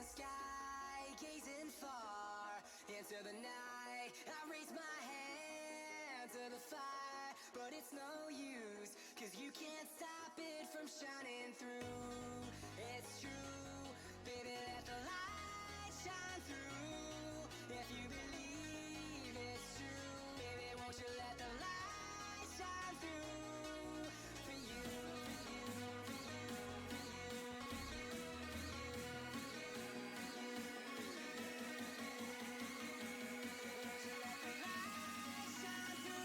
sky, gazing far into the night. I raise my hand to the fire, but it's no use, 'cause you can't stop it from shining through. It's true, baby, let the light shine through. If you believe it's true, baby, won't you let the light shine through for you, for you, for you, for you, for you, for you, won't you let the light shine through?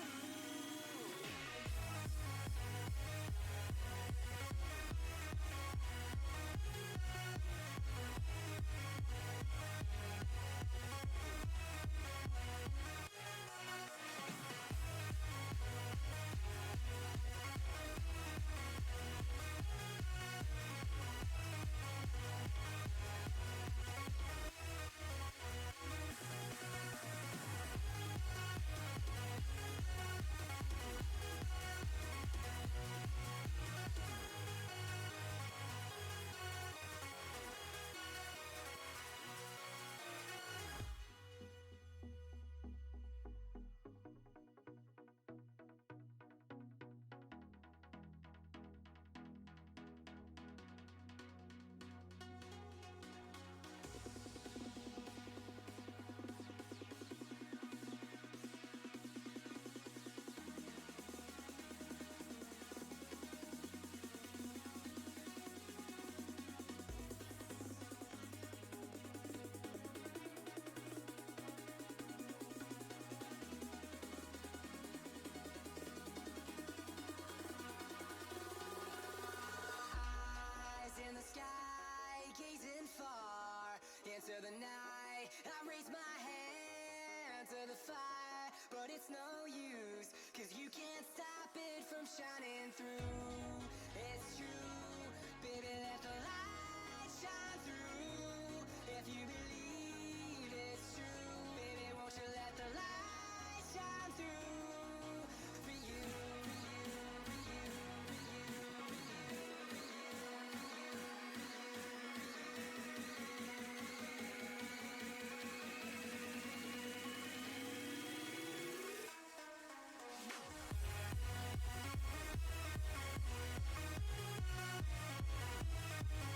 In the sky, gazing far into the night. I raise my hand to the fire, but it's no use, 'cause you can't stop it from shining through. It's true, baby, let the light shine through. If you believe it's true, baby, won't you let the light shine through for you, for you, for you, for you, for you, for you, for you.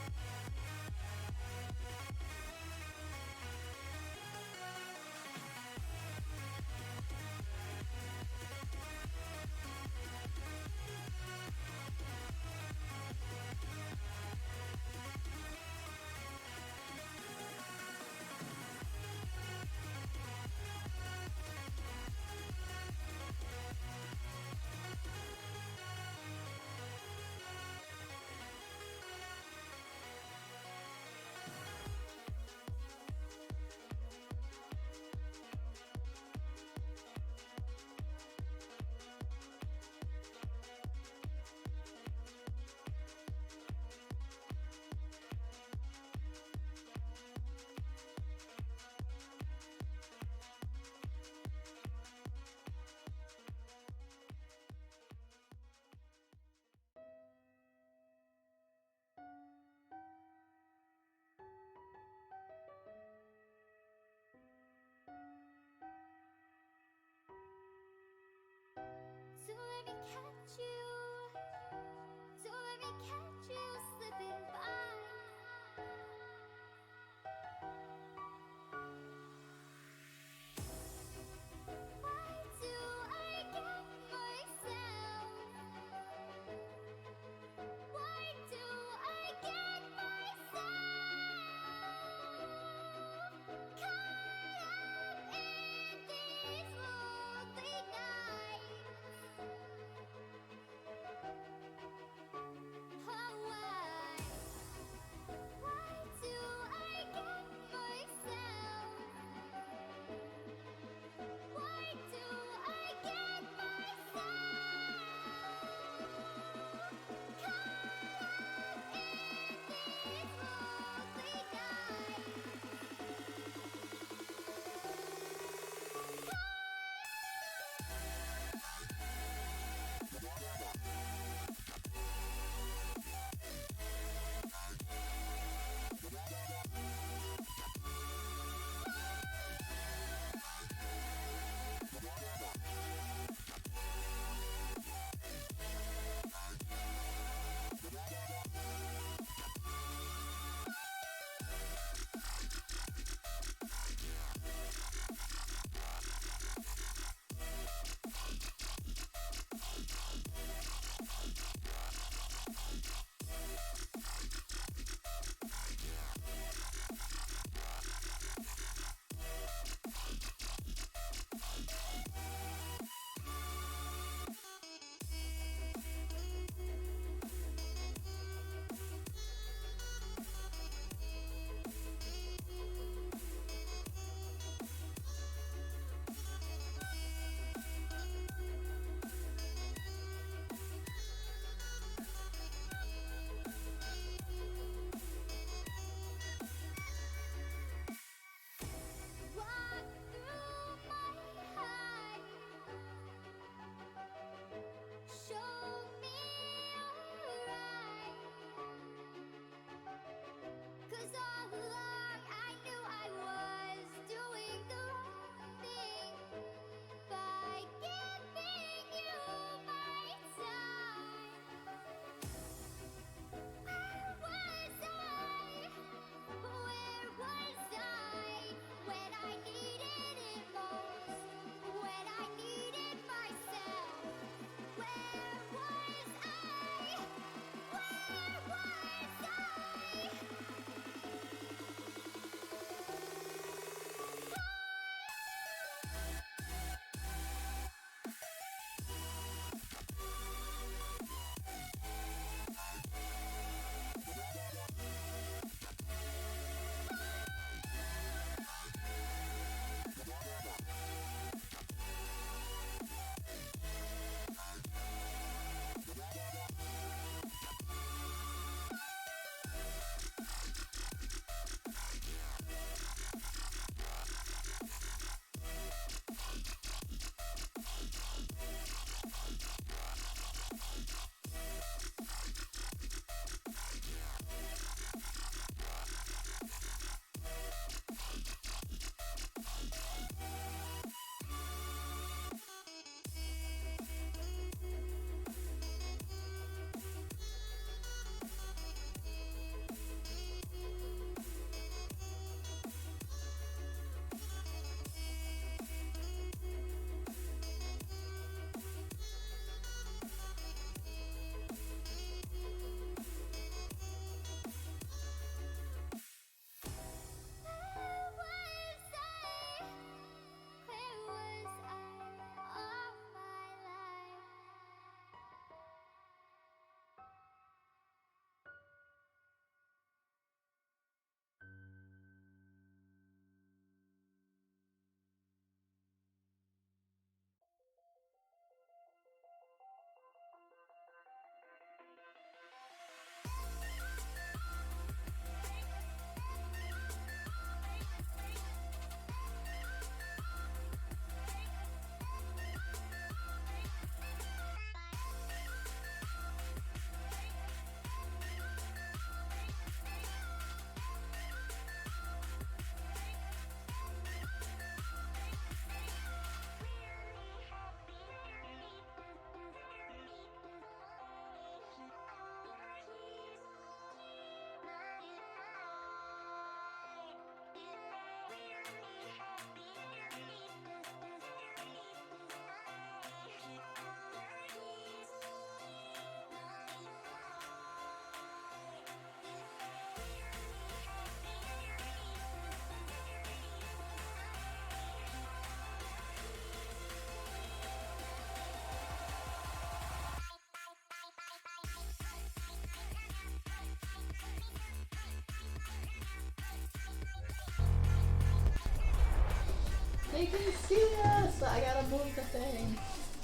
They can see us. I gotta move the thing.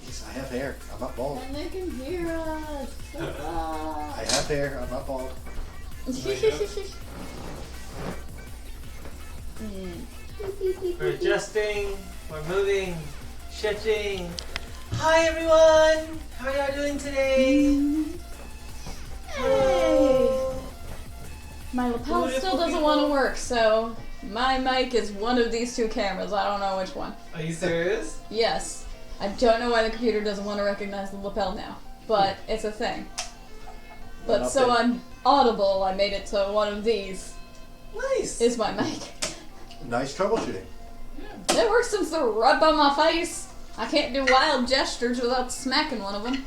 Yes, I have hair. I'm not bald. And they can hear us. I have hair. I'm not bald. We're adjusting, we're moving, shifting. Hi everyone! How are y'all doing today? Hey. My lapel Beautiful still doesn't people. want to work, so my mic is one of these two cameras. I don't know which one. Are you serious? Yes. I don't know why the computer doesn't want to recognize the lapel now, but it's a thing. But Well, so update. I'm audible, I made it to one of these Nice! is my mic. Nice troubleshooting. It works since they're right by my face. I can't do wild gestures without smacking one of them.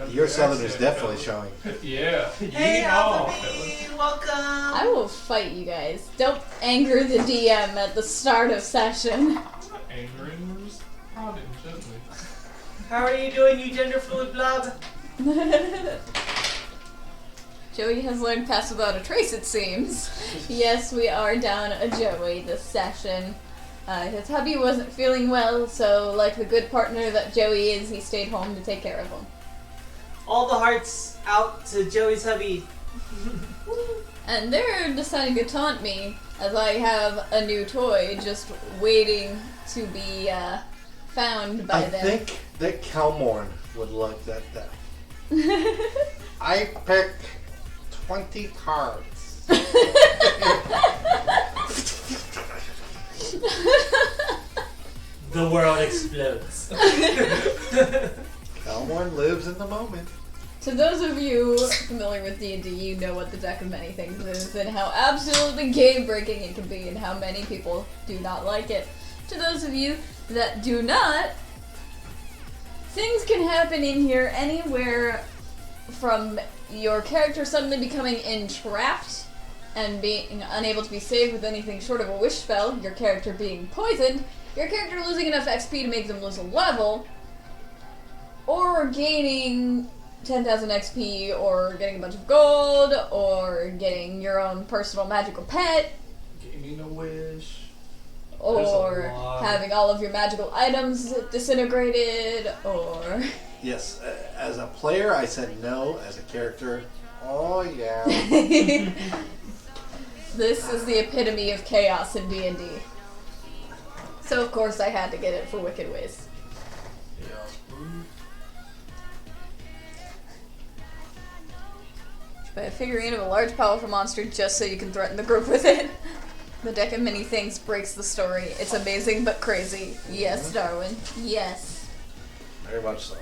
Your southern is definitely showing. Yeah. Hey Yeehaw. Alphabet, welcome! I will fight you guys. Don't anger the DM at the start of session. I'm not angry. We're just prodding gently. How are you doing, you gender fluid blob? Joey has learned Pass Without a Trace, it seems. Yes, we are down a Joey this session. His hubby wasn't feeling well, so like the good partner that Joey is, he stayed home to take care of him. All the hearts out to Joey's hubby. And they're deciding to taunt me as I have a new toy just waiting to be found by I them. think that Kelmorn would like that. I pick 20 cards. The world explodes. Kelmorn lives in the moment. To those of you familiar with D&D, you know what the Deck of Many Things is and how absolutely game-breaking it can be and how many people do not like it. To those of you that do not, things can happen in here anywhere from your character suddenly becoming entrapped and being unable to be saved with anything short of a wish spell, your character being poisoned, your character losing enough XP to make them lose a level, or gaining 10,000 XP, or getting a bunch of gold, or getting your own personal magical pet, Gaining a wish. or lot. having all of your magical items disintegrated, or... Yes, as a player, I said no. As a character, oh yeah. This is the epitome of chaos in D&D. So of course I had to get it for Wicked Ways. Yeah. Buy a figurine of a large, powerful monster just so you can threaten the group with it. The Deck of Many Things breaks the story. It's amazing but crazy. Yes, Darwin. Yes. Very much so.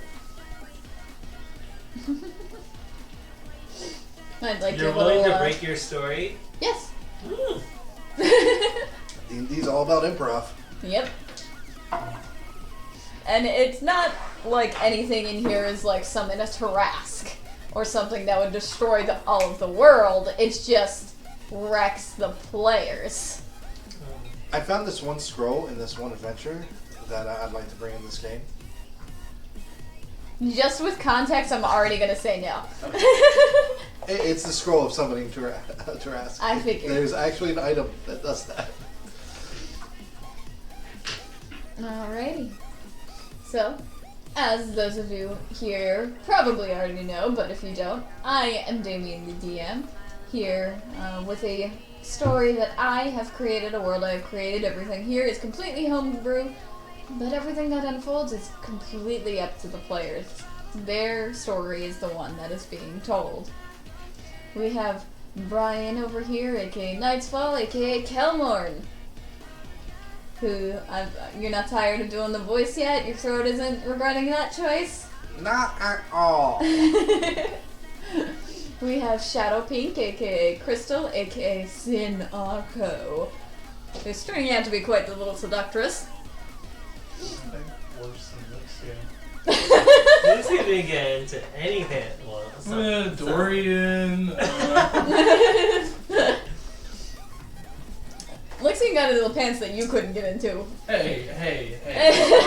I'd like You're your willing little, to break your story? Yes. Mm. D&D's all about improv. Yep. And it's not like anything in here is like summon a Tarask or something that would destroy all of the world. It's just wrecks the players. I found this one scroll in this one adventure that I'd like to bring in this game. Just with context, I'm already gonna say no. It's the scroll of summoning Tarask. I figured. There's actually an item that does that. Alrighty. So, as those of you here probably already know, but if you don't, I am Damien the DM, here with a story that I have created, a world I have created. Everything here is completely homebrew, but everything that unfolds is completely up to the players. Their story is the one that is being told. We have Brian over here, aka Nightsfall, aka Kelmorn. Who, you're not tired of doing the voice yet? Your throat isn't regretting that choice? Not at all. We have Shadow Pink, aka Crystal, aka Sin Arco. Who's turning out to be quite the little seductress. I think worse than this, yeah. This didn't get into anything. Well, Dorian. Lexi got into the pants that you couldn't get into. Hey. It's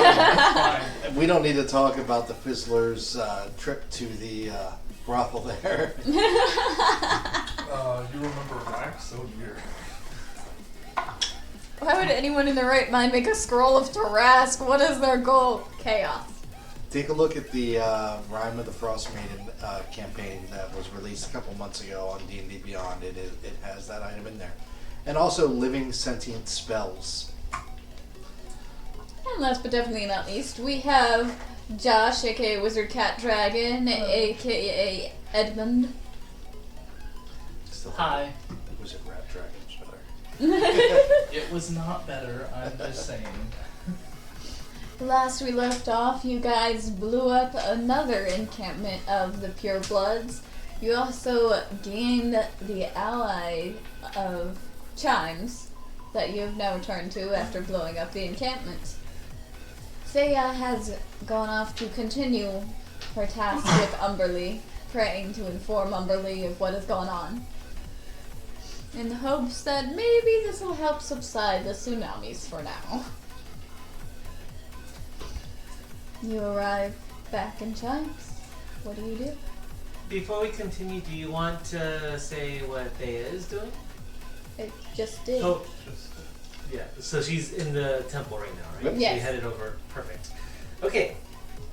fine. We don't need to talk about the Fizzler's trip to the brothel there. You remember Wax? Oh dear. Why would anyone in their right mind make a scroll of Tarask? What is their goal? Chaos. Take a look at the Rime of the Frost Maiden campaign that was released a couple months ago on D&D Beyond. It has that item in there. And also living sentient spells. And last but definitely not least, we have Josh, aka Wizard Cat Dragon, aka Edmund. Still Hi. Was it Rat Dragon's better? It was not better, I'm just saying. Last we left off, you guys blew up another encampment of the Purebloods. You also gained the ally of Chimes that you have now returned to after blowing up the encampment. Seiya has gone off to continue her task with Umberly, praying to inform Umberly of what is going on, in the hopes that maybe this will help subside the tsunamis for now. You arrive back in Chimes. What do you do? Before we continue, do you want to say what Thea is doing? It just did. Oh, yeah. So she's in the temple right now, right? Yep. So Yes. you headed over. Perfect. Okay.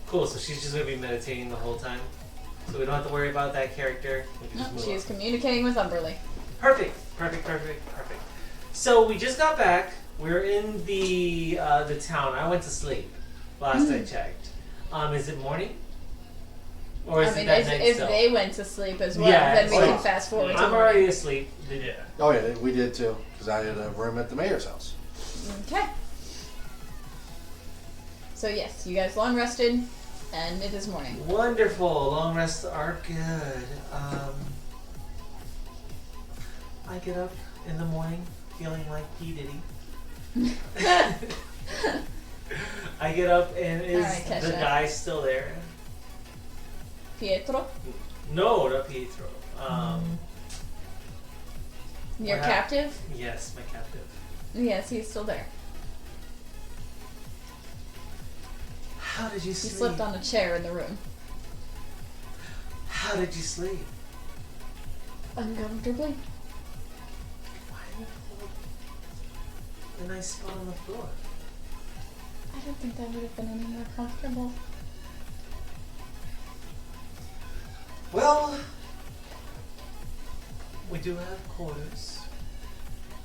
Cool. So she's just gonna be meditating the whole time. So we don't have to worry about that character. We can No, just move she on. is communicating with Umberly. Perfect. So we just got back. We're in the town. I went to sleep last I checked. Is it morning? Or is I mean, it that if, night if still? they went to sleep as well, Yeah, then we it's can like- fast forward to I'm morning. already asleep. Yeah. Oh yeah, we did too. Because I had a room at the mayor's house. Okay. So yes, you guys long rested, and it is morning. Wonderful. Long rests are good. I get up in the morning feeling like P. Diddy. I get up and is Alright, catch the that. guy still there? Pietro, No, not Pietro. your What hap- captive? Yes, my captive. Yes, he's still there. How did you He sleep? slipped on a chair in the room. How did you sleep? Uncomfortably. Why didn't you pull a nice spot on the floor? I don't think that would have been any more comfortable. Well, we do have quarters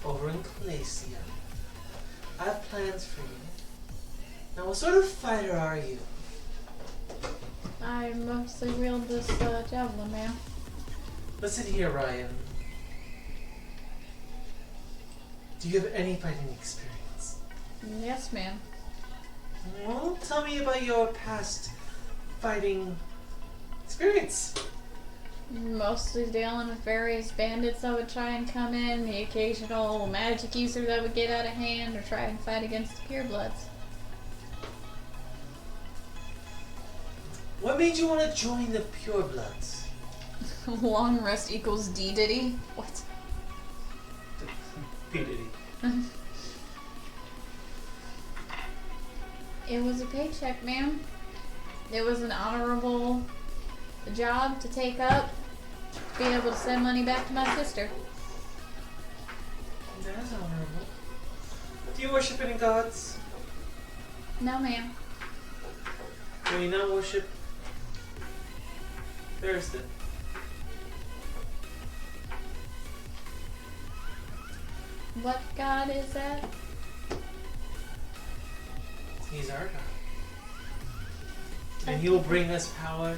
over in Calacia. I have plans for you. Now, what sort of fighter are you? I mostly wield this javelin, man. Listen here, Ryan. Do you have any fighting experience? Yes, ma'am. Well, tell me about your past fighting experience. Mostly dealing with various bandits that would try and come in, the occasional magic user that would get out of hand or try and fight against the purebloods. What made you want to join the Purebloods? Long rest equals D Diddy? What? P. Diddy. It was a paycheck, ma'am. It was an honorable job to take up, be able to send money back to my sister. That's honorable. Do you worship any gods? No, ma'am. Do you not worship Thursday? What god is that? He's our God. And he will bring us power,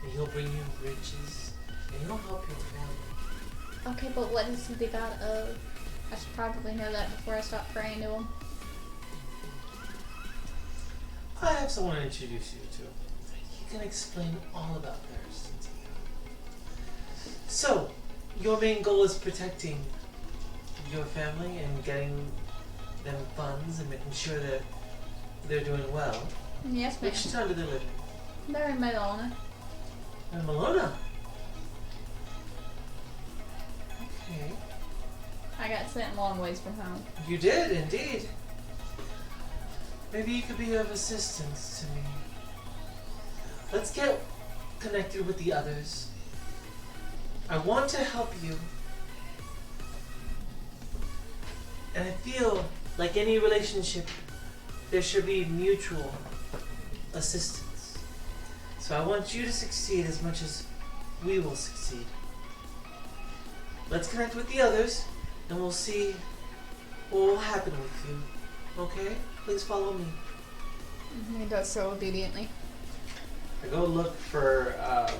and he'll bring you riches, and he'll help your family. Okay, but what is he the god of? I should probably know that before I stop praying to him. I have someone to introduce you to. He can explain all about Thursday to you. So, your main goal is protecting your family and getting them funds and making sure that they're doing well. Yes, ma'am. Which town do they live in? They're in Medona. In Malona. Okay. I got sent long ways from home. You did, indeed. Maybe you could be of assistance to me. Let's get connected with the others. I want to help you. And I feel like any relationship, there should be mutual assistance. So I want you to succeed as much as we will succeed. Let's connect with the others, and we'll see what will happen with you. Okay? Please follow me. He does so obediently. I go look for, I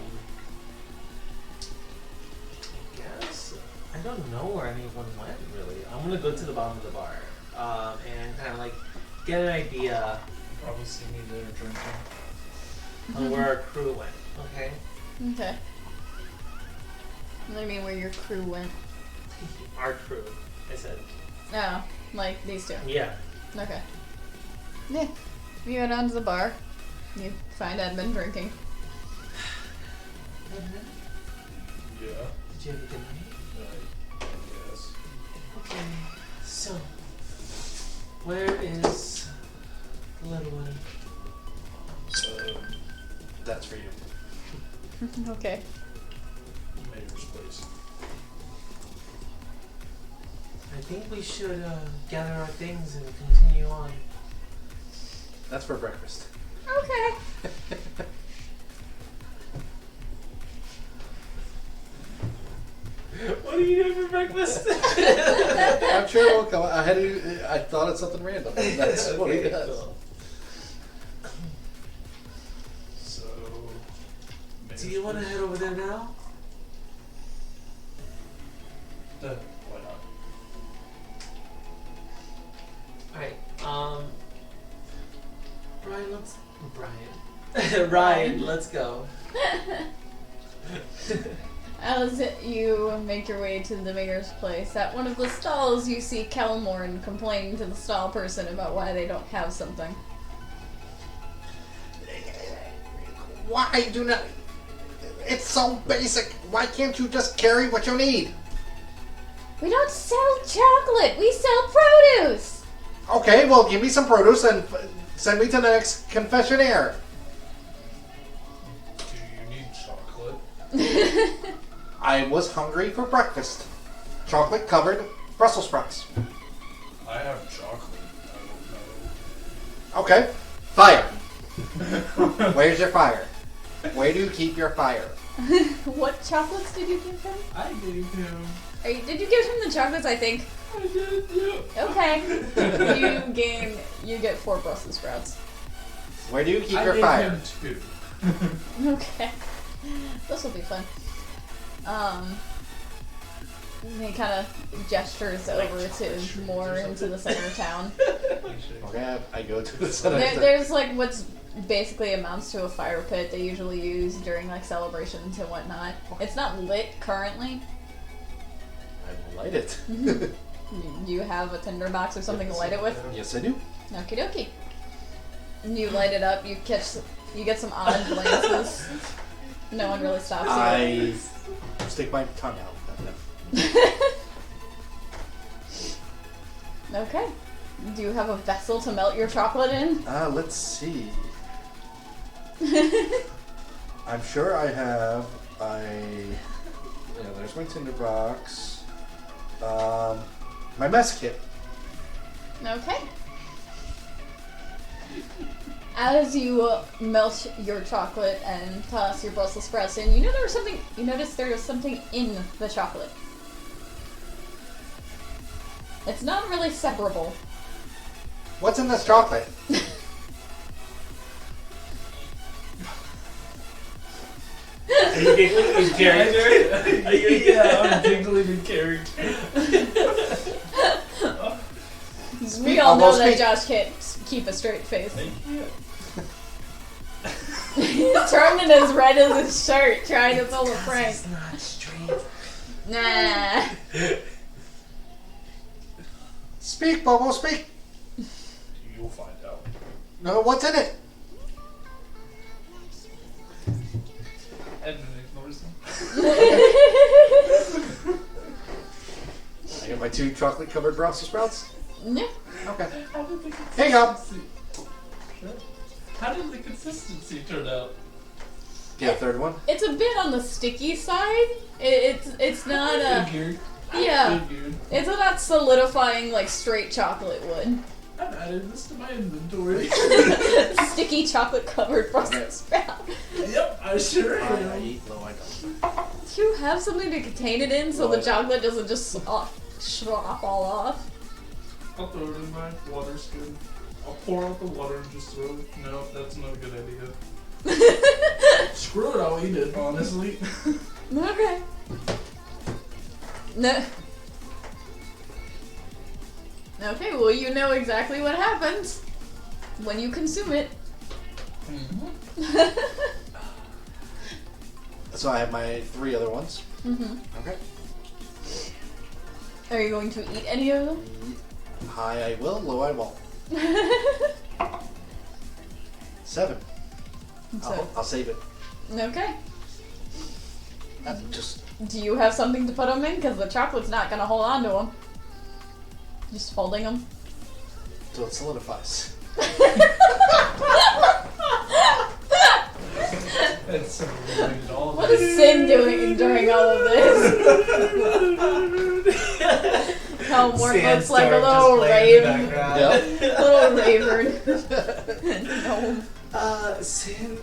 guess, I don't know where anyone went, really. I'm gonna go to the bottom of the bar, and kind of like get an idea Probably see me there drinking. on where our crew went, okay? Okay. What do you mean where your crew went? Our crew, I said. Oh, like these two. Yeah. Okay. Yeah. You go down to the bar. You find Edmund drinking. Edmund, Yeah. did you have a good night? Yes. Okay. So, where is the little one? That's for you. Okay. Mayor's place. I think we should gather our things and continue on. That's for breakfast. Okay. What are you doing for breakfast? I'm sure it will come. I thought it's something random. That's what he Okay, does. cool. So. Do you want to head over there now? Why not? Alright, Ryan, let's go. As you make your way to the mayor's place, at one of the stalls you see Kelmorn complaining to the stall person about why they don't have something. Why do not? It's so basic. Why can't you just carry what you need? We don't sell chocolate, we sell produce! Okay, well, give me some produce and send me to the next confessionaire. Do you need chocolate? I was hungry for breakfast. Chocolate covered Brussels sprouts. I have chocolate. I Okay. Fire. Where's your fire? Where do you keep your fire? What chocolates did you give him? don't know. I gave him. Did you give him the chocolates, I think? I did, yeah. Okay. You get 4 Brussels sprouts. Where do you keep I your gave fire? him 2. Okay. This will be fun. He kind of gestures over to more into the center of town. Okay, I go to the center. There's like what's basically amounts to a fire pit they usually use during like celebrations and whatnot. It's not lit currently. I will light it. You have a tinderbox or something to light it with? Yes, I do. Okie dokie. And you light it up, you get some odd glances. No one really stops you. I stick my tongue out. Okay. Do you have a vessel to melt your chocolate in? Let's see. I'm sure I have there's my tinderbox. My mess kit. Okay. As you melt your chocolate and toss your Brussels sprouts in, you notice there was something in the chocolate. It's not really separable. What's in this chocolate? Are you giggling in character? Are you Yeah, I'm giggling in character. We all know that Speak. Josh can't keep a straight face. Thank you. He's turning as red as his shirt, trying to pull a prank. It's not straight. Nah. Speak, Bobo, speak. You'll find out. No, what's in it? Edmund ignores him. I got my 2 chocolate-covered Brussels sprouts. Yeah. Okay. How did the Here you go. consistency- How did the consistency turn out? Yeah, 3rd one. It's a bit on the sticky side. It's not a. Figured. Yeah. Figured. It's not solidifying like straight chocolate would. I've added this to my inventory. Sticky chocolate covered Brussels sprout. Yep, I sure High I am. eat, low I don't. Do you have something to contain it in so the Right. chocolate doesn't just slop all off? I'll throw it in my water skin. I'll pour out the water and just throw it. No, that's not a good idea. Screw it, I'll eat it, honestly. Okay. No. Okay, well you know exactly what happens when you consume it. So I have my 3 other ones. Mm-hmm. Okay. Are you going to eat any of them? High I will, low I won't. 7. So, I'll save it. okay. Just Do you have something to put them in? Because the chocolate's not going to hold on to them. Just folding them. till it solidifies. That's so ruined all What of is Sin doing during all of this? How Morph looks like a little rave. Little raver. No. Sin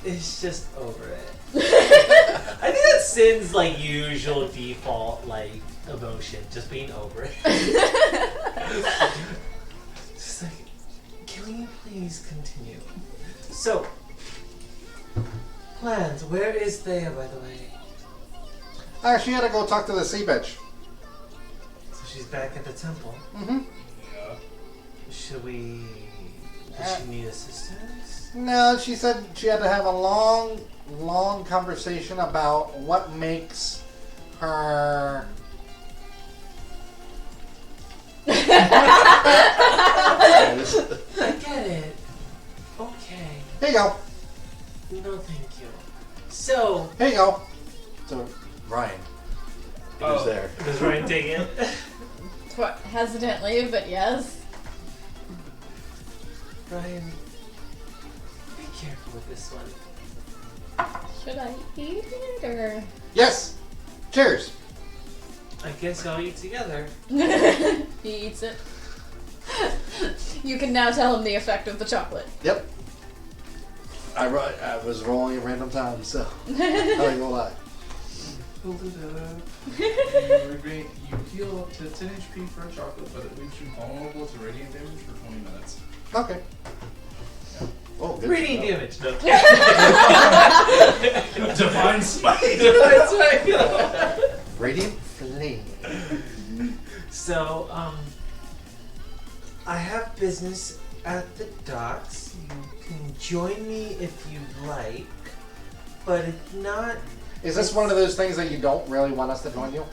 is just over it. I think that's Sin's like usual default like emotion, just being over it. Just like, can we please continue? So, plans. Where is Thea, by the way? She had to go talk to the sea bitch. So she's back at the temple. Mm-hmm. Yeah. Should we? Does she need assistance? No, she said she had to have a long conversation about what makes her. I get it. Okay. Here you go. No, thank you. So, Here you go. So, Ryan. He was there. Does Ryan take it? Hesitantly, but yes. Ryan, be careful with this one. Should I eat it or? Yes. Cheers. I guess I'll eat together. He eats it. You can now tell him the effect of the chocolate. Yep. I was rolling at random times, so I ain't gonna lie. Build it up. You heal up to 10 HP for a chocolate, but it leaves you vulnerable to radiant damage for 20 minutes. Okay. Oh, good. Radiant damage. No. Divine Smite! That's right. Radiant flame. So, I have business at the docks. You can join me if you'd like, but if not, Is this one of those things that you don't really want us to join you?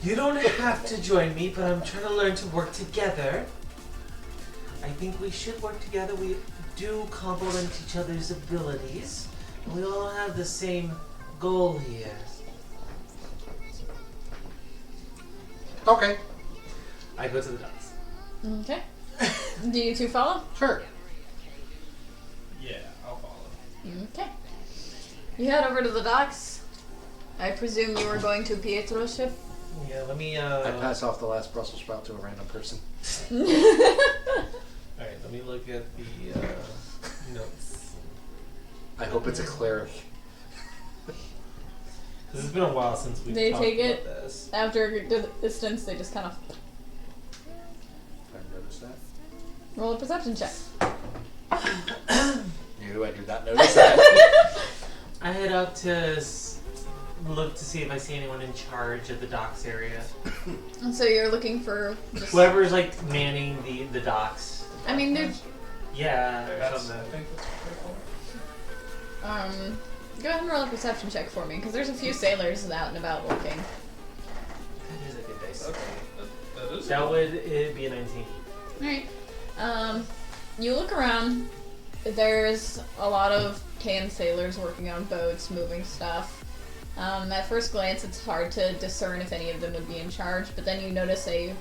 you don't have to join me, but I'm trying to learn to work together. I think we should work together. We do complement each other's abilities. And we all have the same goal here. Okay. I go to the docks. Okay. Do you two follow? Sure. Yeah, I'll follow. Okay. You head over to the docks. I presume you were going to Pietro's ship? Yeah, let me I pass off the last Brussels sprout to a random person. Alright, let me look at the notes. I hope it's a cleric. This has been a while since we've They talked take about it? this. After a good distance, they just kind of I noticed that. roll a perception check. No, I did not notice that. I head out to look to see if I see anyone in charge of the docks area. And so you're looking for just, Whoever's like manning the docks. I mean, there's Yeah, or That's, I something. think that's what they call it. go ahead and roll a perception check for me, because there's a few sailors out and about looking. That is a good dice. That is That would it be a 19. Alright. You look around. There's a lot of canned sailors working on boats, moving stuff. At first glance, it's hard to discern if any of them would be in charge, but then you notice a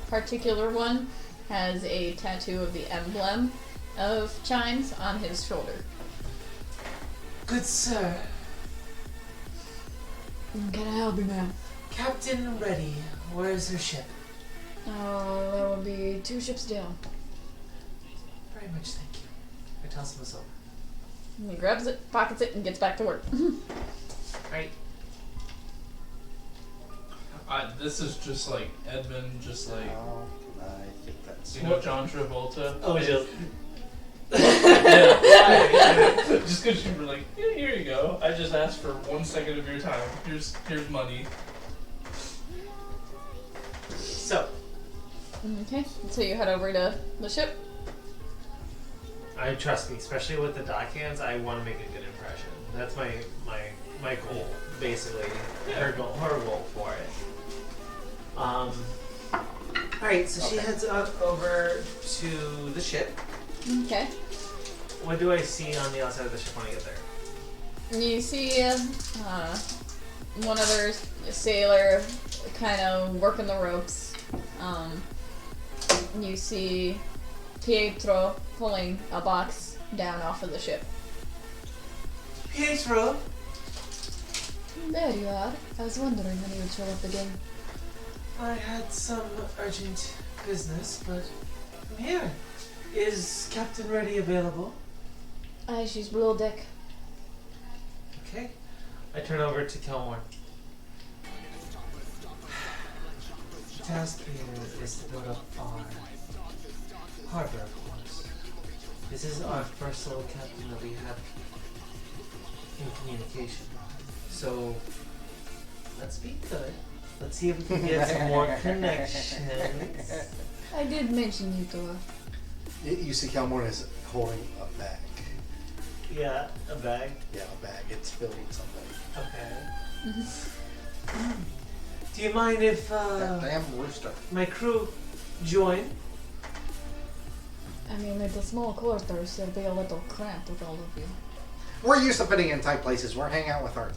particular one has a tattoo of the emblem of Chimes on his shoulder. Good sir. Can I help you, ma'am? Captain Ready, where is her ship? Oh, that would be 2 ships down. Very much, thank you. I toss him a silver. And he grabs it, pockets it, and gets back to work. Alright. This is just like Edmund, just like How can I get that? you know John Travolta. Oh, just. Yeah. Just because you were like, yeah, here you go. I just asked for 1 second of your time. Here's money. So, Okay, so you head over to the ship. I trust me, especially with the dockhands, I want to make a good impression. That's my goal, basically. Her goal for it. Alright, so she Okay. heads up over to the ship. Okay. What do I see on the outside of the ship when I get there? You see one other sailor kind of working the ropes. You see Pietro pulling a box down off of the ship. Pietro! There you are. I was wondering when you would show up again. I had some urgent business, but I'm here. Is Captain Ready available? Aye, she's below deck. Okay. I turn over to Kelmore. The task here is to build up our harbor, of course. This is our first solo captain that we have in communication. So, let's be good. Let's see if we can get some more connections. I did mention you to her. You see Calmorn is holding a bag. Yeah, a bag. Yeah, a bag. It's filled with something. Okay. Do you mind if That damn rooster. my crew join? I mean, it's a small quarters, it'll be a little cramped with all of you. We're used to fitting in tight places. We're hanging out with her.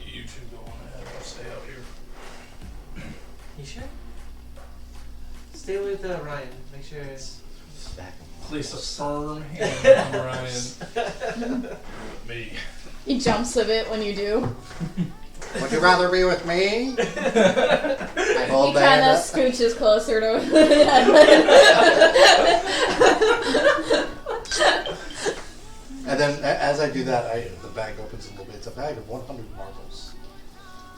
You two go on ahead. I'll stay out here. You sure? Stay with Ryan. Make sure it's... Back. Place a firm hand on Ryan. With me. He jumps a bit when you do. Would you rather be with me? I He hold the kind hand of up. scooches closer to And then as I do that, the bag opens a little bit. It's a bag of 100 marbles.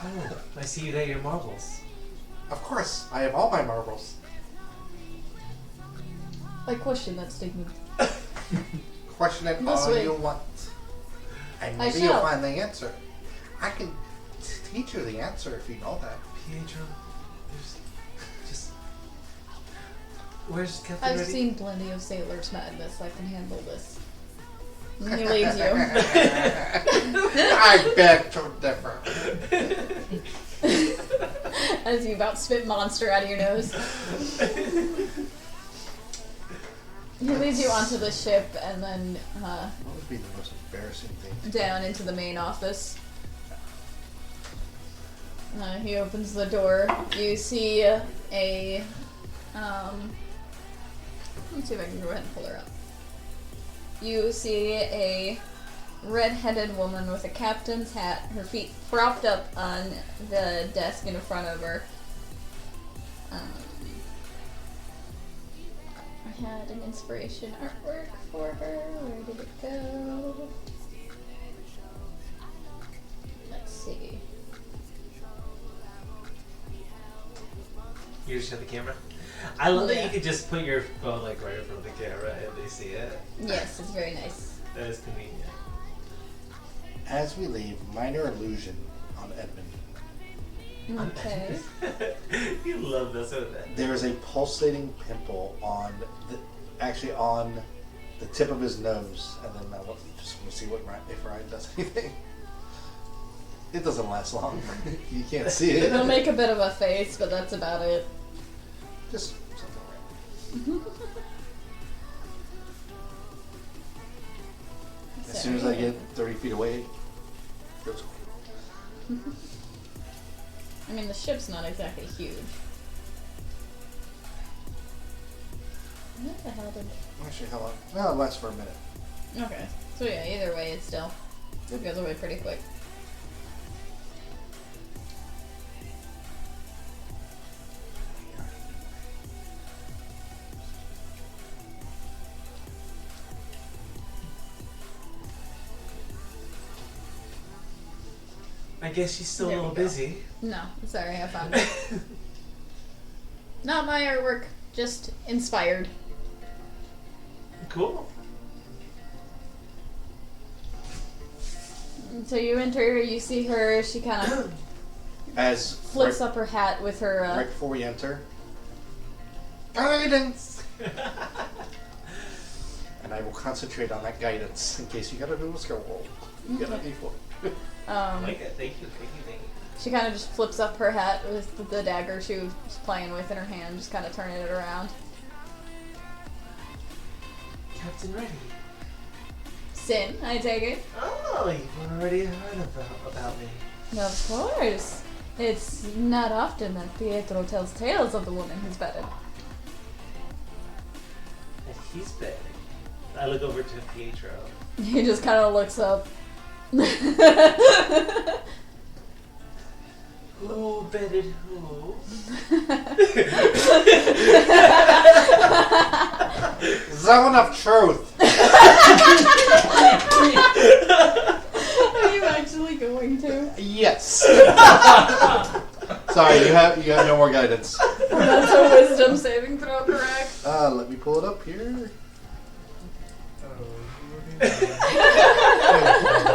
Oh, I see you got your marbles. Of course, I have all my marbles. I question that statement. Question it This all way. you want. And I maybe you'll shall. find the answer. I can teach you the answer if you know that. Pietro, there's just... Where's Captain I've Ready? seen plenty of Sailor's Madness. I can handle this. And he leaves you. I beg to differ. As you about spit monster out of your nose. He leads you onto the ship and then What would be the most embarrassing thing? down into the main office. He opens the door. You see a let's see if I can go ahead and pull her up. You see a red-headed woman with a captain's hat, her feet propped up on the desk in front of her. I had an inspiration artwork for her. Where did it go? Let's see. You just have the camera? I love that Yeah. you could just put your phone like right in front of the camera and they see it. Yes, it's very nice. That is convenient. As we leave, minor illusion on Edmund. Okay. You love this, isn't it? There is a pulsating pimple on on the tip of his nose, and then I just want to see if Ryan does anything. It doesn't last long. You can't see it. He'll make a bit of a face, but that's about it. Just something random. As soon as I get 30 feet away, it goes away. I mean, the ship's not exactly huge. What the hell did... Actually, how long? Well, it lasts for a minute. Okay. So yeah, either way, it goes away pretty quick. I guess she's still a There we little go. busy. No, sorry, I found it. Not my artwork, just inspired. Cool. So you enter, you see her, she kind of As flips up her hat with her, right before we enter, guidance, and I will concentrate on that guidance in case you gotta do a skill roll. You gotta Okay. D4. I like it. Thank you. she kind of just flips up her hat with the dagger she was playing with in her hand, just kind of turning it around. Captain Ready. Sin, I take it. Oh, you've already heard about me. Of course. It's not often that Pietro tells tales of the woman who's bedded. And he's big. I look over to Pietro. He just kind of looks up. Who bedded who? Zone of truth. Are you actually going to? Yes. Sorry, you have no more guidance. That's a wisdom saving throw, correct? Let me pull it up here.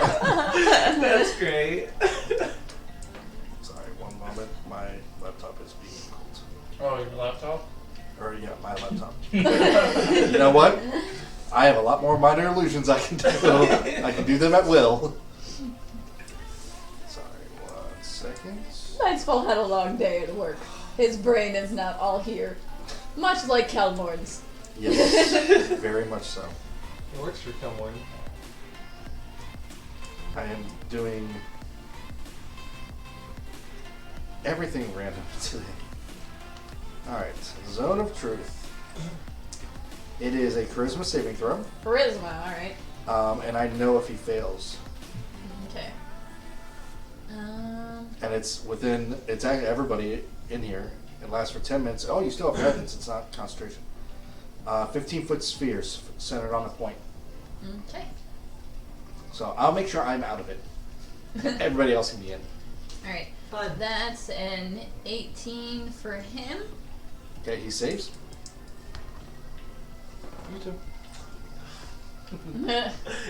That's great. Sorry, one moment. My laptop is being cold. Oh, your laptop? Or yeah, my laptop. You know what? I have a lot more minor illusions I can do. I can do them at will. Sorry, 1 second. Nightfall had a long day at work. His brain is not all here. Much like Kelmorn's. Yes, very much so. It works for Kilmorn. I am doing everything random today. Alright, Zone of Truth. It is a charisma saving throw, Charisma, alright. and I know if he fails. Okay. And it's actually everybody in here. It lasts for 10 minutes. Oh, you still have guidance, it's not concentration. 15-foot spheres centered on a point. Okay. So I'll make sure I'm out of it. Everybody else can be in. Alright. Fun. That's an 18 for him. Okay, he saves. You too.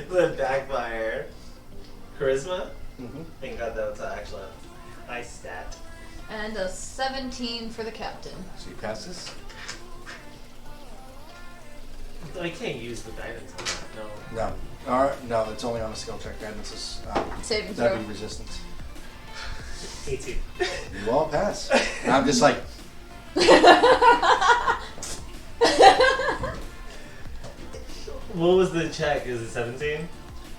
The backfire. Charisma? Mm-hmm. Thank God that was actually a nice stat. And a 17 for the captain. So he passes. I can't use the guidance on that. No. No. No, it's only on a skill check. Guidance is Saving that'd throw. be resistance. 18. You all pass. And I'm just like, What was the check? Is it 17?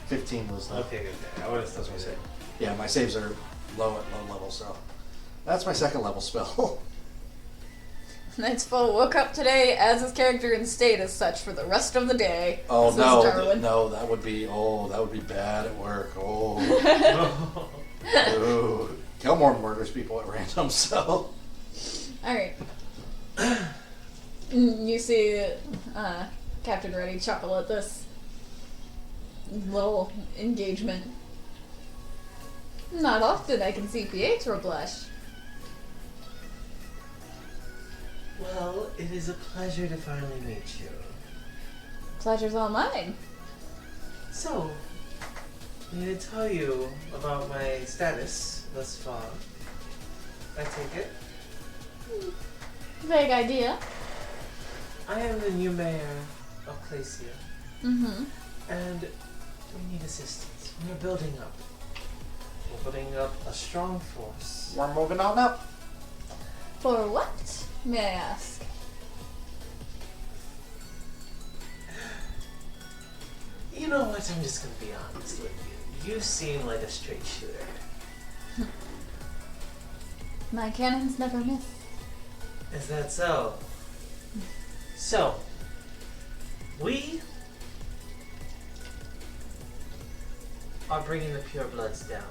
15 was the. Okay. I would have That's still what I said. say. Yeah, my saves are low at low level, so that's my second level spell. Nightfall woke up today as his character and stayed as such for the rest of the day. Oh Says no, Darwin. no, that would be bad at work. Oh, ooh. Kelmore murders people at random, so Alright. You see Captain Reddy chuckle at this little engagement. Not often I can see Pietro blush. Well, it is a pleasure to finally meet you. Pleasure's all mine. So, I'm going to tell you about my status thus far. I take it. Vague idea. I am the new mayor of Placia, Mm-hmm. and we need assistance. We're building up. We're building up a strong force. we're moving on up. For what, may I ask? You know what? I'm just going to be honest with you. You seem like a straight shooter. My cannons never miss. Is that so? So, we are bringing the purebloods down.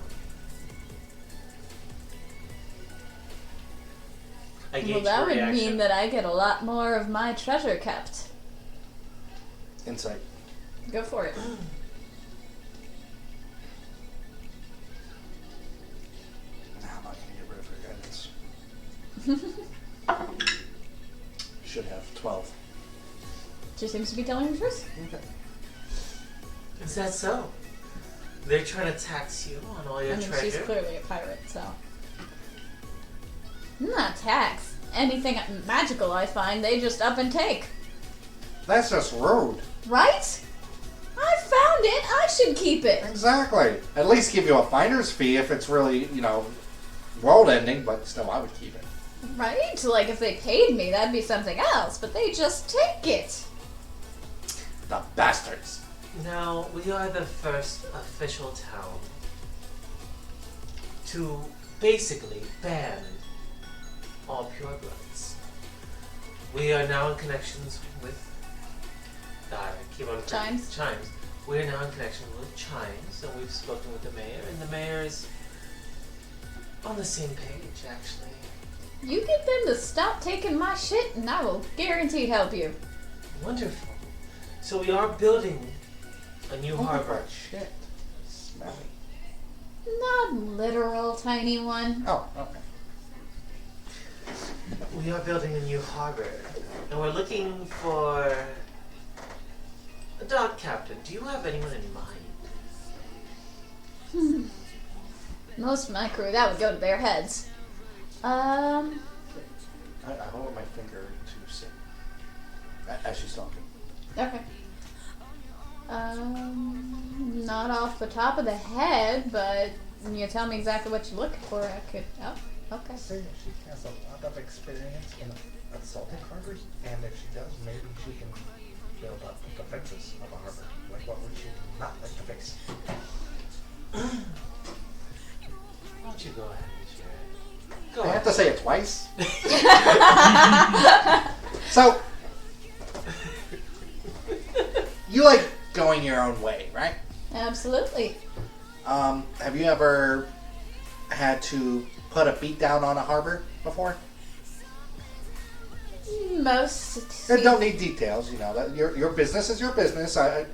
I Well, gauge that your would reaction. mean that I get a lot more of my treasure kept. Insight. Go for it. Should have 12. She seems to be telling the truth. Okay. Is that so? They're trying to tax you on all your I mean, treasure. she's clearly a pirate, so. Not tax. Anything magical I find, they just up and take. That's just rude. Right? I found it. I should keep it. Exactly. At least give you a finder's fee if it's really, world ending, but still, I would keep it. Right? Like, if they paid me, that'd be something else, but they just take it. The bastards. Now, we are the first official town to basically ban all purebloods. We are now in connections with Chimes. Chimes. We are now in connection with Chimes, and we've spoken with the mayor, and the mayor is on the same page, actually. You get them to stop taking my shit, and I will guaranteed help you. Wonderful. So we are building a new harbor. Shit. Smelly. Not literal, tiny one. Oh, okay. We are building a new harbor, and we're looking for a dock captain. Do you have anyone in mind? Most of my crew, that would go to their heads. I hold my finger to see. As she's talking. Okay. Not off the top of the head, but when you tell me exactly what you're looking for, I could. Oh, okay. She has a lot of experience in assaulting harbors, and if she does, maybe she can build up the defenses of a harbor. Like, what would she not like to fix? Why don't you go ahead and share it? Go I have ahead. to say it twice. So, you like going your own way, right? Absolutely. Have you ever had to put a beat down on a harbor before? Most. I don't need details, that your business is your business. I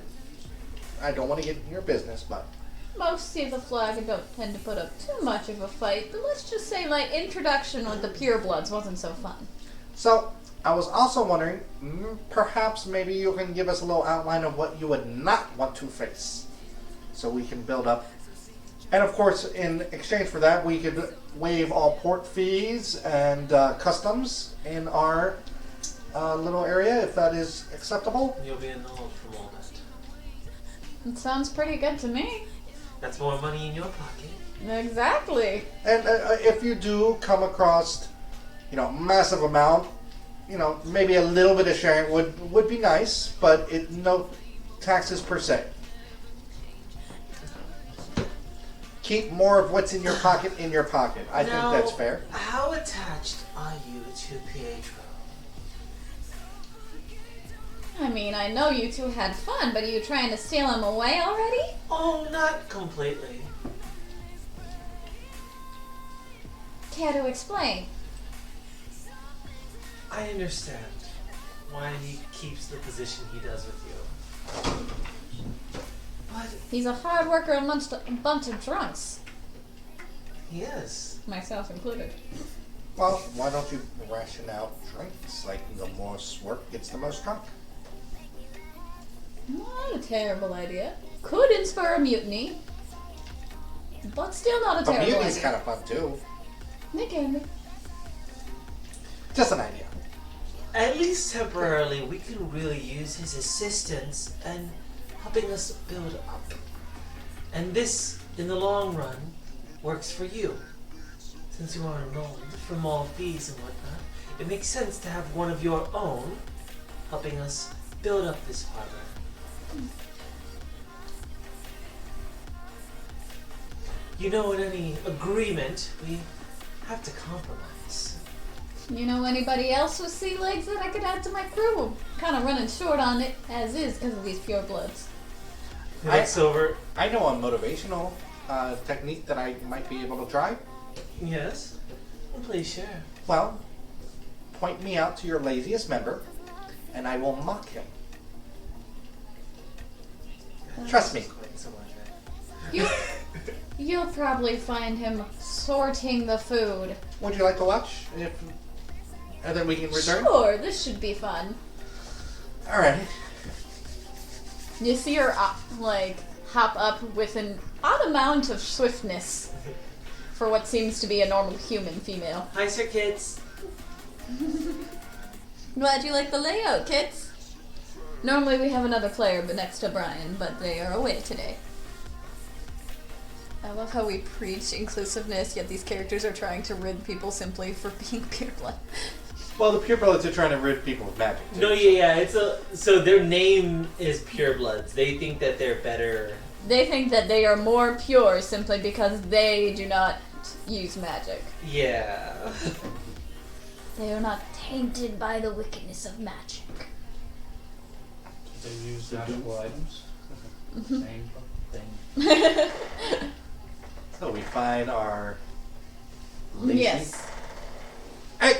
don't want to get in your business, but Most see the flag and don't tend to put up too much of a fight, but let's just say my introduction with the purebloods wasn't so fun. so I was also wondering, perhaps maybe you can give us a little outline of what you would not want to face, so we can build up. And of course, in exchange for that, we could waive all port fees and customs in our little area, if that is acceptable. You'll be annulled from all that. It sounds pretty good to me. That's more money in your pocket. Exactly. And if you do come across, massive amount, maybe a little bit of sharing would be nice, but no taxes per se. Keep more of what's in your pocket in your pocket. I think that's fair. How attached are you to Pietro? I mean, I know you two had fun, but are you trying to steal him away already? Oh, not completely. Care to explain? I understand why he keeps the position he does with you. But He's a hard worker amongst a bunch of drunks. he is. Myself included. Well, why don't you ration out drinks? Like, the more work gets the most drunk. Not a terrible idea. Could inspire a mutiny. But still not a But terrible mutiny's idea. kind of fun, too. It can be. Just an idea. At least temporarily, we can really use his assistance and helping us build up. And this, in the long run, works for you. Since you are annulled from all fees and whatnot, it makes sense to have one of your own helping us build up this harbor. In any agreement, we have to compromise. You know anybody else with sea legs that I could add to my crew? We're kind of running short on it, as is, because of these purebloods. He looks over. I know a motivational technique that I might be able to try. Yes? Please share. Well, point me out to your laziest member, and I will mock him. Trust me. Quite so much, right? You'll probably find him sorting the food. Would you like to watch? And then we can return? Sure, this should be fun. Alright. You see her, hop up with an odd amount of swiftness for what seems to be a normal human female. Hi, Sir Kids. Glad you like the layout, kids. Normally we have another player but next to Brian, but they are away today. I love how we preach inclusiveness, yet these characters are trying to rid people simply for being pureblood. Well, the purebloods are trying to rid people of magic, too. No, yeah. So their name is Purebloods. They think that they're better. They think that they are more pure simply because they do not use magic. Yeah. They are not tainted by the wickedness of magic. They use magical items. Same thing. So we find our Lacey. Yes. Hey!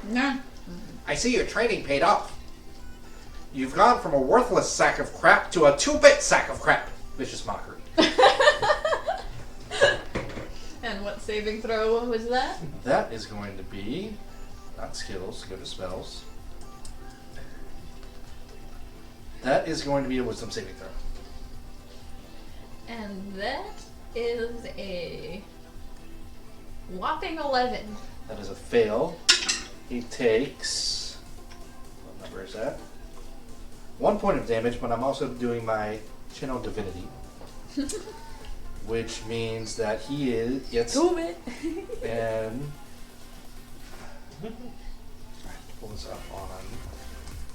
Nah. I see your training paid off. You've gone from a worthless sack of crap to a 2-bit sack of crap. Vicious mockery. And what saving throw was that? That is going to be not skills, go to spells. That is going to be a wisdom saving throw. And that is a whopping 11. That is a fail. He takes, what number is that? 1 point of damage, but I'm also doing my channel divinity, which means that he gets Do it. and pull this up on.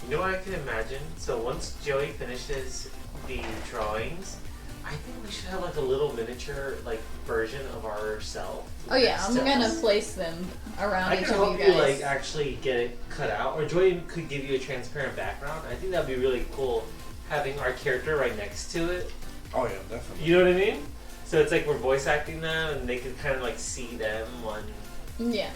You know what I can imagine? So once Joey finishes the drawings, I think we should have like a little miniature version of ourselves. Oh yeah, I'm gonna place them around I each can of you help guys. you actually get it cut out, or Joey could give you a transparent background. I think that'd be really cool, having our character right next to it. Oh yeah, definitely. You know what I mean? So it's like we're voice acting them, and they can kind of see them on. Yeah,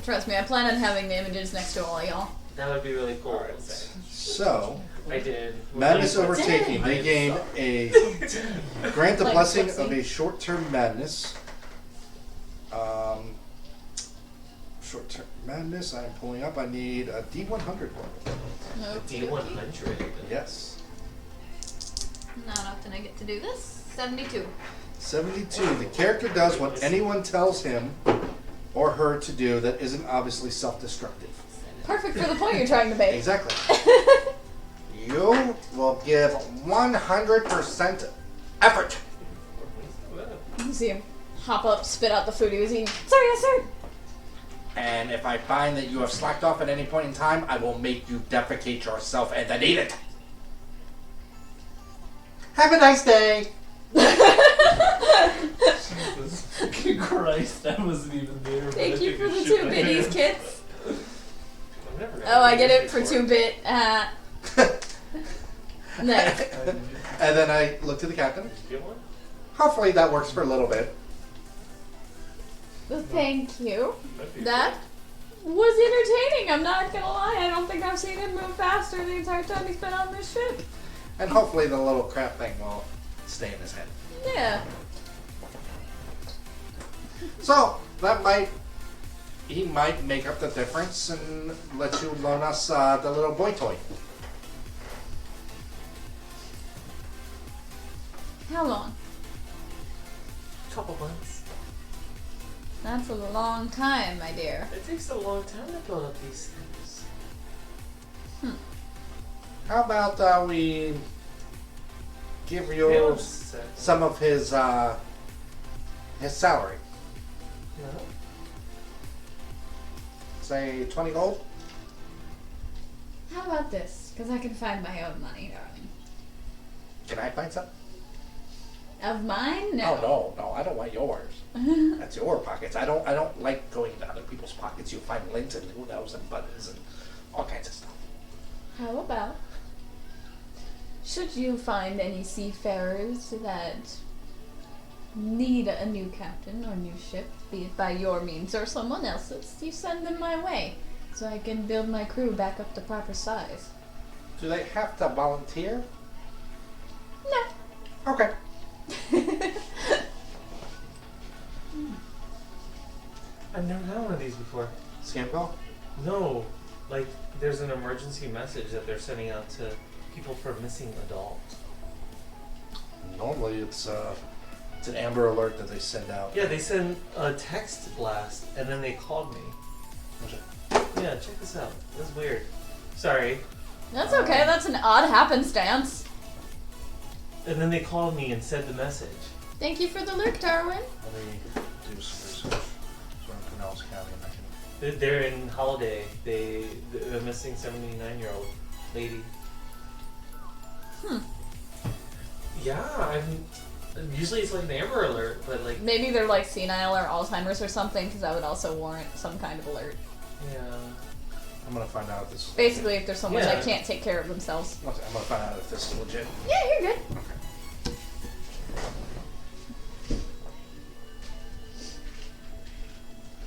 trust me, I plan on having the images next to all y'all. That would be really cool. Alright. So, I did. madness Really- overtaking. They gain a grant the Like blessing Footsie. of a short-term madness. Short-term madness. I'm pulling up. I need a D100 one. D100. Yes. Not often I get to do this. 72. 72. The character does what anyone tells him or her to do that isn't obviously self-destructive. Perfect for the point you're trying to make. Exactly. You will give 100% effort. You see him hop up, spit out the food he was eating. Sorry, yes, sir. And if I find that you have slacked off at any point in time, I will make you defecate yourself and then eat it. Have a nice day. Jesus fucking Christ, I wasn't even there. but Thank I you think for I the should 2 have. bitties, kids. I've never Oh, I get done it for this before. 2-bit. Nice. And then I look to the captain. Did you get one? Hopefully that works for a little bit. Well, thank you. That'd be That was entertaining. I'm not gonna lie. I don't think I've seen him move faster the entire time he's been on this ship. And hopefully the little crap thing will stay in his head. Yeah. So, he might make up the difference and let you loan us the little boy toy. How long? Couple months. That's a long time, my dear. It takes a long time to build up these things. How about we give you Hang on a second. some of his salary? No. Say 20 gold? How about this? Because I can find my own money, darling. Can I find some? Of mine? No. Oh no, I don't want yours. That's your pockets. I don't like going into other people's pockets. You'll find lint and who knows and buttons and all kinds of stuff. How about, should you find any seafarers that need a new captain or new ship, be it by your means or someone else's, you send them my way so I can build my crew back up to proper size. Do they have to volunteer? No. Okay. I've never had one of these before. Scam call? No, like there's an emergency message that they're sending out to people for missing adults. Normally it's an Amber Alert that they send out. Yeah, they send a text blast and then they called me. Yeah, check this out. That's weird. Sorry. That's okay. That's an odd happenstance. And then they called me and said the message. Thank you for the lurk, Darwin. Let me do some research. So in Pinellas County, and I can. They're in Holiday. They're missing 79-year-old lady. Yeah, usually it's like an Amber Alert, but like Maybe they're like senile or Alzheimer's or something, because that would also warrant some kind of alert. yeah. I'm gonna find out if this is Basically, if there's someone Yeah. that can't take care of themselves. I'm gonna find out if this is legit. Yeah, you're good.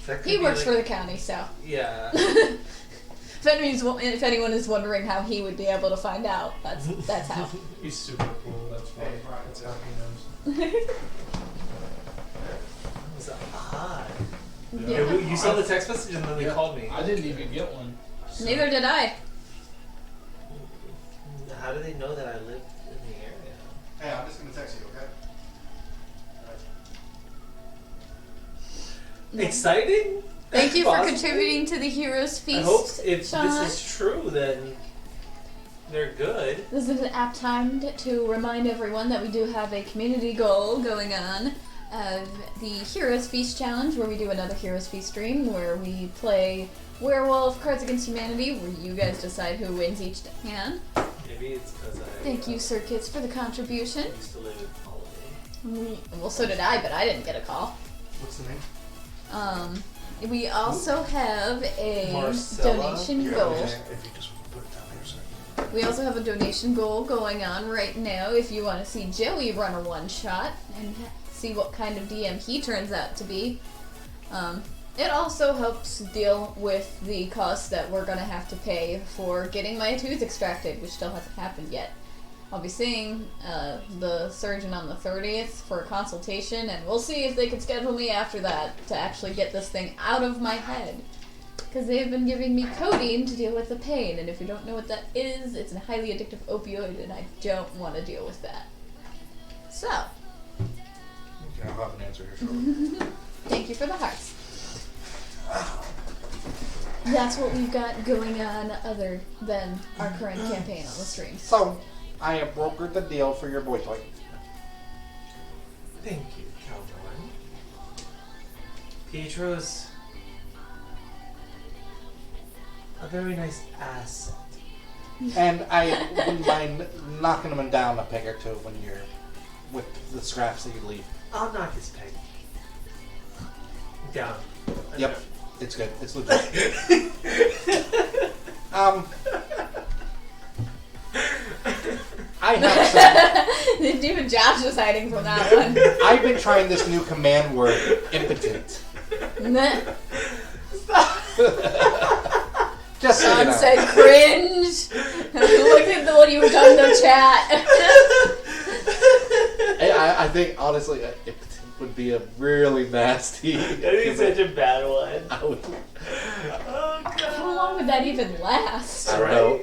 That could He be works like- for the county, so Yeah. if anyone is wondering how he would be able to find out, that's how. He's super cool. That's why. That's how he knows. That was odd. Yeah. You saw the text message and then they Yeah. called me. I didn't even get one. So. Neither did I. How do they know that I live in the area? Hey, I'm just gonna text you, okay? Exciting? Thank you for Possibly? contributing to the Heroes Feast. I hope if Sean. this is true, then they're good. This is an apt time to remind everyone that we do have a community goal going on of the Heroes Feast Challenge, where we do another Heroes Feast stream, where we play Werewolf, Cards Against Humanity, where you guys decide who wins each hand. Maybe it's because I Thank you, Sir Kits, for the contribution. used to live in Holiday. Well, so did I, but I didn't get a call. What's the name? We also have a Marcella? donation goal. If you just put it down there, so. We also have a donation goal going on right now if you want to see Joey run a one-shot and see what kind of DM he turns out to be. It also helps deal with the cost that we're going to have to pay for getting my tooth extracted, which still hasn't happened yet. I'll be seeing the surgeon on the 30th for a consultation, and we'll see if they can schedule me after that to actually get this thing out of my head. Because they've been giving me codeine to deal with the pain, and if you don't know what that is, it's a highly addictive opioid, and I don't want to deal with that. So, Okay, I'll have an answer here shortly. thank you for the hearts. That's what we've got going on other than our current campaign on the stream. So, I have brokered the deal for your boy toy. Thank you, Cowboy. Pietro's a very nice asset. And I wouldn't mind knocking him down a peg or two when you're with the scraps that you leave. I'll knock his peg down. Yep, it's good. It's legit. I have some. Even Josh is hiding from that one. I've been trying this new command word, impotent. Just so you Sean know. said cringe. Look at what you've done to chat. I think honestly, impotent would be a really nasty. That'd be such a bad one. I would. Oh god. How long would that even last? I don't know.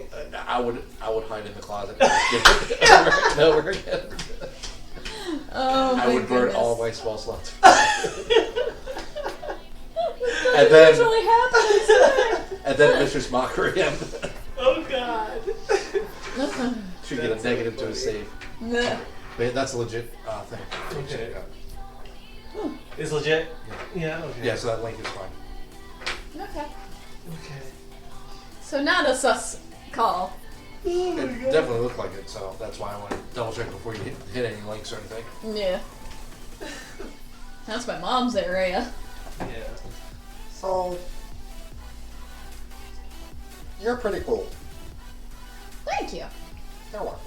I would hide in the closet and just give it over and over again. Oh my I would burn goodness. all my spell slots. And then- usually happens. And then vicious mockery him. Oh god. Should get a negative to his save. Nah. But that's a legit thing. Okay. Is legit? Yeah. Yeah, okay. Yeah, so that link is fine. Okay. Okay. So not a sus call. It definitely looked like it, so that's why I want to double check before you hit any links or anything. Yeah. That's my mom's area. Yeah. So, you're pretty cool. Thank you. You're welcome.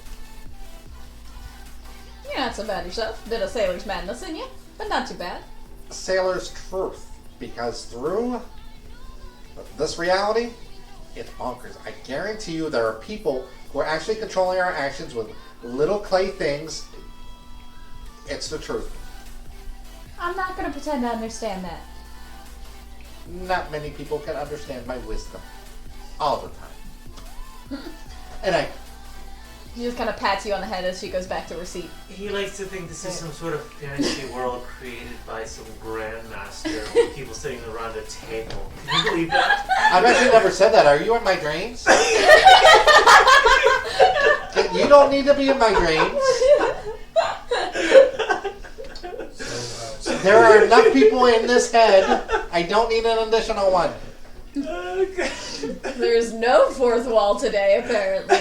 You're not so bad yourself. Bit of sailor's madness in you, but not too bad. Sailor's truth, because through this reality, it's bonkers. I guarantee you there are people who are actually controlling our actions with little clay things. It's the truth. I'm not gonna pretend to understand that. not many people can understand my wisdom all the time. And I She just kind of pats you on the head as she goes back to her seat. He likes to think this is some sort of fantasy world created by some grandmaster with people sitting around a table. Can you believe that? I've actually never said that. Are you in my dreams? You don't need to be in my dreams. There are enough people in this head. I don't need an additional one. Okay. There's no fourth wall today, apparently.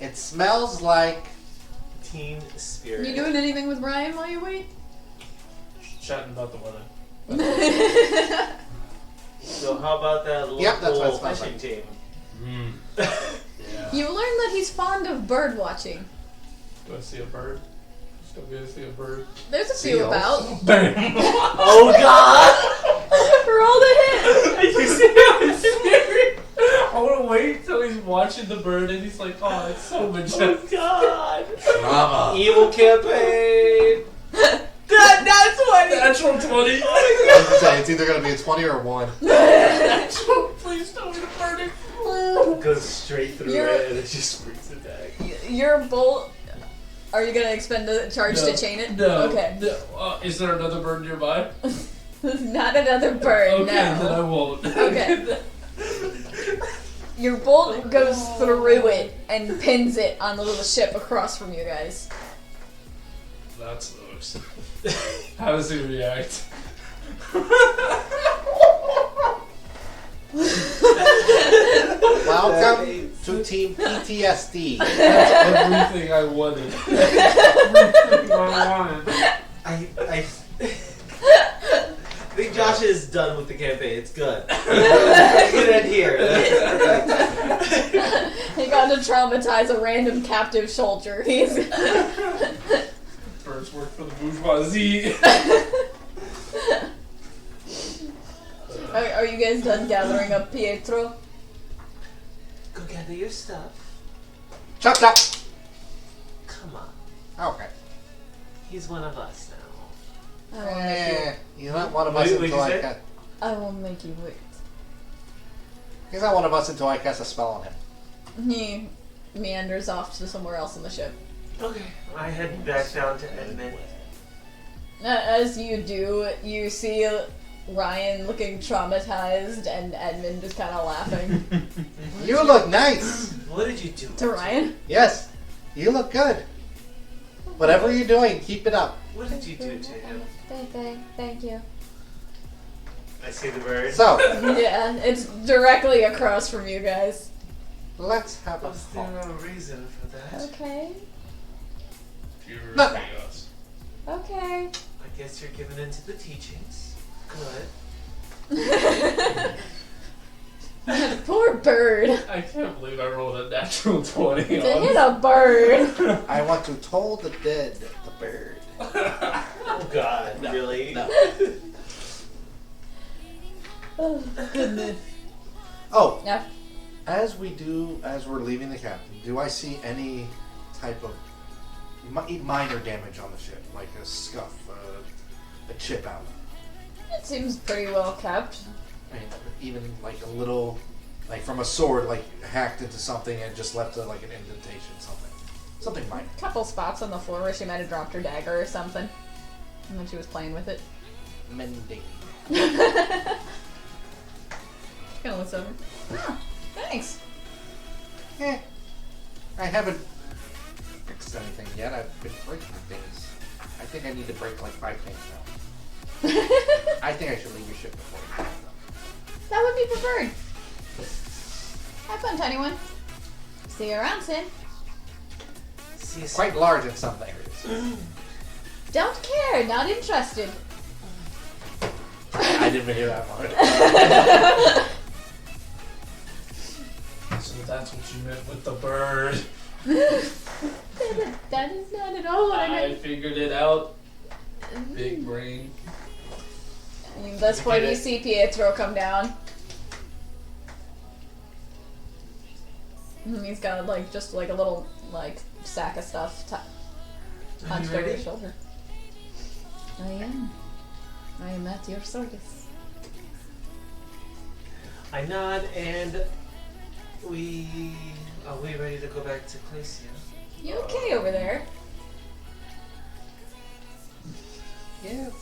It smells like... Teen spirit. You doing anything with Ryan while you wait? Chatting about the weather. So how about that local Yep, that's what it smells fishing like. team? Yeah. You learned that he's fond of bird watching. Do I see a bird? Still gonna see a bird. There's a few Seals. about. Bam! Oh God! Roll the hit! You see how it's scary? I wanna wait till he's watching the bird and he's like, oh, it's so majestic. Oh God! Drama. Evil campaign. That's what. Natural 20. I was gonna say, it's either gonna be a 20 or a 1. Natural, please tell me the bird is Goes straight through You're- it and it just freaks it back. Your bolt. Are you gonna expend a charge to chain it? No. Okay. No. Is there another bird nearby? Not another bird, Okay, then I no. won't. Okay. Your bolt goes through it and pins it on the little ship across from you guys. That sucks. How does he react? Welcome to Team PTSD. That's everything I wanted. Everything I wanted. I think Josh is done with the campaign. It's good. It's good end here. He got to traumatize a random captive soldier. He's. Birds work for the bourgeoisie. Are you guys done gathering up Pietro? Go gather your stuff. Chop chop. Come on. Okay. He's one of us now. I won't make you. You're not one of us What'd until you I say? cast. I will make you wait. He's not one of us until I cast a spell on him. He meanders off to somewhere else in the ship. Okay. I head back down to Edmund. As you do, you see Ryan looking traumatized and Edmund just kind of laughing. You look nice. What did you do? To Ryan? Yes, you look good. Whatever you're doing, keep it up. What did you do to him? Thank you. I see the bird. So, Yeah, it's directly across from you guys. let's have a Was there talk. a reason for that? Okay. You're Nothing. us. Okay. I guess you're giving in to the teachings. Good. Poor bird. I can't believe I rolled a natural 20 To on hit a bird. I want to toll the dead, the bird. Oh God, really? No. Oh, goodness. Oh, Yeah. as we're leaving the captain, do I see any type of minor damage on the ship, like a scuff, a chip out? It seems pretty well kept. I mean, even like a little, like from a sword, like hacked into something and just left like an indentation, something minor. Couple spots on the floor where she might have dropped her dagger or something. And then she was playing with it. Mending. Kind of looks over. Oh, thanks. I haven't fixed anything yet. I've been breaking things. I think I need to break like 5 things now. I think I should leave your ship before you go. That would be preferred. Have fun, tiny one. See you around, Sin. See you soon. Quite large in some areas. Don't care. Not interested. I didn't even hear that one. So that's what you meant with the bird. That is not at all what I I meant. figured it out. Big brain. And at this point, you see Pietro come down. And he's got like just like a little like sack of stuff Are you Hunched over ready? his shoulder. I am. I am at your service. I nod and we... Are we ready to go back to Glacia? You okay over there? Yes.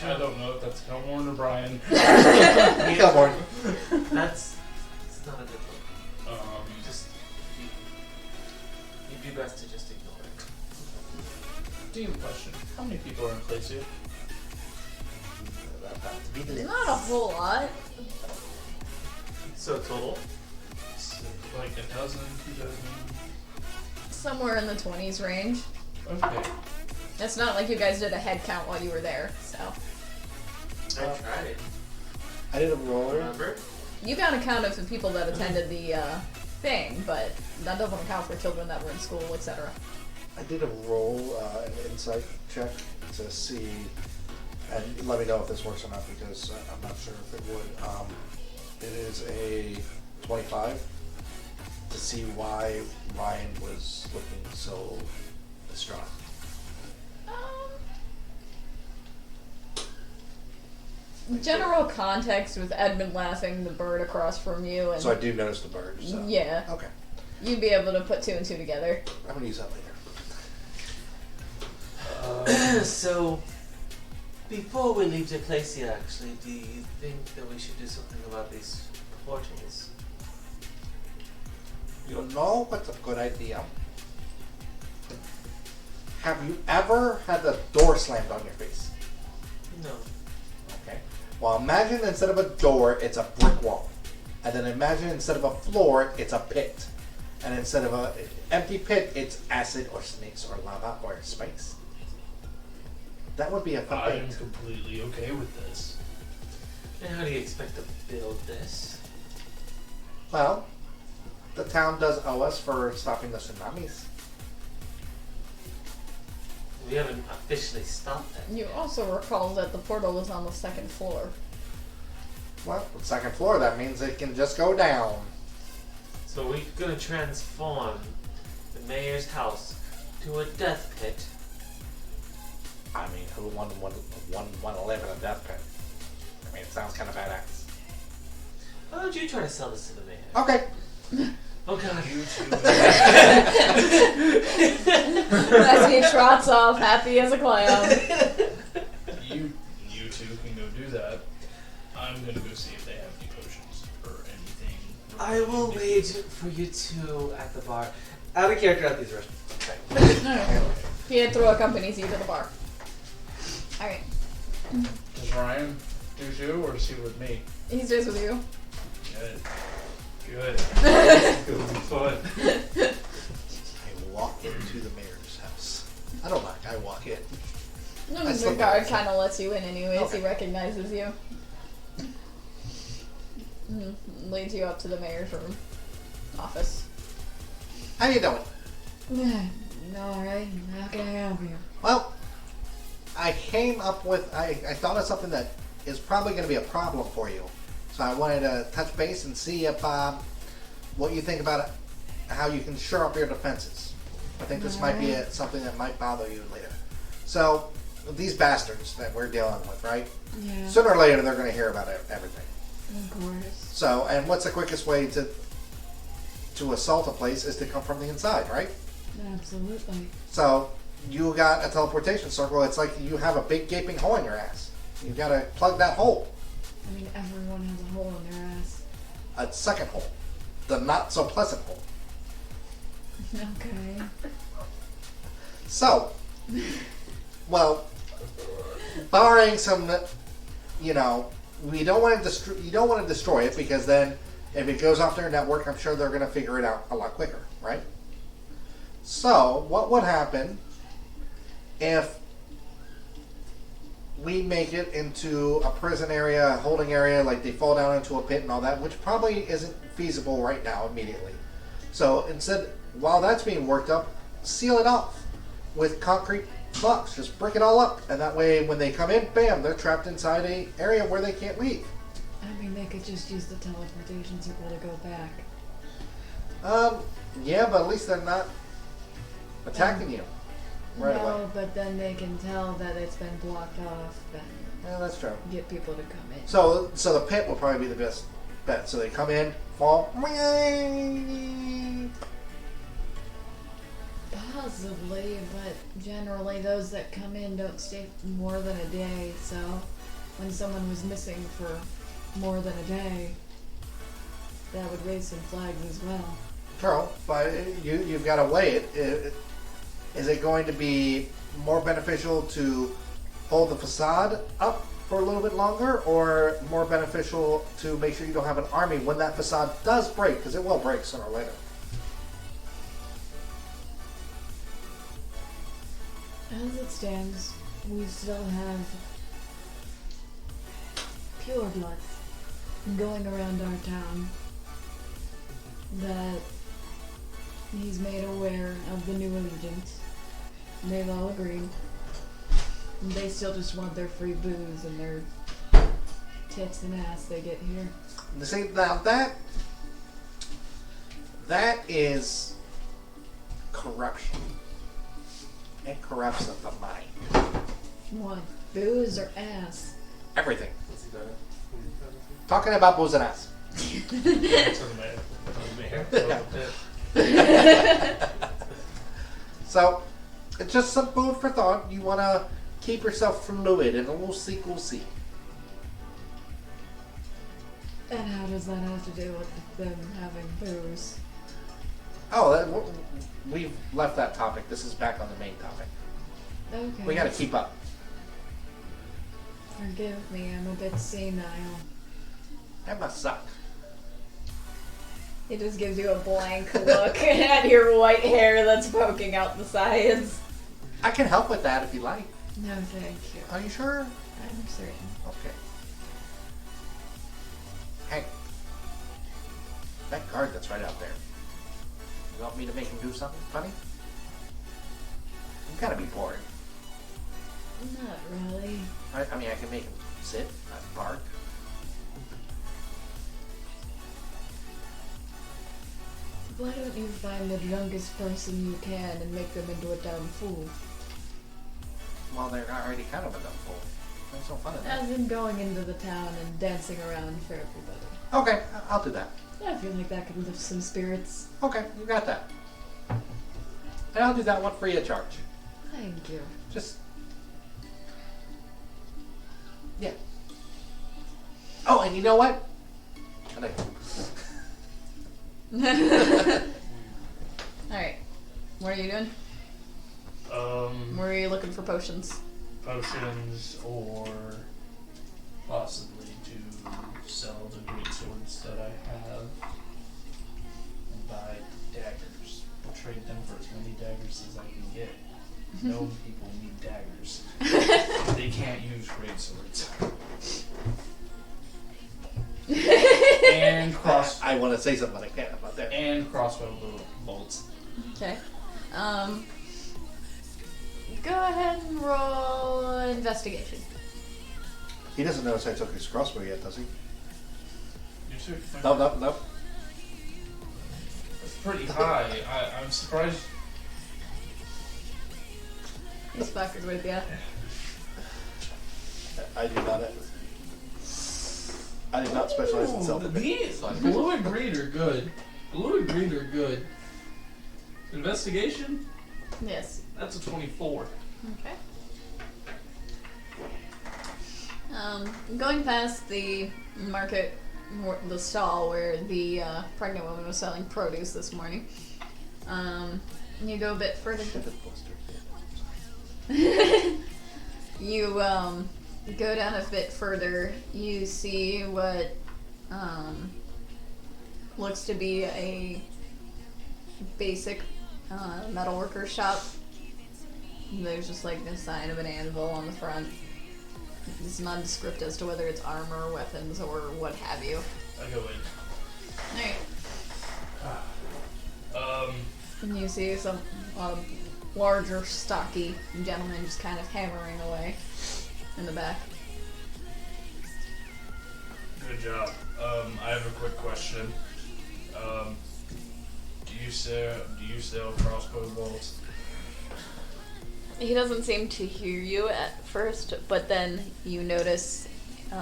I don't know if that's Elmore or Brian. Come on. That's... It's not a good look. Um, Just... You'd be best to just ignore it. Dean question. How many people are in place here? Not a whole lot. So total? So, like a dozen, 2 dozen. Somewhere in the 20s range. Okay. It's not like you guys did a head count while you were there, so. I tried. I did a roll. Remember? You got a count of the people that attended the thing, but that doesn't account for children that were in school, etc. I did a roll, an insight check to see, and let me know if this works or not because I'm not sure if it would. It is a 25 to see why Ryan was looking so distraught. General context with Edmund laughing, the bird across from you, and So I do notice the bird. So. yeah, Okay. you'd be able to put 2 and 2 together. I'm gonna use that later. So, before we leave Declacia, actually, do you think that we should do something about these portals? You know what's a good idea? Have you ever had the door slammed on your face? No. Okay. Well, imagine instead of a door, it's a brick wall. And then imagine instead of a floor, it's a pit. And instead of an empty pit, it's acid or snakes or lava or spikes. That would be a fun I am thing. completely okay with this. And how do you expect to build this? Well, the town does owe us for stopping the tsunamis. We haven't officially stopped that. You also recall that the portal was on the 2nd floor. Well, the 2nd floor, that means it can just go down. So we're gonna transform the mayor's house to a death pit. I mean, who wouldn't want to live in a death pit? I mean, it sounds kind of badass. Why don't you try to sell this to the mayor? Okay. Oh god. You two. As he trots off, happy as a clown. you two can go do that. I'm gonna go see if they have any potions or anything. I will wait for you two at the bar. Out of character at these restaurants. Pietro accompanies you to the bar. Alright. Does Ryan do too, or is he with me? He stays with you. Good. Good. It'll be fun. I walk into the mayor's house. I don't knock, I walk in. I The slip guard out. kind of lets you in anyways. Okay. He recognizes you. Leads you up to the mayor's room. Office. How you doing? Alright, how can I help you? Well, I came up with, I thought of something that is probably going to be a problem for you. So I wanted to touch base and see if, what you think about it, how you can shore up your defenses. I think this might be something that might bother you later. So, these bastards that we're dealing with, right? Yeah, Sooner or later they're going to hear about everything. of course. So, and what's the quickest way to assault a place is to come from the inside, right? Absolutely. So you got a teleportation circle. It's like you have a big gaping hole in your ass. You got to plug that hole. I mean, everyone has a hole in their ass. A second hole, the not so pleasant hole. Okay. So, well, barring some, you know, we don't want to you don't want to destroy it because then if it goes off their network, I'm sure they're going to figure it out a lot quicker, right? So, what would happen if we make it into a prison area, a holding area, like they fall down into a pit and all that, which probably isn't feasible right now immediately. So instead, while that's being worked up, seal it off with concrete blocks. Just brick it all up, and that way when they come in, bam, they're trapped inside a area where they can't leave. I mean, they could just use the teleportation circle to go back. Yeah, but at least they're not attacking you right no, away. but then they can tell that it's been blocked off and Yeah, that's true. get people to come in. So the pit will probably be the best bet. So they come in, fall. Possibly, but generally those that come in don't stay more than a day, so when someone was missing for more than a day, that would raise some flags as well. True, but you've got to weigh it. Is it going to be more beneficial to hold the facade up for a little bit longer, or more beneficial to make sure you don't have an army when that facade does break? Because it will break sooner or later. As it stands, we still have pure bloods going around our town that he's made aware of the new allegiance. They've all agreed. They still just want their free booze and their tits and ass they get here. See, now that is corruption. It corrupts the mind. What? Booze or ass? Everything. What's he done? Talking about booze and ass. To the mayor. So, it's just some food for thought. You want to keep yourself fluid, and we'll see. And how does that have to do with them having booze? Oh, we've left that topic. This is back on the main topic. Okay. We got to keep up. Forgive me, I'm a bit senile. That must suck. It just gives you a blank look at your white hair that's poking out the sides. I can help with that if you like. No, thank you. Are you sure? I'm certain. Okay. Hey, that guard that's right out there. You want me to make him do something funny? You gotta be bored. Not really. I mean, I can make him sit, not bark. Why don't you find the drunkest person you can and make them into a dumb fool? Well, they're already kind of a dumb fool. There's no fun in that. As in going into the town and dancing around for everybody. Okay, I'll do that. I feel like that could lift some spirits. Okay, you got that. And I'll do that one free of charge. Thank you. Just... yeah. Oh, and you know what? Alright. What are you doing? Where are you looking for potions? Potions, or possibly to sell the great swords that I have and buy daggers. I'll trade them for as many daggers as I can get. Gnome people need daggers. They can't use great swords. And I want to say something, but I can't about that. and crossbow bolts. Okay. Go ahead and roll investigation. He doesn't notice I took his crossbow yet, does he? You took No. It's pretty high. I'm surprised. He's fucking with ya. I did not specialize in self. These blue and green are good. Blue and green are good. Investigation? Yes. That's a 24. Okay. Going past the market, the stall where the pregnant woman was selling produce this morning, you go a bit further. You go down a bit further, you see what looks to be a basic metalworker shop. There's just like the sign of an anvil on the front. It's nondescript as to whether it's armor, weapons, or what have you. I go in. Alright. And you see some larger, stocky gentleman just kind of hammering away in the back. Good job. I have a quick question. Do you sell crossbow bolts? He doesn't seem to hear you at first, but then you notice, you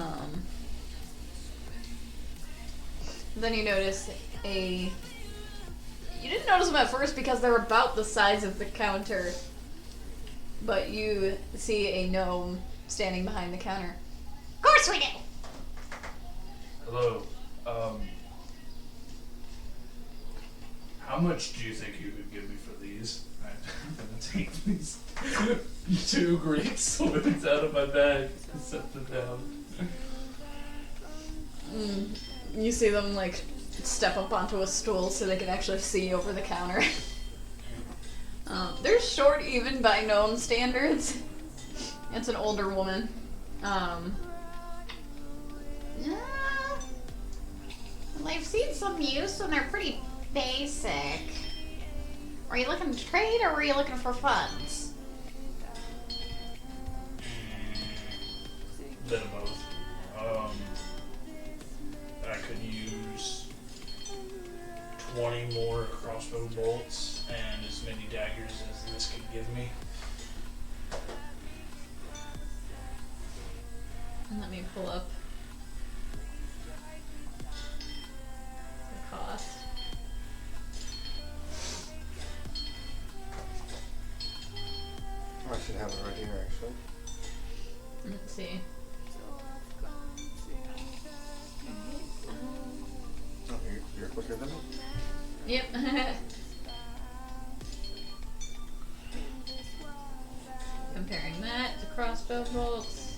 didn't notice them at first because they're about the size of the counter, but you see a gnome standing behind the counter. Of course we do. Hello. How much do you think you could give me for these? I'm gonna take these 2 great swords out of my bag and set them down. You see them like step up onto a stool so they can actually see over the counter. They're short even by gnome standards. It's an older woman. Well, I've seen some use and they're pretty basic. Are you looking to trade or were you looking for funds? Bit of both. I could use 20 more crossbow bolts and as many daggers as this could give me. Let me pull up the cost. Oh, I should have it right here, actually. Let's see. Oh, you're quicker than me. Yep. Comparing that to crossbow bolts.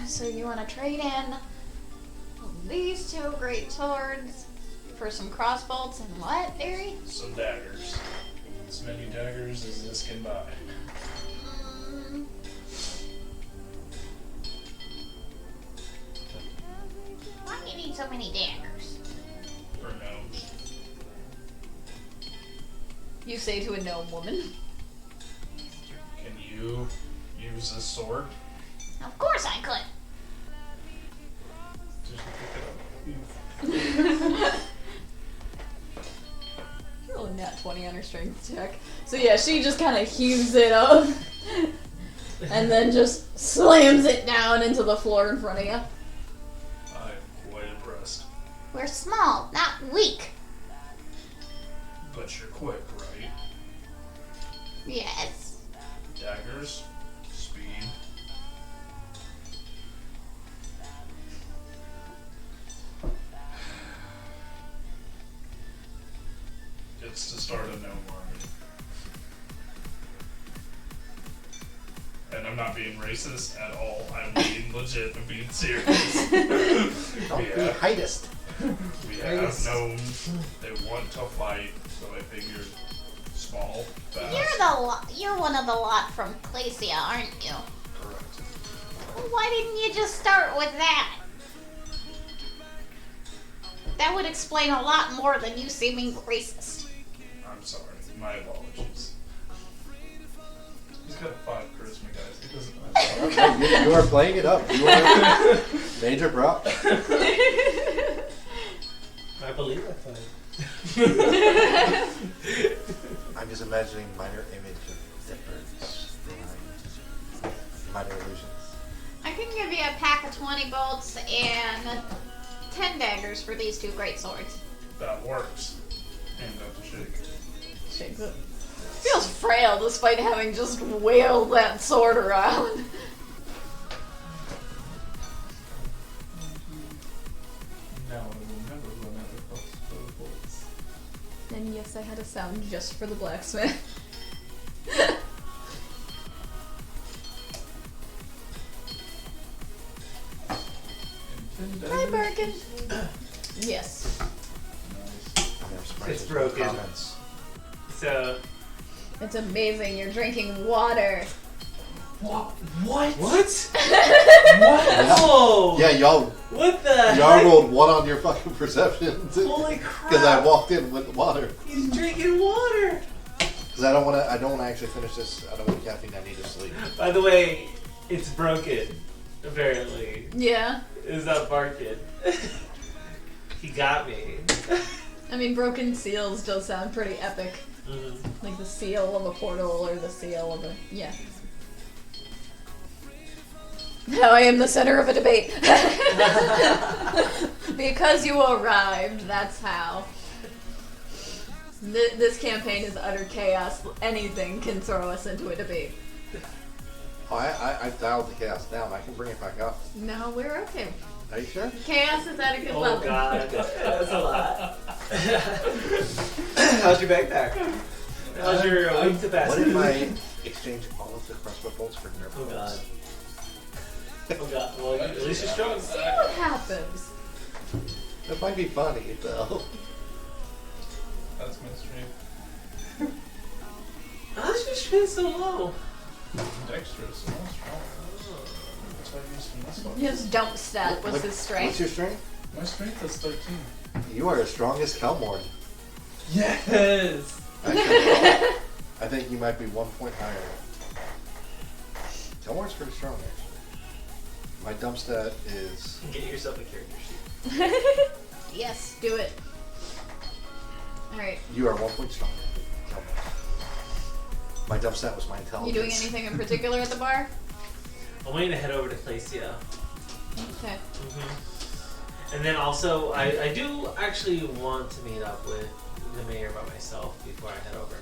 So you want to trade in these 2 great swords for some crossbolts and what, Derry? Some daggers. As many daggers as this can buy. Why do you need so many daggers? For gnomes. You say to a gnome woman. Can you use this sword? Of course I could. Just pick it up. Roll a nat 20 on her strength check. So yeah, she just kind of heaves it up. And then just slams it down into the floor in front of you. I'm quite impressed. We're small, not weak. But you're quick, right? Yes. Daggers, speed. It's to start a gnome army. And I'm not being racist at all. I'm being legit and being serious. Don't be Yeah. heightist. We have gnomes. They want to fight, so I figured small, fast. You're one of the lot from Glacia, aren't you? Correct. Well, why didn't you just start with that? That would explain a lot more than you seeming racist. I'm sorry. My apologies. He's got a 5 charisma, guys. He doesn't matter. You are playing it up. You are major prop. I believe I fight. I'm just imagining minor image of difference behind minor illusions. I can give you a pack of 20 bolts and 10 daggers for these 2 great swords. That works. Hand up the shake. Shakes it. Feels frail despite having just wailed that sword around. Now I will never run out of crossbow bolts. And yes, I had a sound just for the blacksmith. Hi, Birkin. Yes. Nice. It's broken. Comments. So, It's amazing. You're drinking water. what? What? What? Yeah. Whoa! Yeah, y'all What the y'all heck? rolled 1 on your fucking perception. Holy crap! Because I walked in with water. He's drinking water! Because I don't want to actually finish this. I don't want caffeine. I need to sleep. By the way, it's broken. apparently, Yeah. is that barking. He got me. I mean, broken seals does sound pretty epic. Mhm. Like the seal of a portal or the seal of a... Yeah. Now I am the center of a debate. Because you arrived, that's how. This campaign is utter chaos. Anything can throw us into a debate. Oh, I dialed the chaos down. I can bring it back up. No, we're okay. Are you sure? Chaos is at a good Oh level. god, that's a lot. How's your backpack? How's your week to What best? if I exchange all of the crossbow bolts for nerf Oh god. bolts? Oh god. Well, at least you're strong. See what happens. That might be funny, though. That's my strength. How's your strength so low? Dexterous, so that's strong. That's why I use some muscle. His dump stat was his What's strength. your strength? My strength is 13. You are as strong as Kelmorn. Yes! Actually, I think you might be 1 point higher. Kelmorn's pretty strong, actually. My dump stat is... Get yourself a character sheet. Yes, do it. Alright. You are 1 point stronger. Kelmorn. My dump stat was my intelligence. You doing anything in particular at the bar? I'm waiting to head over to Glacia. Okay. And then also, I do actually want to meet up with the mayor by myself before I head over.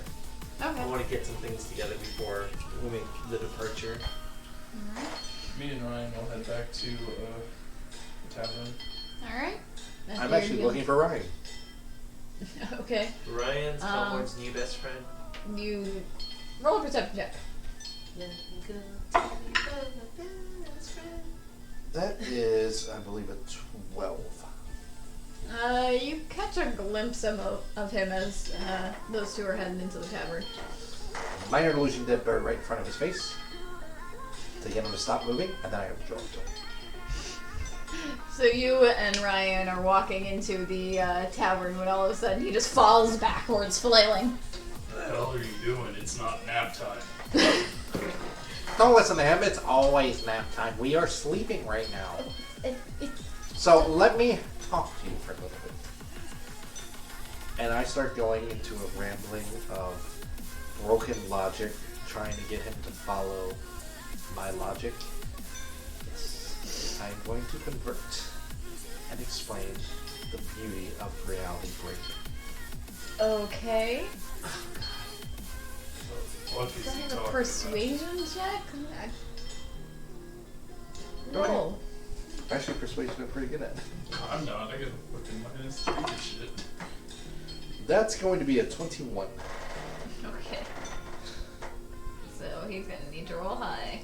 I Okay. want to get some things together before we make the departure. Me and Ryan will head back to the tavern. Alright. I'm actually looking for Ryan. Okay. Ryan's Kelmorn's new best friend. You roll a perception check. That is, I believe, a 12. You catch a glimpse of him as those two are heading into the tavern. Minor illusion dead bird right in front of his face to get him to stop moving, and then I draw it to him. So you and Ryan are walking into the tavern when all of a sudden he just falls backwards, flailing. What the hell are you doing? It's not nap time. Don't listen to him. It's always nap time. We are sleeping right now. So let me talk to you for a little bit. And I start going into a rambling of broken logic, trying to get him to follow my logic. I'm going to convert and explain the beauty of reality breaking. Okay. What is Is he that a talking persuasion check? Go ahead. Roll. Actually, persuasion I'm pretty good at. about? I'm not. I get a fucking -3 to shit. That's going to be a 21. Okay. So he's gonna need to roll high.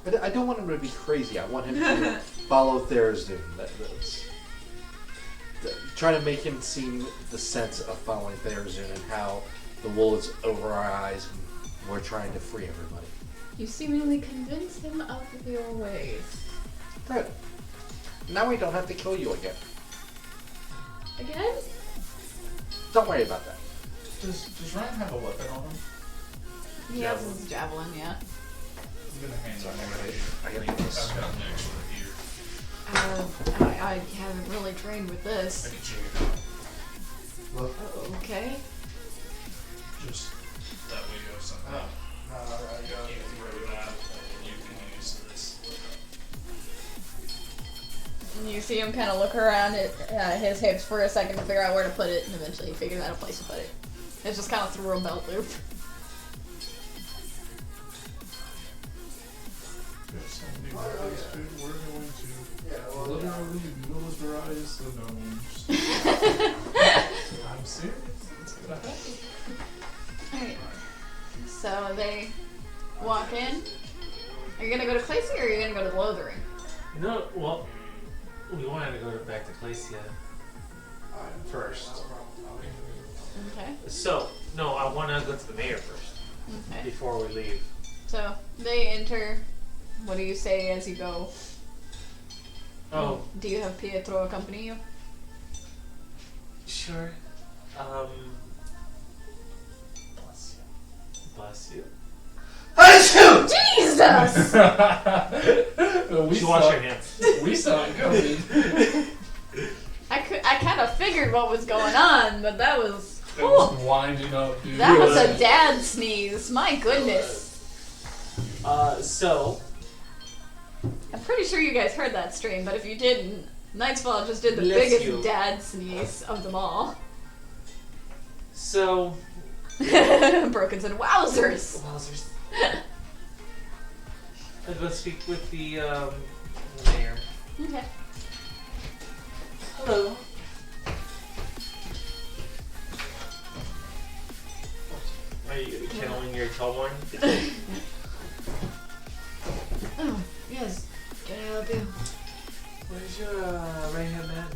But I don't want him to be crazy. I want him to follow Tharizdun. Trying to make him see the sense of following Tharizdun and how the wool is over our eyes and we're trying to free everybody. You seemingly convince him of your ways. Good. Now we don't have to kill you again. Again? Don't worry about that. Does Ryan have a weapon on him? He has his javelin, yeah. I'm gonna hand So him I'm one gonna- of these. I gotta get this. I've got an extra here. I haven't really trained with I this. can check it out. Okay. Just that way you have something. I got you throw that, and you can use this. And you see him kind of look around at his hips for a second to figure out where to put it, and eventually he figures out a place to put it. It's just kind of through a belt loop. Yes, we're going to literally militarize the gnomes. I'm serious. It's gonna happen. Alright. So they walk in. Are you gonna go to Clacy or are you gonna go to Lothering? No, well, we wanted to go back to Glacia first. Okay. So, no, I want to go to the mayor first Okay. before we leave. So they enter. What do you say as you go? Oh, Do you have Pietro accompany you? sure. Bless you. Bless you. Achoo! Jesus! Well, You should wash your hands. We saw it coming. I kind of figured what was going on, but that was. It was winding up, dude. That was a dad sneeze. My goodness. So, I'm pretty sure you guys heard that stream, but if you didn't, Nightsfall just did the Bless biggest you. dad sneeze of them all. so, Broken said, "Wowzers!" wowzers. I'd go speak with the mayor. Okay. Hello. Are you channeling your Telmorn? Oh, yes. Can I help you? Where's your right hand man?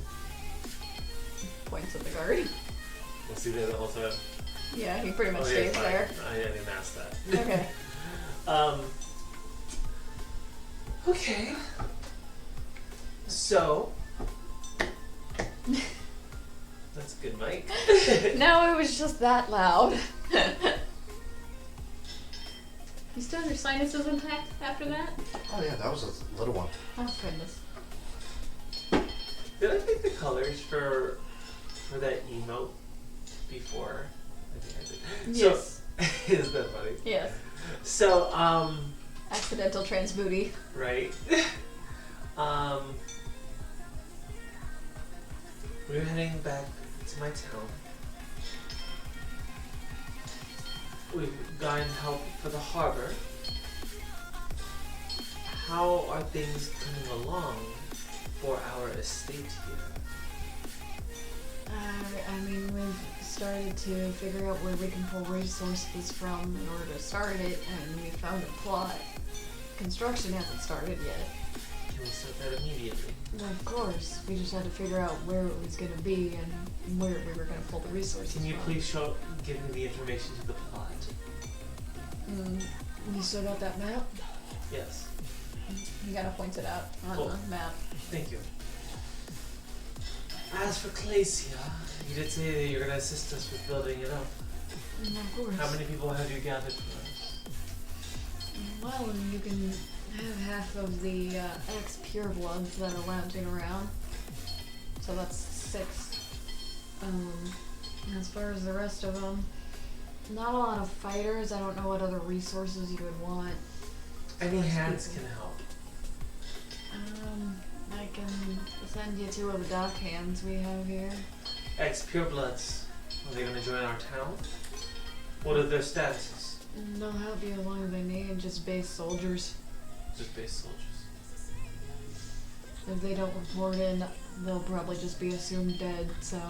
Points at the guard. We'll see that also. Yeah, he pretty much Okay, stays fine. there. I didn't ask that. Okay. Okay. So. That's a good mic. No, it was just that loud. You still have your sinuses intact after that? Oh yeah, that was a little one. Oh goodness. Did I pick the colors for that emote before? I think I did. Yes. So, is that funny? Yes. So, Accidental trans booty. right. We're heading back to my town. We've gotten help for the harbor. How are things coming along for our estate here? I mean, we've started to figure out where we can pull resources from in order to start it, and we found a plot. Construction hasn't started yet. Can we start that immediately? Of course, we just had to figure out where it was going to be and where we were going to pull the resources Can you from. please give me the information to the plot? You still got that map? Yes. You gotta point it out on Cool. the map. Thank you. As for Clacia, you did say that you're going to assist us with building it up. Of course. How many people have you gathered for us? Well, you can have half of the ex-purebloods that are lounging around. So that's 6. As far as the rest of them, not a lot of fighters. I don't know what other resources you would want. Any hands can help. I can send you 2 of the dock hands we have here. Ex-purebloods, are they going to join our town? What are their statuses? They'll help you as long as they need, just base soldiers. Just base soldiers. If they don't report in, they'll probably just be assumed dead, so.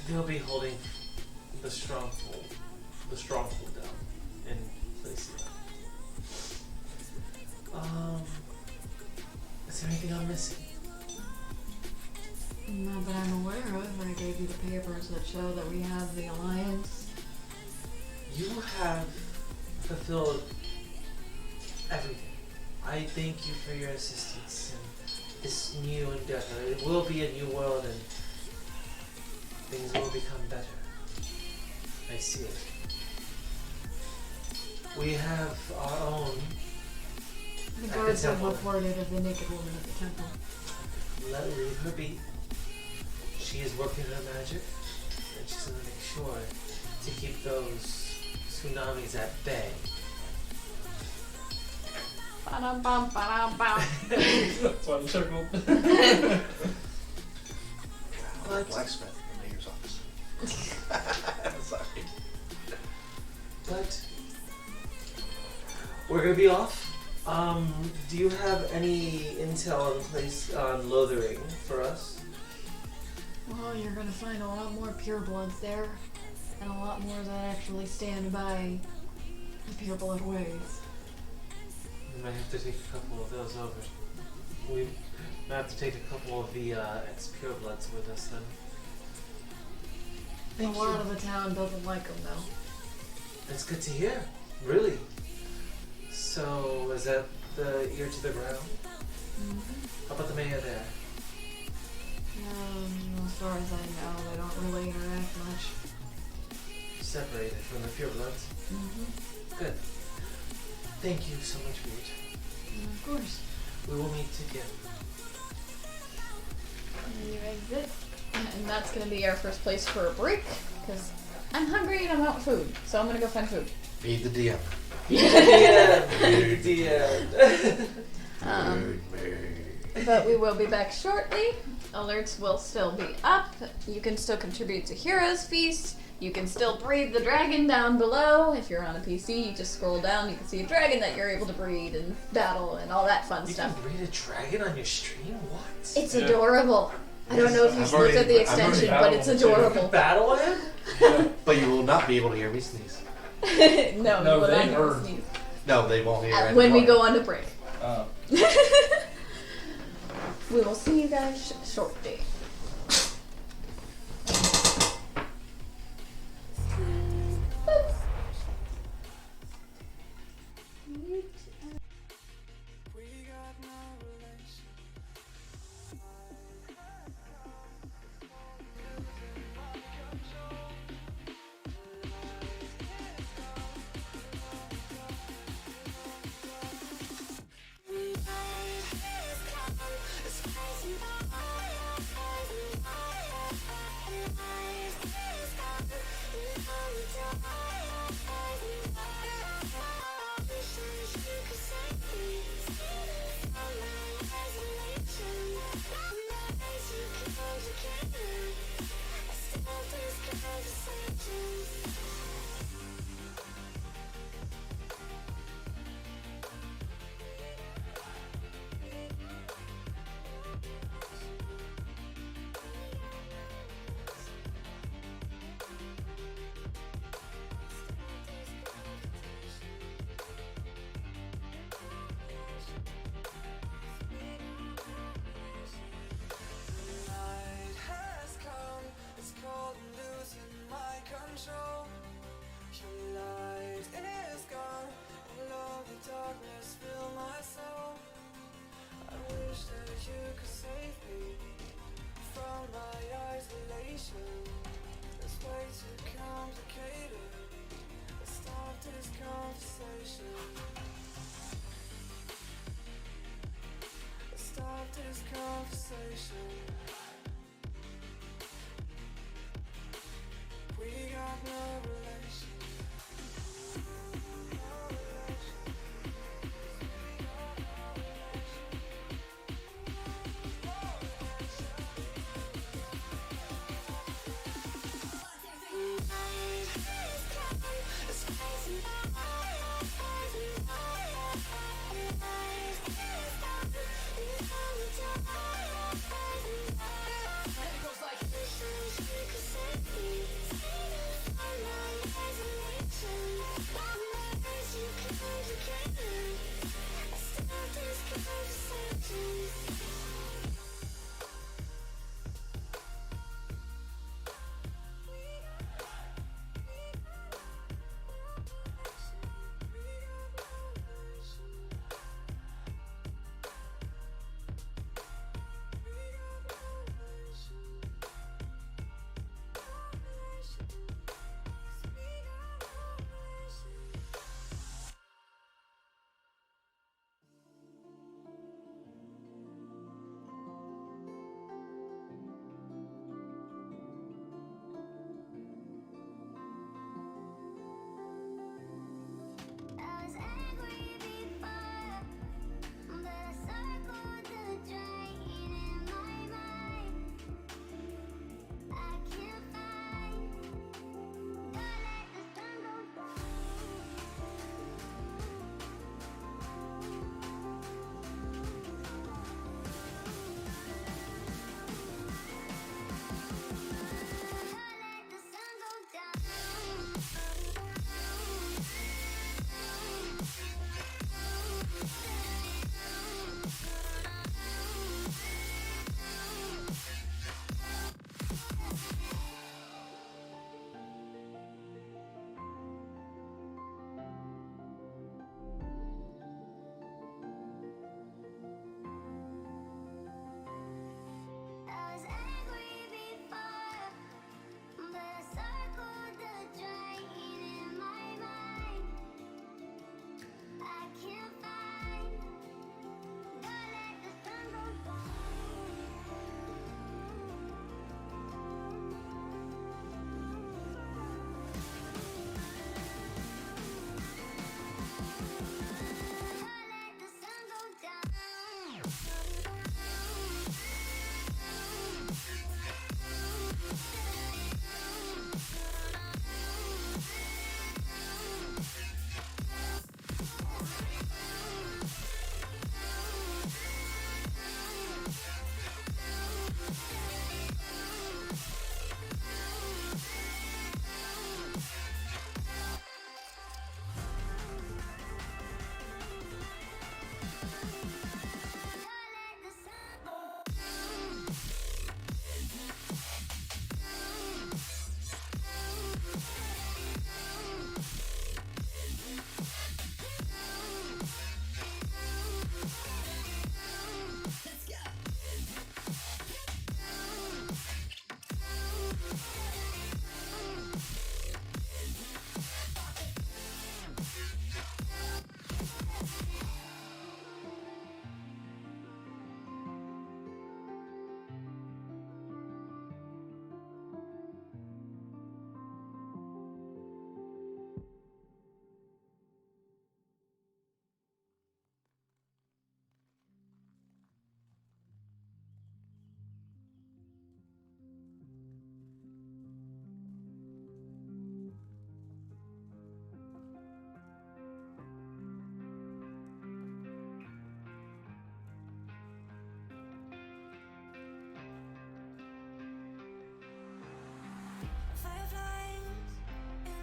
They'll be holding the stronghold down in Placia. Is there anything I'm missing? Not that I'm aware of. I gave you the papers that show that we have the alliance. You have fulfilled everything. I thank you for your assistance in this new endeavor. It will be a new world and things will become better. I see it. We have our own. The At guards the have temple. reported of the naked woman at the temple. Leave her be. She is working her magic, and she's going to make sure to keep those tsunamis at bay. Ba-dum-bum, ba-dum-bum. That's why I chuckled. But, Blacksmith in the mayor's office. Sorry. but we're going to be off. Do you have any intel in place on Lothering for us? Well, you're gonna find a lot more purebloods there, and a lot more that actually stand by the pureblood ways. We might have to take a couple of those over. We might have to take a couple of the ex-purebloods with us then. Thank a lot you. of the town doesn't like them though. That's good to hear. Really. So, is that the ear to the ground? How about the mayor there? As far as I know, they don't really interact much. Separated from the purebloods. Good. Thank you so much for your time. Of course. We will meet again. You exit. And that's gonna be our first place for a break, because I'm hungry and I'm out of food, so I'm gonna go find food. Feed the DM. But we will be back shortly. Alerts will still be up. You can still contribute to Heroes Feast. You can still breed the dragon down below. If you're on a PC, you just scroll down, you can see a dragon that you're able to breed and battle and all that fun You stuff. can breed a dragon on your stream? What? It's Yeah. adorable. I don't know if I've you've already- looked at the I've already extension, but it's battled too. adorable. Battle him? Yeah. But you will not be able to hear me sneeze. No, No, you will they not hear me heard. sneeze. No, they won't hear it. When we go on to break. Uh, We will see you guys shortly. We got no relation. Night has come, it's cold and losing my control. Your light is gone, and lonely darkness fill my soul. I wish that you could save me from my isolation. It's way too complicated. Let's stop this conversation. Let's stop this conversation. We got no relation. It goes like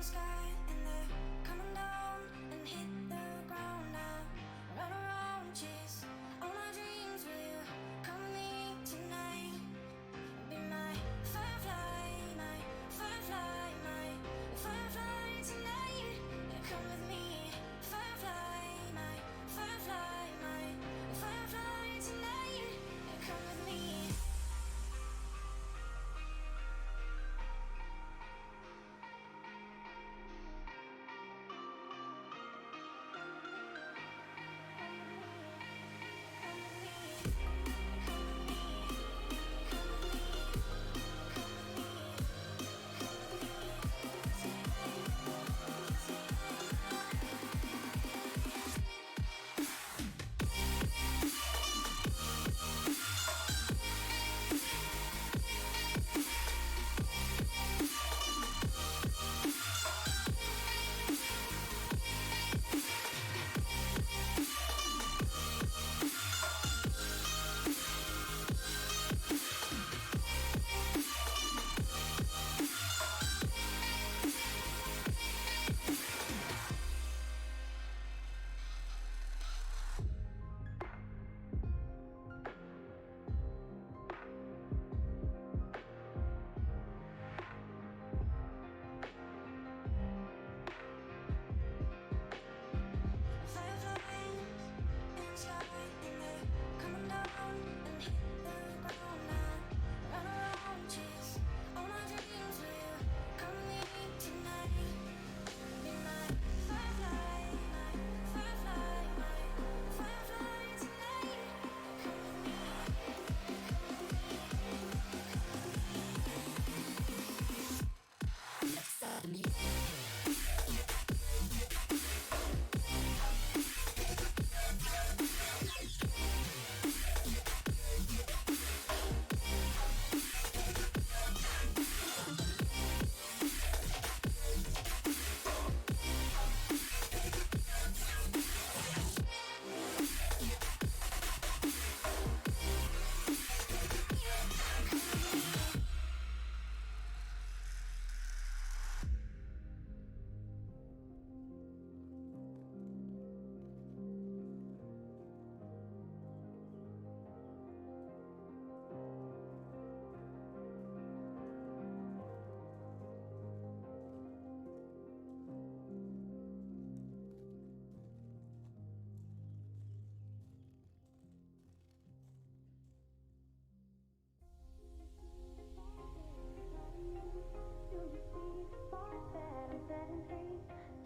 the sky and they're coming down and hit the ground now. Run around, chase all my dreams. Will you come with me tonight? Be my firefly, my firefly, my firefly tonight. Yeah, come with me, firefly, my firefly, my firefly tonight. Yeah, come with me.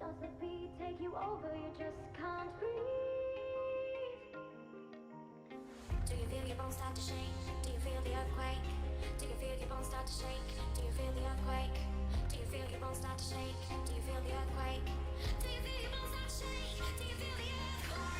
Does the beat take you over? You just can't breathe. Do you feel your bones start to shake? Do you feel the earthquake? Do you feel your bones start to shake? Do you feel the earthquake? Do you feel your bones start to shake? Do you feel the earthquake? Do you feel your bones start to shake? Do you feel the earthquake?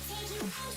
Take you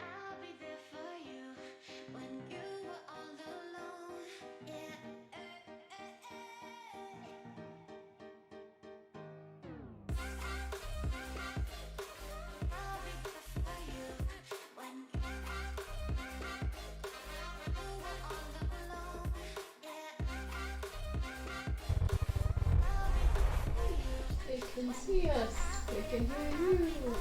I'll be there for you when you were all alone. Yeah. I'll be there for you when you were all alone. Yeah. I'll be there for you. They can see us. They can hear you.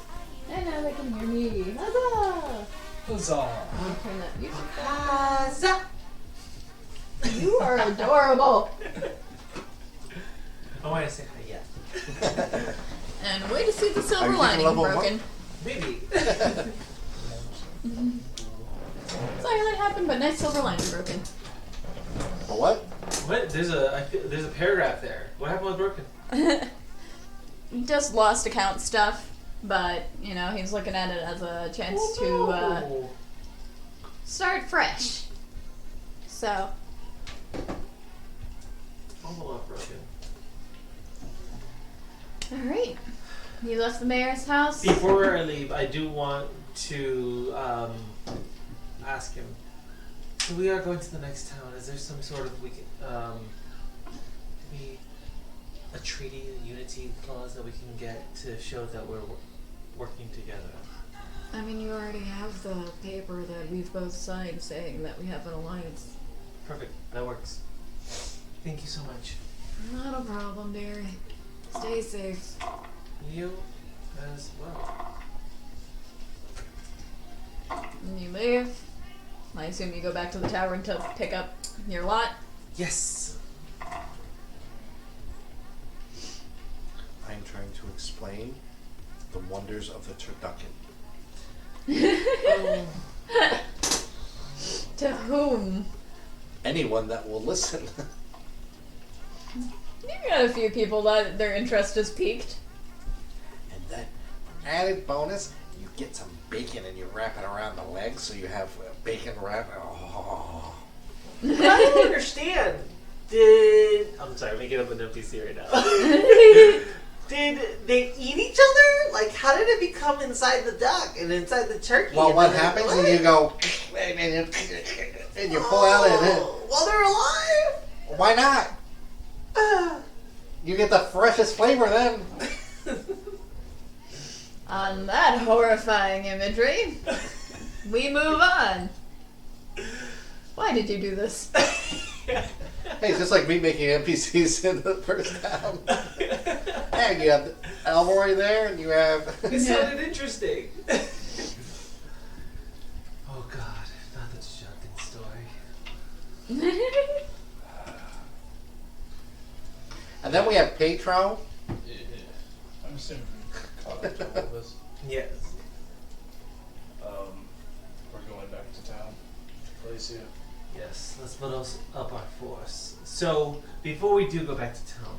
And now they can hear me. Huzzah! Huzzah! I'll turn that music. Huzzah! You are adorable. I want to say hi, yeah. And way to see the Are silver you lining level broken. Maybe. Sorry that happened, but nice silver lining broken. What? What? There's a paragraph there. What happened with Broken? Just lost account stuff, but you know he's looking at it as a chance to Oh. start fresh. So Envelope Broken. all right, you left the mayor's house. Before I leave, I do want to ask him. So we are going to the next town. Is there some sort of a treaty, a unity clause that we can get to show that we're working together? I mean, you already have the paper that we've both signed saying that we have an alliance. Perfect. That works. Thank you so much. Not a problem, dearie. Stay safe. You as well. And you leave. I assume you go back to the tavern to pick up your lot. Yes. I'm trying to explain the wonders of the turducken. To whom? Anyone that will listen. You got a few people that their interest is piqued. And then, added bonus, you get some bacon and you wrap it around the legs, so you have bacon wrap. Oh. I don't understand. I'm sorry, I'm making up an NPC right now. Did they eat each other? Like, how did it become inside the duck and inside the turkey? Well, and what then happens what? is you go, and you pull out and while they're alive? why not? You get the freshest flavor then. On that horrifying imagery, we move on. Why did you do this? Hey, it's just like me making NPCs in the first town. Hey, you have Elroy there, and you have. It sounded interesting. Oh God, not the shotgun story. And then we have Petro. Yeah. I'm assuming we caught up to all of this. Yes. We're going back to town. Glacia. Yes, let's put us up our force. So, before we do go back to town,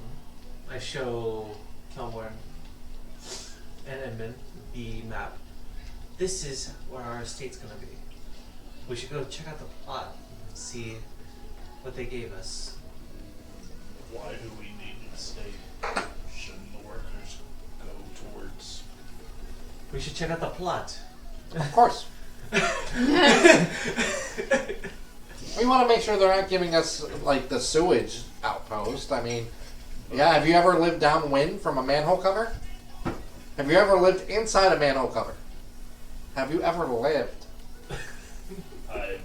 I show Kelmorn and Edmund the map. This is where our estate's gonna be. We should go check out the plot and see what they gave us. Why do we need an estate? Shouldn't the workers go towards... We should check out the plot. Of course. We want to make sure they're not giving us like the sewage outpost. I mean, yeah. Have you ever lived downwind from a manhole cover? Have you ever lived inside a manhole cover? Have you ever lived? I...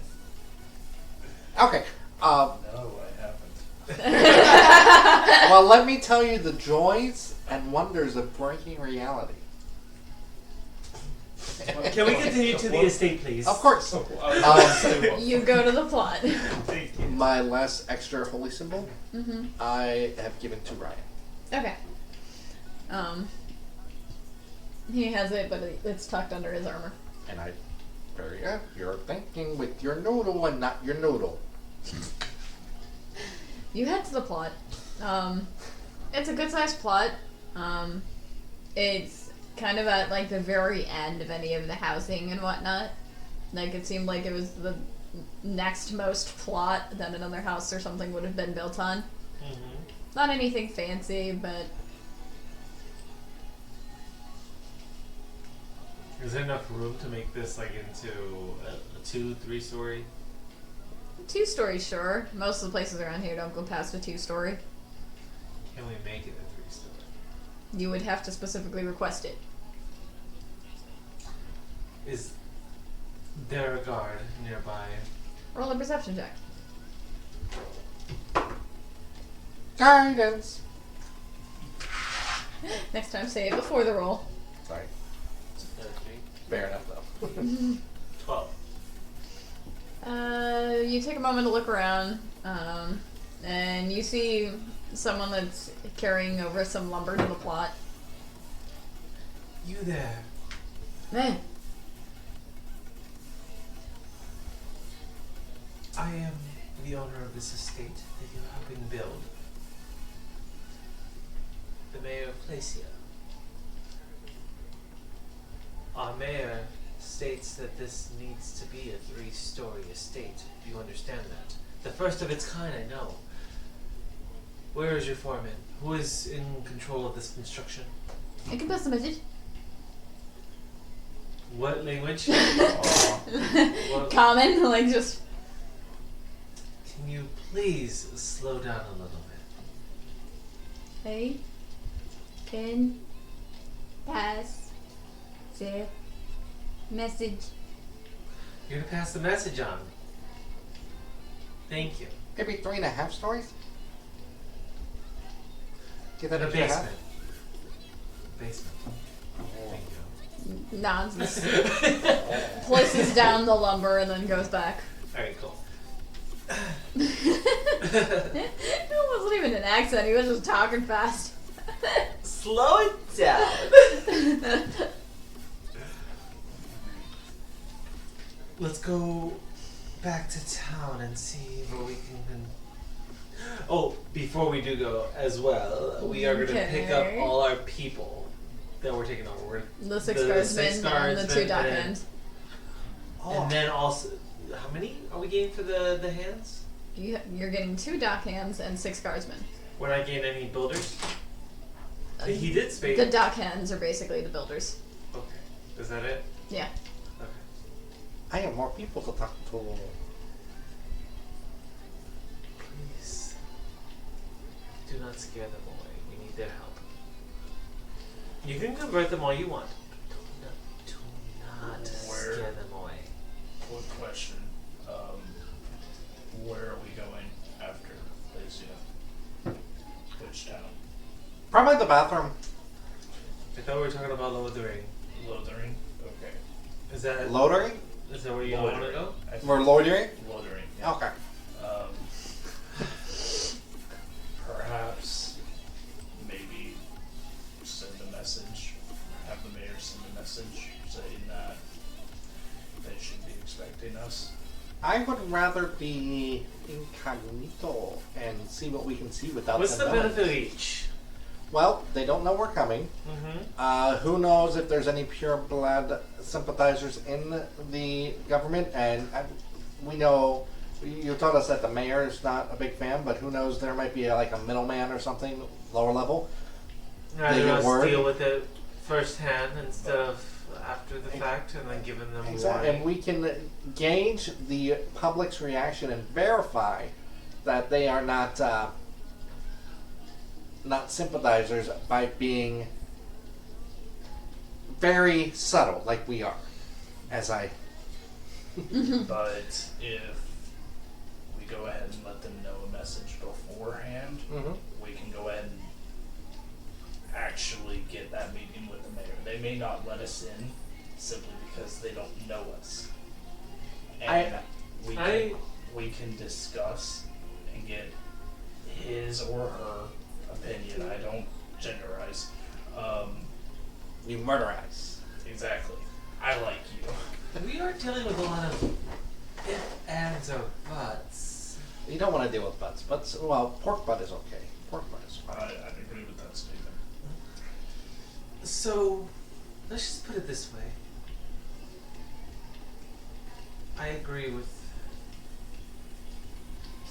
Okay. No, I haven't. Well, let me tell you the joys and wonders of breaking reality. Can we continue to the estate, please? Of course. You go to the plot. Thank you. My last extra holy symbol, Mm-hmm. I have given to Ryan. Okay. He has it, but it's tucked under his armor. And I, very good. You're thinking with your noodle and not your noodle. You head to the plot. It's a good sized plot. It's kind of at like the very end of any of the housing and whatnot. Like it seemed like it was the next most plot that another house or something would have been built on. Mm-hmm. Not anything fancy, but Is there enough room to make this like into a 2-3 story? 2-story, sure. Most of the places around here don't go past a 2-story. Can we make it a 3-story? You would have to specifically request it. Is there a guard nearby? Roll a perception check. Guidance. Next time, say it before the roll. Sorry. It's a 13. Fair enough, though. 12. You take a moment to look around, and you see someone that's carrying over some lumber to the plot. You there? Man, I am the owner of this estate that you're helping build. The mayor of Glacia. Our mayor states that this needs to be a 3-story estate. Do you understand that? The first of its kind, I know. Where is your foreman? Who is in control of this construction? I can pass the message. What language? What- Common, like just. Can you please slow down a little bit? I can pass the message. You're gonna pass the message on. Thank you. Maybe 3.5 stories? Get that The extra half? basement. Basement. Thank you. Nods, places down the lumber, and then goes back. Alright, cool. It wasn't even an accent, he was just talking fast. Slow it down. Let's go back to town and see where we can. Oh, before we do go as well, we are going to pick up Okay. all our people that we're taking over. The six The guardsmen six and the 2 guardsmen dockhands. And then also, how many are we getting for the hands? You're getting 2 dockhands and 6 guardsmen. We're not getting any builders. He did speak. The dockhands are basically the builders. Okay, is that it? Yeah. Okay. I have more people to talk to. Please, do not scare them away. We need their help. You can convert them all you want. Do not Where- scare them away. Quick question. Where are we going after Lysia? Which town? Probably the bathroom. I thought we were talking about Lothering. Lothering? Okay. Is that Loitering? where you all want to go? I think We're loitering? Lothering. Yeah. Okay. Perhaps maybe send a message, have the mayor send a message saying that they should be expecting us. I would rather be incognito and see what we can see without What's the them knowing. benefit of each? Well, they don't know we're coming. Mm-hmm. Who knows if there's any pure blood sympathizers in the government? And we know you told us that the mayor is not a big fan, but who knows? There might be like a middleman or something lower level. Rather get us word. deal with it firsthand instead of after the fact, and then giving them Exactly. warning. And we can gauge the public's reaction and verify that they are not sympathizers by being very subtle, like we are. As I. But if we go ahead and let them know a message beforehand, we can go ahead and actually get that meeting with the mayor. They may not let us in simply because they don't know us. And we can discuss and get his or her opinion. I don't genderize. You murderize. Exactly. I like you. We are dealing with a lot of if, ands, or buts. You don't want to deal with butts. Butts, well, pork butt is okay. Pork butt is fine. I'd agree with that statement. So, let's just put it this way. I agree with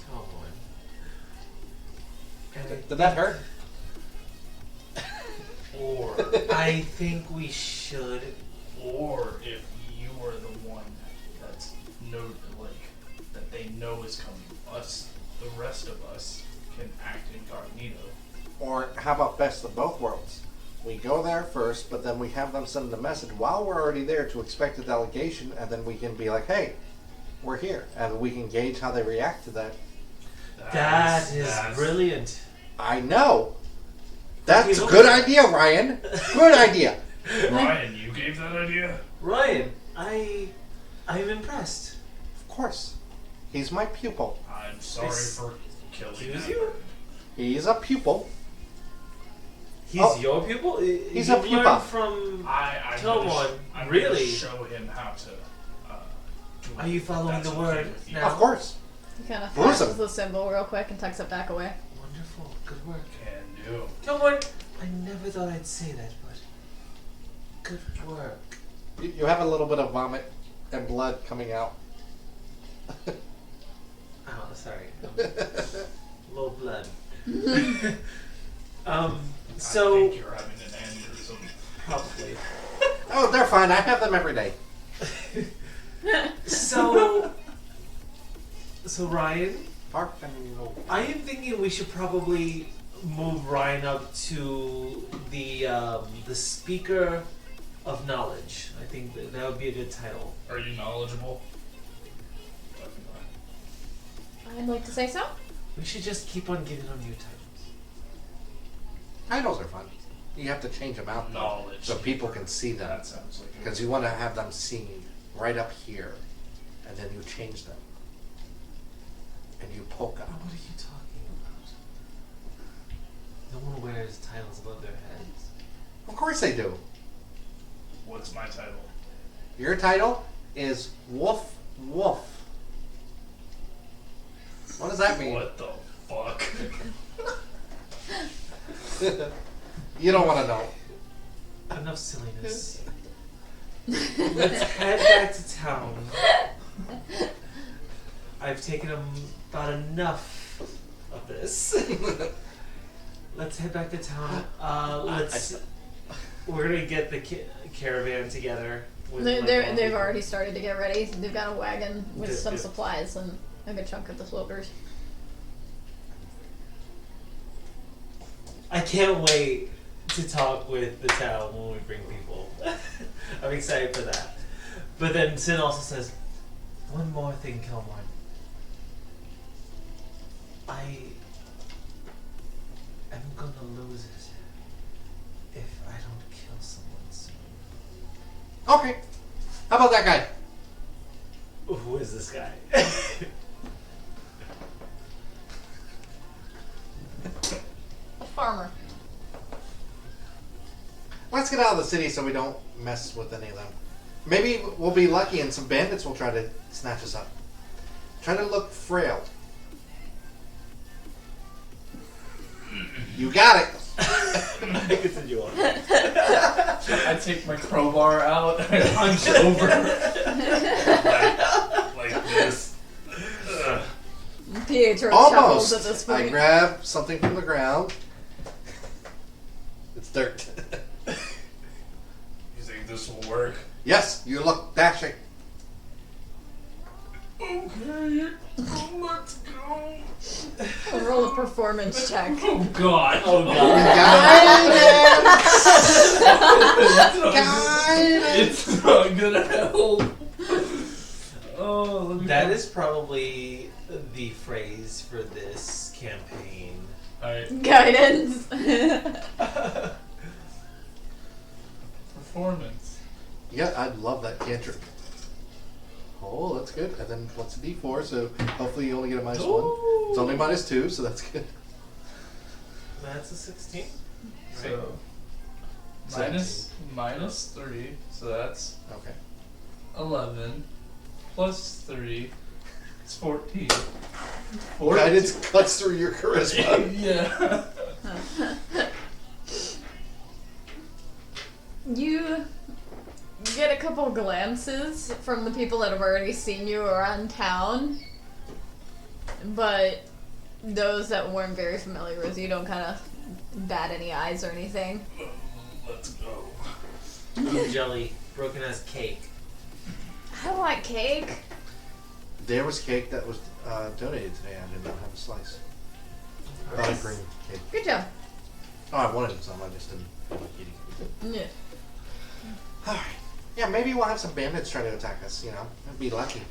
Cowboy. And Did that hurt? Or I think we should. Or if you are the one that's that they know is coming, the rest of us can act incognito. Or how about best of both worlds? We go there first, but then we have them send the message while we're already there to expect a delegation, and then we can be like, hey, we're here. And we can gauge how they react to that. That is brilliant. I know. That's a good idea, Ryan. Good idea. Ryan, you gave that idea? Ryan, I'm impressed. Of course. He's my pupil. I'm sorry for killing Excuse that you? bird. He's a pupil. He's Oh, your pupil? he's You a pupa. learned from I'm Tell gonna one, I'm really? gonna show him how to do Are you it. following That's the okay word with you. now? Of course. He kind of Bruise flashes him. the symbol real quick and tucks it back away. Wonderful. Good work. Can do. Come on. I never thought I'd say that, but good work. You have a little bit of vomit and blood coming out. Oh, sorry. Low blood. I So think you're having an aneurysm. probably. Oh, they're fine. I have them every day. So Ryan, I am thinking we should probably move Ryan up to the speaker of knowledge. I think that would be a good title. Are you knowledgeable? I'd like to say so. We should just keep on giving him new titles. Titles are fun. You have to change them out though, Knowledge. so people can see them. That sounds like Because you want to have them seen right up here, and then you change them, and you poke What them. are you talking about? No one wears titles above their heads. Of course they do. What's my title? Your title is Woof Woof. What does that mean? What the fuck? You don't want to know. Enough silliness. Let's head back to town. I've taken about enough of this. Let's head back to town. We're gonna get the caravan together. With, like, all They've people. already started to get ready. They've got a wagon with Good, some good. supplies and a good chunk of the slopers. I can't wait to talk with the town when we bring people. I'm excited for that. But then Sin also says, one more thing, Kelmorn. I am gonna lose it if I don't kill someone soon. Okay. How about that guy? Who is this guy? A farmer. Let's get out of the city so we don't mess with any of them. Maybe we'll be lucky and some bandits will try to snatch us up. Try to look frail. You got it. I continue on. I take my crowbar out and I punch over. like this. Ugh. Pietro chuckles at Almost. this I point. grab something from the ground. It's dirt. You think this will work? Yes, you look dashing. Okay, let's go. Roll a performance check. Oh God. Oh You god. got it. It's not gonna help. Oh, let me That is probably the phrase for this campaign. Alright, Guidance. performance. Yeah, I love that cantrip. Oh, that's good. And then what's a D4? So hopefully you only get a -1. It's only -2, so that's good. That's a 16. So minus 3, so that's Okay. 11 plus 3. It's 14. Guidance cuts through your charisma. Yeah. You get a couple glances from the people that have already seen you around town, but those that weren't very familiar with you don't kind of bat any eyes or anything. Let's go. Blue jelly, broken as cake. I want cake. There was cake that was donated today. I did not have a slice. Bright green cake. Good job. Oh, I wanted some. I just didn't feel like eating it. Yeah. Alright. Yeah, maybe we'll have some bandits trying to attack us, you know. I'd be lucky.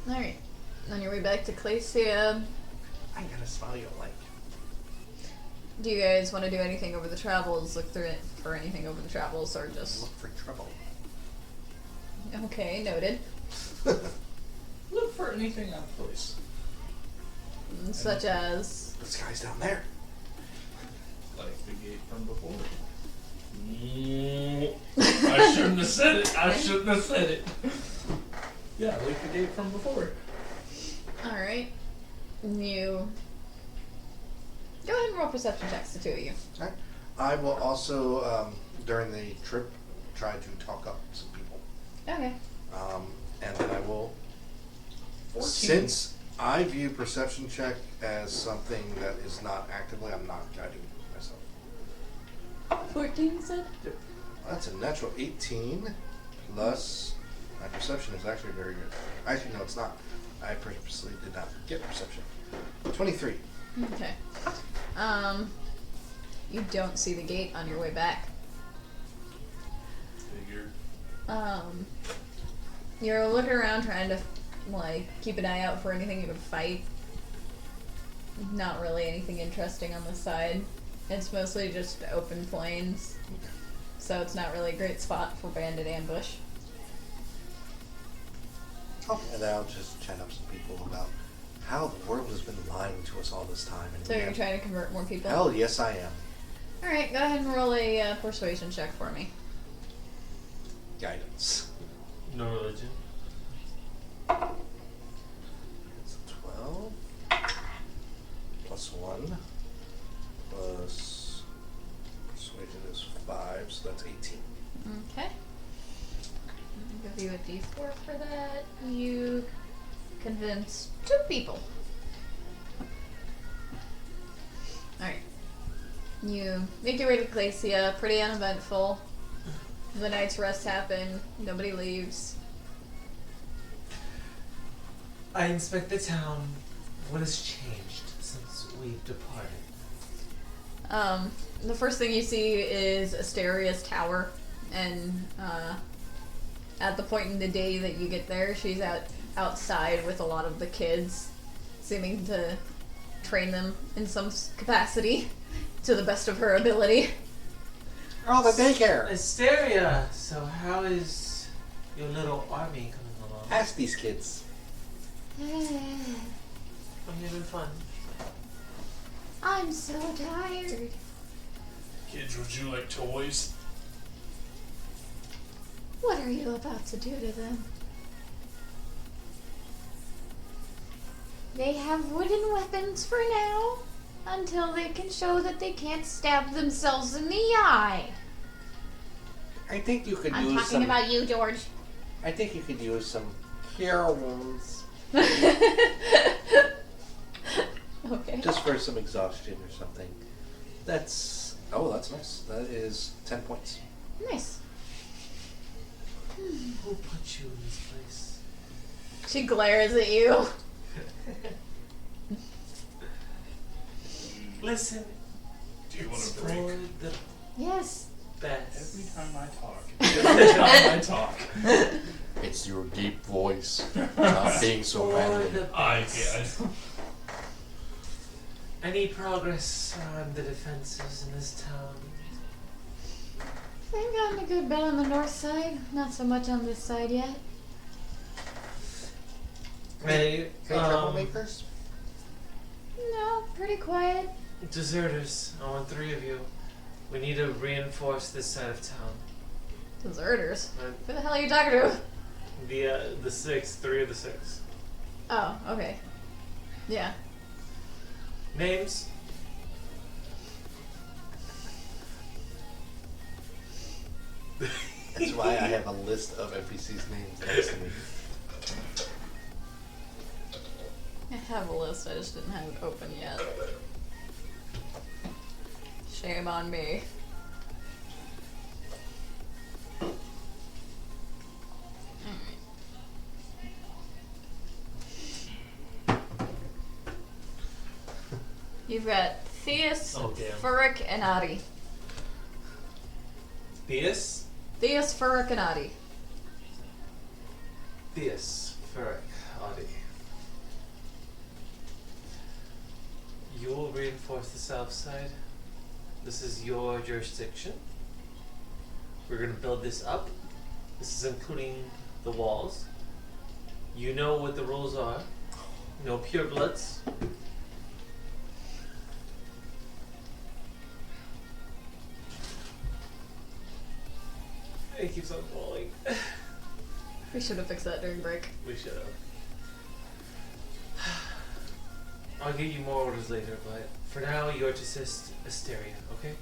Alright. On your way back to Clacia, I got a smile you don't like. do you guys want to do anything over the travels? Look through it for anything over the travels, or just... Look for trouble. Okay, noted. Look for anything out of place. Such as... This guy's down there. Like the gate from before. I shouldn't have said it. I shouldn't have said it. Yeah, like the gate from before. Alright. You... Go ahead and roll perception checks, the two of you. Alright. I will also, during the trip, try to talk up some people. Okay. And then I will... 14. Since I view perception check as something that is not actively, I'm not guiding myself. 14, you said? That's a natural 18 plus my perception is actually very good. Actually, no, it's not. I purposely did not get perception. 23. Okay. You don't see the gate on your way back. Figured. You're looking around trying to, like, keep an eye out for anything you could fight. Not really anything interesting on this side. It's mostly just open plains. So it's not really a great spot for bandit ambush. Oh. And I'll just chat up some people about how the world has been lying to us all this time. And So we you're have- trying to convert more people? Hell yes, I am. Alright, go ahead and roll a persuasion check for me. Guidance. No religion. It's 12 plus 1 plus persuasion is 5, so that's 18. Okay. I'll give you a d4 for that. You convince 2 people. Alright. You make your way to Glacia, pretty uneventful. The night's rest happened, nobody leaves. I inspect the town. What has changed since we've departed? The first thing you see is Asteria's tower, and at the point in the day that you get there, she's outside with a lot of the kids, seeming to train them in some capacity to the best of her ability. Oh, the daycare. Asteria, so how is your little army coming along? Ask these kids. I'm having fun. I'm so tired. Kids, would you like toys? What are you about to do to them? They have wooden weapons for now, until they can show that they can't stab themselves in the eye. I think you could I'm use talking some. about you, George. I think you could use some cure wounds Okay. just for some exhaustion or something. That's nice. That is 10 points. Nice. Who put you in this place? She glares at you. Listen, Do you want a explore break? the Yes. best. Every time I talk. Every time I talk. It's your deep voice, not being so Explore manly. the best. Yeah. Any progress on the defenses in this town? They've gotten a good bit on the north side, not so much on this side yet. Hey, Hey, troublemakers? No, pretty quiet. deserters, I want 3 of you. We need to reinforce this side of town. Deserters. Uh, Who the hell are you talking to? the 6, 3 of the 6. Oh, okay. Yeah. Names? That's why I have a list of NPCs' names next to me. I have a list, I just didn't have it open yet. Shame on me. You've got Theus, Oh, damn. Furik, and Adi. Theus? Theus, Furik, and Adi. Theus, Furik, Adi. You will reinforce the south side. This is your jurisdiction. We're going to build this up. This is including the walls. You know what the rules are. No purebloods. It keeps on falling. We should have fixed that during break. We should have. I'll give you more orders later, but for now, you're to assist Asteria, okay?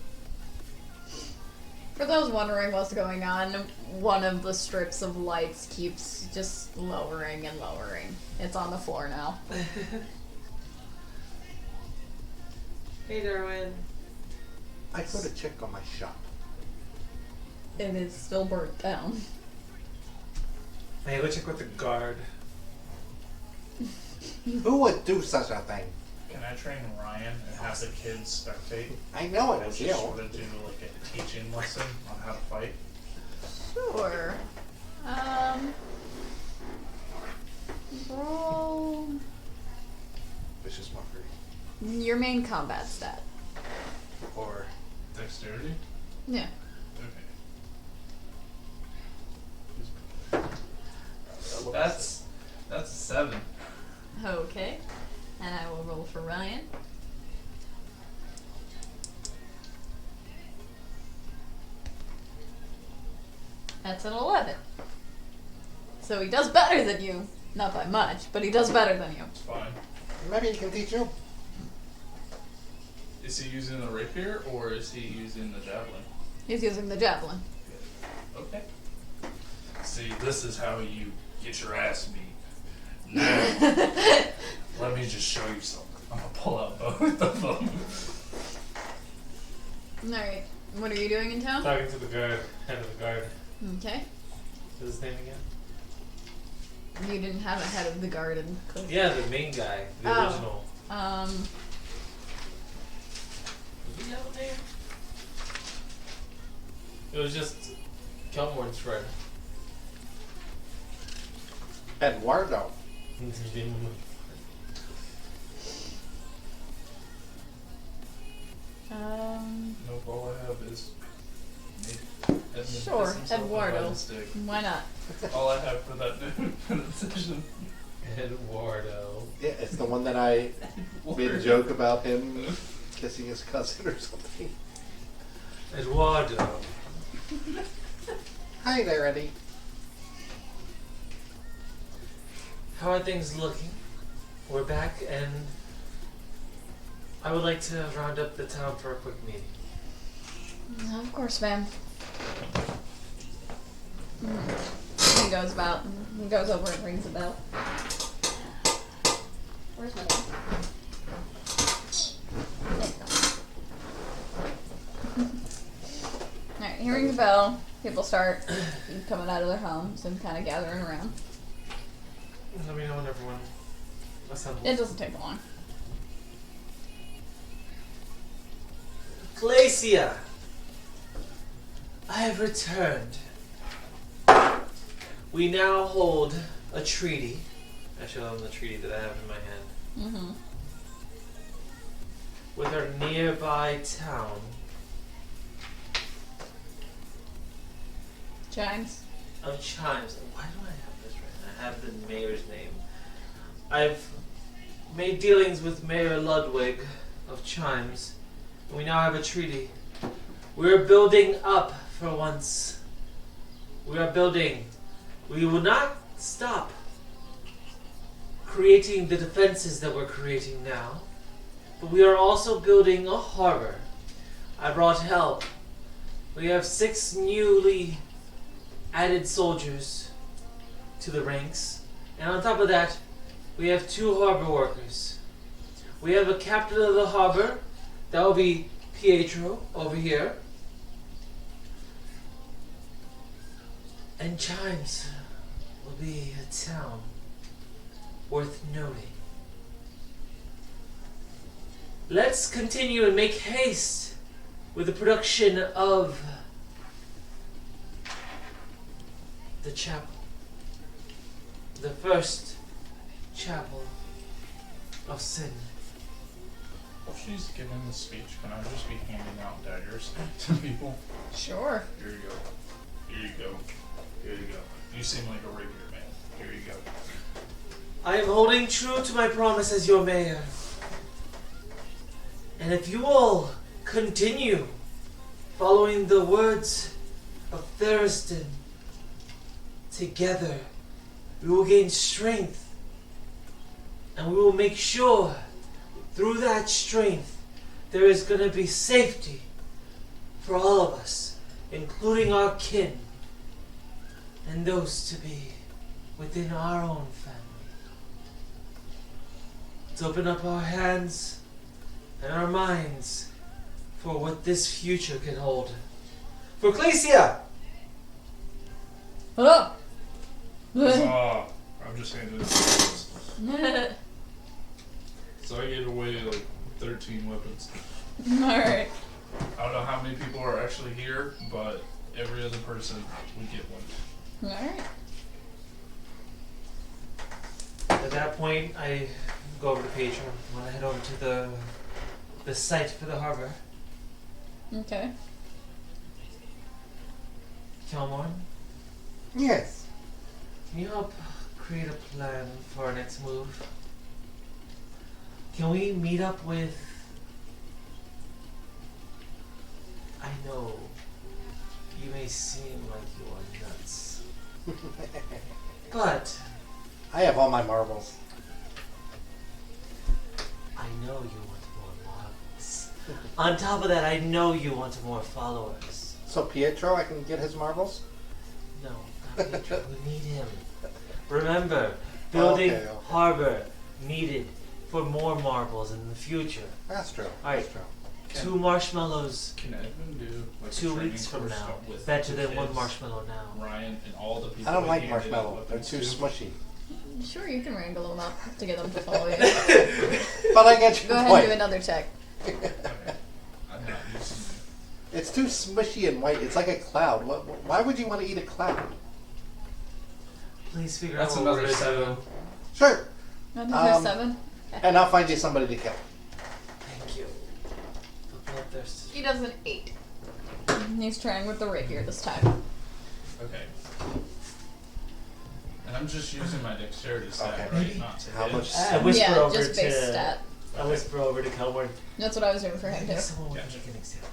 For those wondering what's going on, one of the strips of lights keeps just lowering and lowering. It's on the floor now. Hey, Darwin. I put a check on my shop. It is still burnt down. Hey, go check with the guard. Who would do such a thing? Can I train Ryan and have the kids spectate? I know it And was just you. sort of do like a teaching lesson on how to fight? Sure. Roll Vicious mockery. your main combat stat. Or Dexterity? Yeah. Okay. That's a 7. Okay. And I will roll for Ryan. That's an 11. So he does better than you. Not by much, but he does better than you. It's fine. maybe he can teach you. Is he using the rapier or is he using the javelin? He's using the javelin. Okay. See, this is how you get your ass beat. Now, let me just show you something. I'm gonna pull out both of them. Alright. What are you doing in town? Talking to the guard, head of the guard. Okay. What's his name again? You didn't have a head of the garden. Yeah, the main guy, the Oh. original. Um, Does he have a name? It was just Kelmorn's friend. Eduardo. Nope, all I have is Edmund Sure, pissed himself and Eduardo. bite his dick. Why not? All I have for that decision. Eduardo. Yeah, it's the one that I made a joke about him kissing his cousin or something. Eduardo. Hi there, Eddie. How are things looking? We're back, and I would like to round up the town for a quick meeting. Of course, ma'am. He goes about. He goes over and rings a bell. Where's my bag? Alright, he rings a bell. People start coming out of their homes and kind of gathering around. Let me know when everyone assembles. It doesn't take long. Glacia, I have returned. We now hold a treaty. I show them the treaty that I have in my hand. Mm-hmm. With our nearby town. Chimes. Of Chimes. Why do I have this right? I have the mayor's name. I've made dealings with Mayor Ludwig of Chimes, and we now have a treaty. We're building up for once. We are building. We will not stop creating the defenses that we're creating now, but we are also building a harbor. I brought help. We have 6 newly added soldiers to the ranks, and on top of that, we have 2 harbor workers. We have a captain of the harbor, that will be Pietro over here, and Chimes will be a town worth noting. Let's continue and make haste with the production of the chapel. The first chapel of sin. While she's giving the speech, can I just be handing out daggers to people? Sure. Here you go. Here you go. Here you go. You seem like a rapier man. Here you go. I am holding true to my promise as your mayor. And if you all continue following the words of Thurston, together we will gain strength, and we will make sure through that strength there is going to be safety for all of us, including our kin and those to be within our own family. Let's open up our hands and our minds for what this future can hold. For Glacia! Hello. I'm just handing it. So I gave away like 13 weapons. Alright. I don't know how many people are actually here, but every other person would get one. Alright. At that point, I go over to Pietro. I want to head over to the site for the harbor. Okay. Kelmorn, Yes. can you help create a plan for our next move? Can we meet up with... I know you may seem like you are nuts, but I have all my marbles. I know you want more marbles. On top of that, I know you want more followers. So Pietro, I can get his marbles? No, not Pietro. We need him. Remember, building Okay. harbor needed for more marbles in the future. That's true. Alright. That's true. 2 marshmallows Can Edmund do like a 2 training weeks from course now. with Better the than 1 kids, marshmallow now. Ryan and all the people. I don't he like handed out marshmallow. They're weapons too to. smushy. Sure, you can wrangle them up to get them to follow you. But I get your Go ahead point. and do another check. Okay. I'm not using It's too smushy and white. It's like a cloud. Why would you want to eat a cloud? Please figure That's out what another we're 7. Sure. Another 7. And I'll find you somebody to kill. Thank you. The bloodthirst. He does an 8. He's trying with the rapier this time. Okay. And I'm just using my dexterity stat, Okay. right? Not to How hit. much? I whisper Yeah, over just base to. stat. I whisper over to Kelborn. That's what I was doing for him Maybe too. someone would Gotcha. make an example.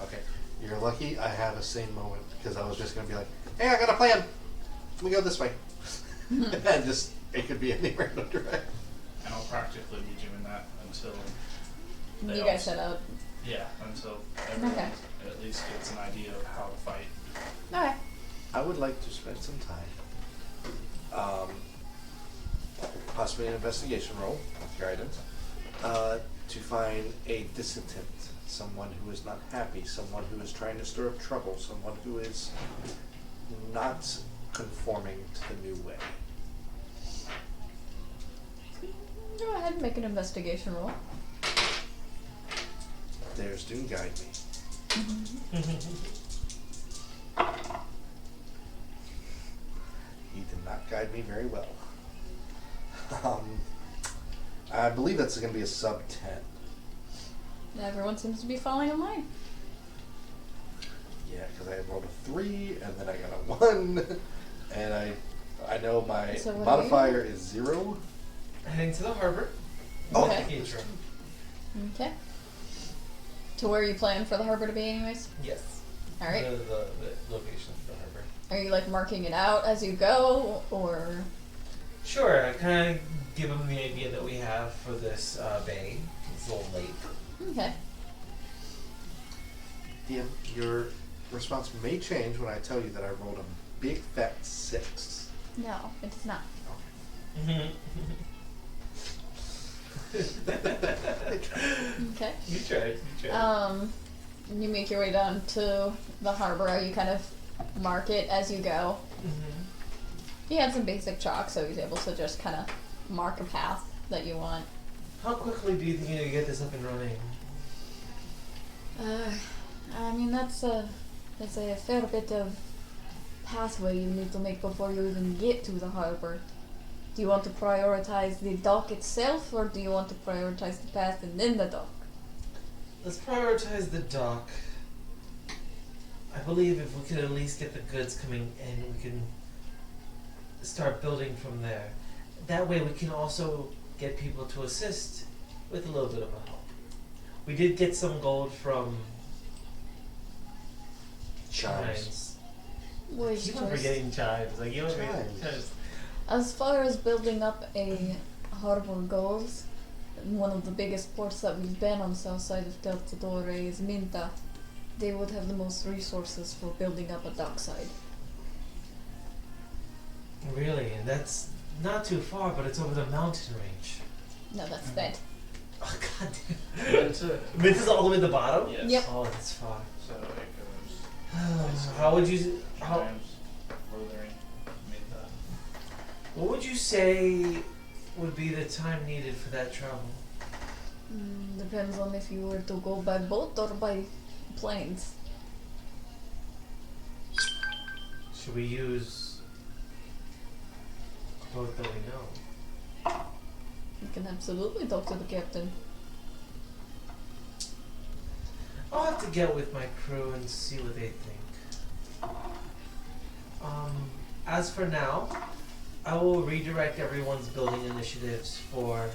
Okay. You're lucky I have a same moment because I was just gonna be like, "Hey, I got a plan. We go this way," and just it could be any random direction. And I'll practically be doing that until they You all- guys set up. Yeah, until everyone Okay. at least gets an idea of how to fight. Okay. I would like to spend some time, possibly an investigation roll with your items, to find a dissident, someone who is not happy, someone who is trying to stir up trouble, someone who is not conforming to the new way. Go ahead and make an investigation roll. There's Doom Guide me. He did not guide me very well. I believe that's going to be a sub 10. Everyone seems to be falling in line. Yeah, because I had rolled a 3, and then I got a 1, and I know my So what are modifier is 0. Heading to the harbor. Okay. Intro. Okay. To where you plan for the harbor to be anyways? Yes. Alright. The location of the harbor. Are you like marking it out as you go, or? Sure, I kind of give them the idea that we have for this bay, this little lake. Okay. DM, your response may change when I tell you that I rolled a big fat 6. No, it does not. Okay. You tried. You make your way down to the harbor. You kind of mark it as you go. He had some basic chalk, so he's able to just kind of mark a path that you want. How quickly do you think you can get this up and running? I mean that's a fair bit of pathway you need to make before you even get to the harbor. Do you want to prioritize the dock itself, or do you want to prioritize the path and then the dock? Let's prioritize the dock. I believe if we could at least get the goods coming in, we can start building from there. That way we can also get people to assist with a little bit of a help. We did get some gold from Chimes. Wait, Keep on just- forgetting Chimes. Like, you know, Chimes. Chimes. As far as building up a harbor goes, one of the biggest ports that we've been on south side of Deltadore is Minta. They would have the most resources for building up a dockside. Really? And that's not too far, but it's over the mountain range. No, that's that. Oh, god damn. Into Minta's all the way at the bottom? yes. Yep. Oh, that's far. So it goes How would you... How, Chimes, Lothering, Minta. what would you say would be the time needed for that travel? Depends on if you were to go by boat or by planes. Should we use a boat that we know? You can absolutely talk to the captain. I'll have to get with my crew and see what they think. As for now, I will redirect everyone's building initiatives for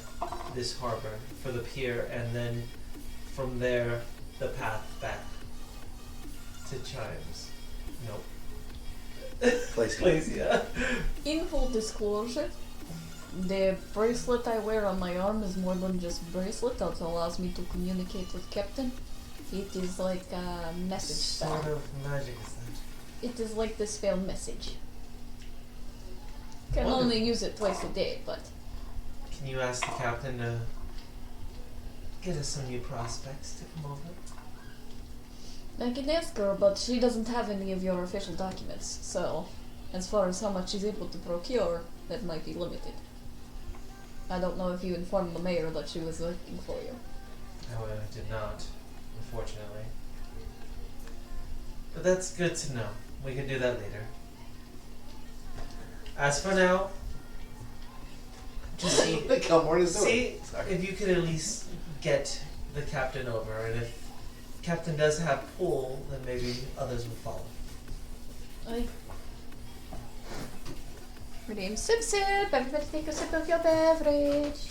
this harbor, for the pier, and then from there, the path back to Chimes. Nope. Place. Glacia. In full disclosure, the bracelet I wear on my arm is more than just bracelet. It allows me to communicate with captain. It is like a message Sort spell. of magic is that? It is like the spell message. Can Wonderful. only use it twice a day, but Can you ask the captain to get us some new prospects to come over? I can ask her, but she doesn't have any of your official documents, so as far as how much she's able to procure, that might be limited. I don't know if you informed the mayor that she was looking for you. No, I did not, unfortunately. But that's good to know. We can do that later. As for now, just see, Gilmore is doing. see if you could at least get the captain over, and if captain does have pull, then maybe others will follow. Like, redeem sip sip. Everybody take a sip of your beverage.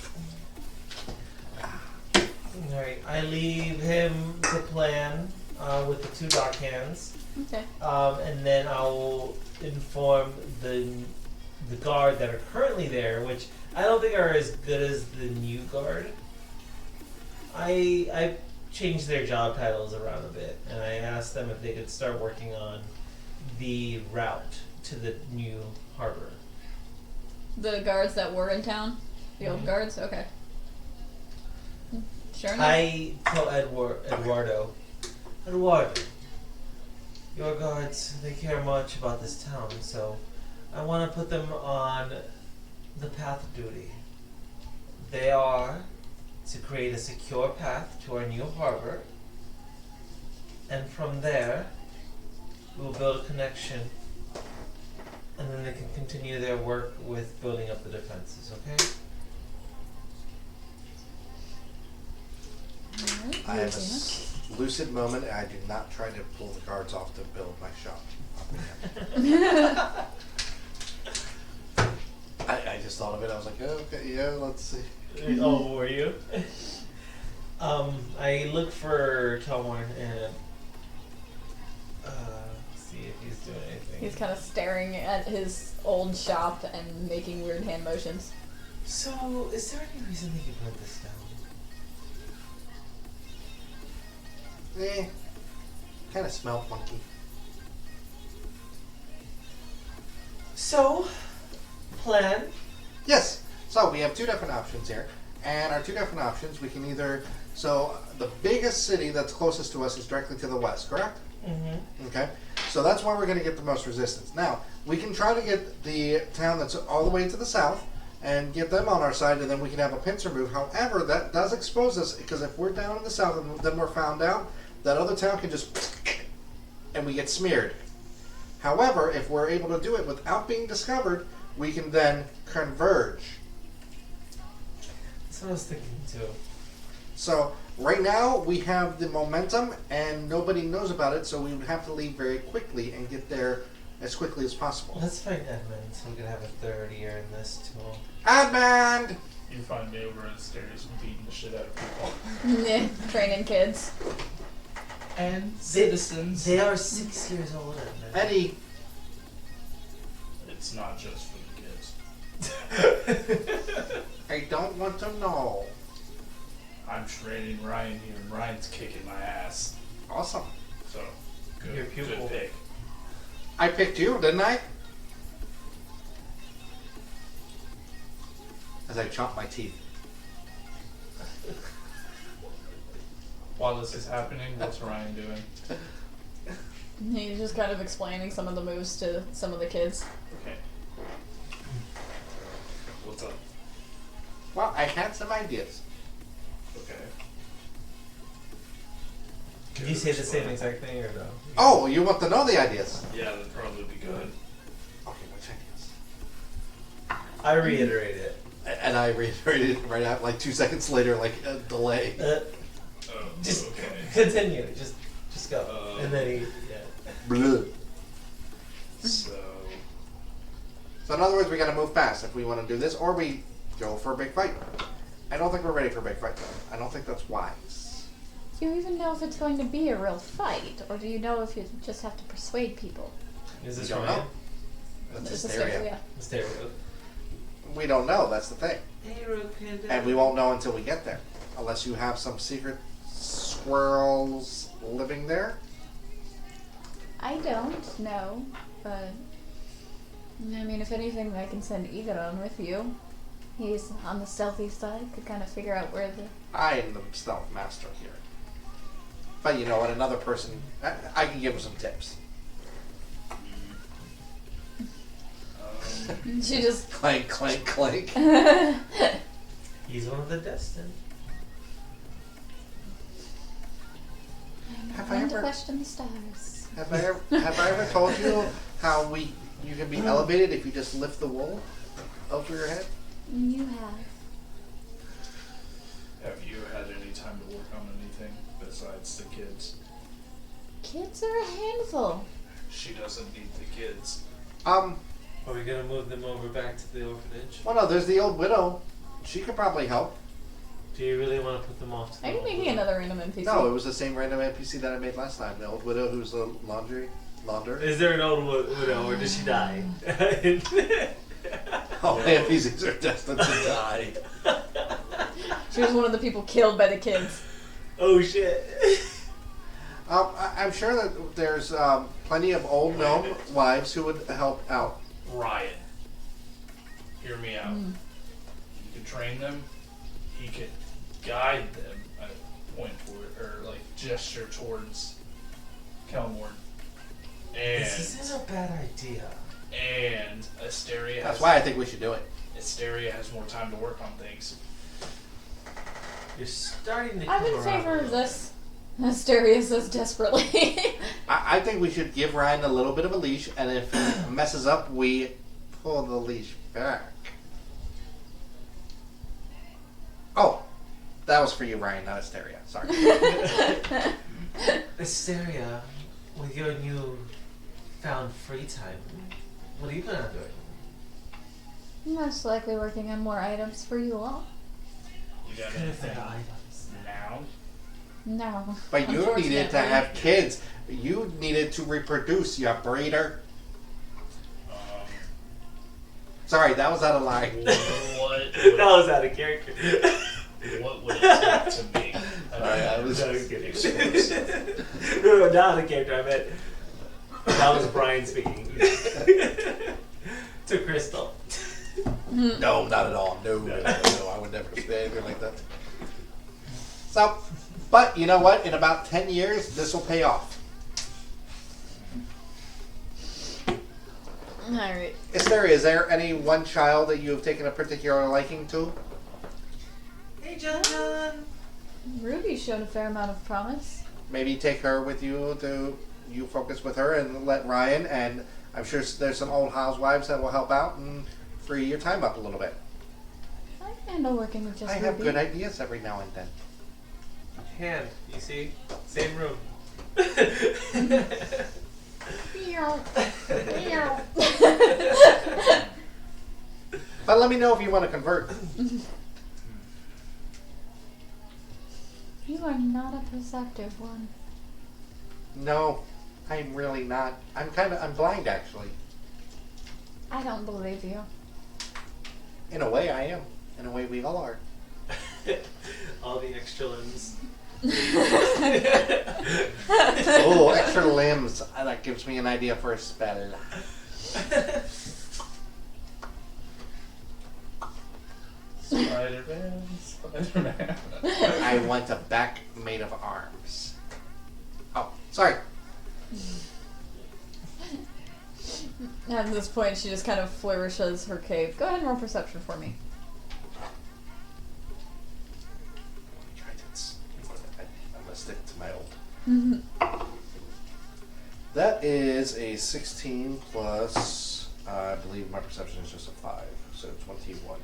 Alright, I leave him to plan with the two dark hands. Okay. And then I'll inform the guard that are currently there, which I don't think are as good as the new guard. I changed their job titles around a bit, and I asked them if they could start working on the route to the new harbor. The guards that were in town? The old Mhm. guards? Okay. Sure enough. I tell Eduardo, your guards, they care much about this town, so I want to put them on the path duty. They are to create a secure path to our new harbor, and from there, we'll build a connection, and then they can continue their work with building up the defenses, okay? Alright, I have a easy lucid moment, and I do not try to pull the guards off to build my shop. I just thought of it. I was like, oh, okay, yeah, let's see. Oh, were you? I look for Tomor and see if he's doing anything. He's kind of staring at his old shop and making weird hand motions. So, is there any reason that you burnt this down? Kind of smelled funky. So, plan. Yes. So we have two different options here, and our two different options we can either. So the biggest city that's closest to us is directly to the west, correct? Mm-hmm. Okay. So that's where we're going to get the most resistance. Now we can try to get the town that's all the way to the south and get them on our side, and then we can have a pincer move. However, that does expose us because if we're down in the south and then we're found out, that other town can just and we get smeared. However, if we're able to do it without being discovered, we can then converge. That's what I was thinking too. So right now we have the momentum and nobody knows about it, so we would have to leave very quickly and get there as quickly as possible. Let's find Edmund so we can have a third ear in this too. Edmund! You find me over in the stairs beating the shit out of people. Yeah, training kids. And citizens. They are 6 years old, Edmund. Eddie! It's not just for the kids. I don't want to know. I'm training Ryan here, and Ryan's kicking my ass. Awesome. So, good, Your pupil. good pick. I picked you, didn't I? As I chomp my teeth. While this is happening, what's Ryan doing? He's just kind of explaining some of the moves to some of the kids. Okay. What's up? Well, I had some ideas. Okay. Did you say the same exact thing or no? Oh, you want to know the ideas? Yeah, that'd probably be good. Okay, which ideas? I reiterate it. And I reiterated it right out, like 2 seconds later, like a delay. Oh, Just okay. continue. Just go. And then he, Bleh. So, So in other words, we gotta move fast if we want to do this, or we go for a big fight. I don't think we're ready for a big fight, though. I don't think that's wise. Do you even know if it's going to be a real fight, or do you know if you just have to persuade people? Is this We don't Ryan? know. That's It's a hysteria. yeah. Stereo. We don't know, that's the thing. Hey, Rook Panda. And we won't know until we get there. Unless you have some secret squirrels living there. I don't know, but I mean, if anything, I can send Egon with you. He's on the stealthy side, could kind of figure out where the. I am the stealth master here. But you know what, another person, I can give him some tips. She just. Clank, clank, clank. He's one of the destined. Have I Time to ever question the stars. have I ever told you how you can be elevated if you just lift the wool over your head? You have. Have you had any time to work on anything besides the kids? Kids are a handful. She doesn't need the kids. Are we gonna move them over back to the orphanage? Well, no, there's the old widow. She could probably help. Do you really want to put them off to the Are you making another random NPC? No, it was the same random NPC that I made last time. The old widow who's the launder. Is there an old widow, or did she die? All NPCs are destined to die. She was one of the people killed by the kids. Oh shit. I'm sure that there's plenty of old gnome wives who would help out. Ryan, hear me out. You can train them. He can guide them. Point toward, or like gesture towards Kelmorn. And This isn't a bad idea. and Asteria That's has why I think we should do it. Asteria has more time to work on things. You're starting to I'm come in around favor a of little this. Asteria says desperately. I think we should give Ryan a little bit of a leash, and if he messes up, we pull the leash back. Oh, that was for you, Ryan, not Asteria. Sorry. bit. Asteria, with your new found free time, what are you gonna do? Most likely working on more items for you all. You got Could have anything had items. now? No. But you needed to Unfortunately. have kids. You needed to reproduce, you breeder. Um, Sorry, that was out of line. what That was out of character. what would it take to make I was No, I'm kidding. explosive? No, not out of character. I meant that was Brian speaking to Crystal. No, not at all. No, I would never say anything like that. So, but you know what? In about 10 years, this will pay off. Alright. Asteria, is there any one child that you have taken a particular liking to? Hey, John. Ruby's shown a fair amount of promise. Maybe take her with you to you focus with her and let Ryan, and I'm sure there's some old housewives that will help out and free your time up a little bit. I handle working with just I have Ruby. good ideas every now and then. Hand, you see? Same room. But let me know if you want to convert. You are not a perceptive one. No, I'm really not. I'm blind actually. I don't believe you. In a way, I am. In a way, we all are. All the extra limbs. Oh, extra limbs. That gives me an idea for a spell. Spider-Man, Spider-Man. I want a back made of arms. Oh, sorry. At this point, she just kind of flourishes her cave. Go ahead and roll perception for me. Tridents. I'm gonna stick to my old. That is a 16 plus, I believe my perception is just a 5, so 21.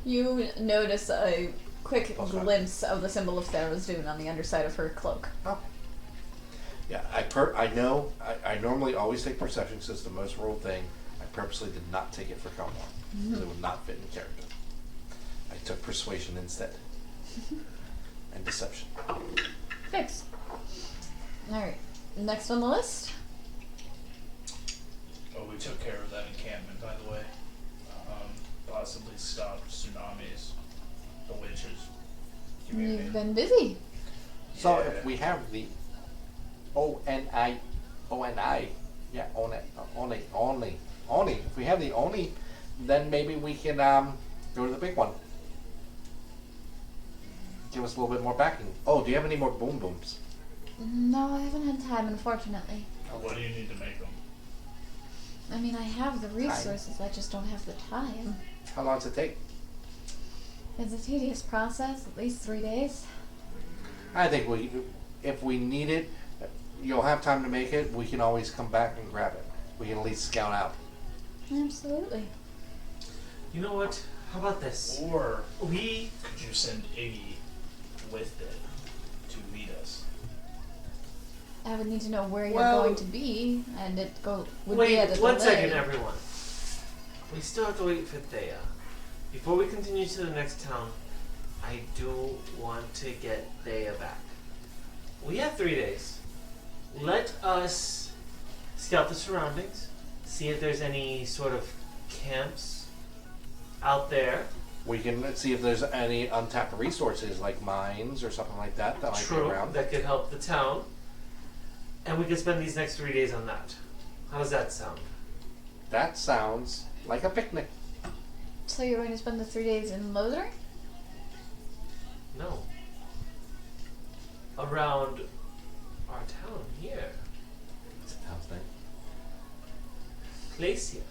You notice a quick Plus one. glimpse of the symbol of Tharizdun on the underside of her cloak. Oh. Yeah, I know, I normally always take perception because it's the most rolled thing. I purposely did not take it for Kelmore because it would not fit in character. I took persuasion instead. And deception. Fix. Alright. Next on the list. Oh, we took care of that encampment, by the way. Possibly stop tsunamis, the witches, community. You've been busy. So Yeah. if we have the ONI, yeah, Oni. If we have the Oni, then maybe we can go to the big one. Give us a little bit more backing. Oh, do you have any more boom booms? No, I haven't had time, unfortunately. What do you need to make them? I mean, I have the resources, I just don't have the time. How long does it take? It's a tedious process, at least 3 days. I think if we need it, you'll have time to make it. We can always come back and grab it. We can at least scout out. Absolutely. You know what? How about this? Or We could you send Iggy with it to meet us? I would need to know where Well- you're going to be, and it would be at wait a one delay. second, everyone. We still have to wait for Thea. Before we continue to the next town, I do want to get Thea back. We have 3 days. Let us scout the surroundings, see if there's any sort of camps out there. We can see if there's any untapped resources like mines or something like that that might be True, around. that could help the town. And we could spend these next 3 days on that. How does that sound? That sounds like a picnic. So you're going to spend the 3 days in Lothering? No. Around our town here. What's the town's name? Glacia.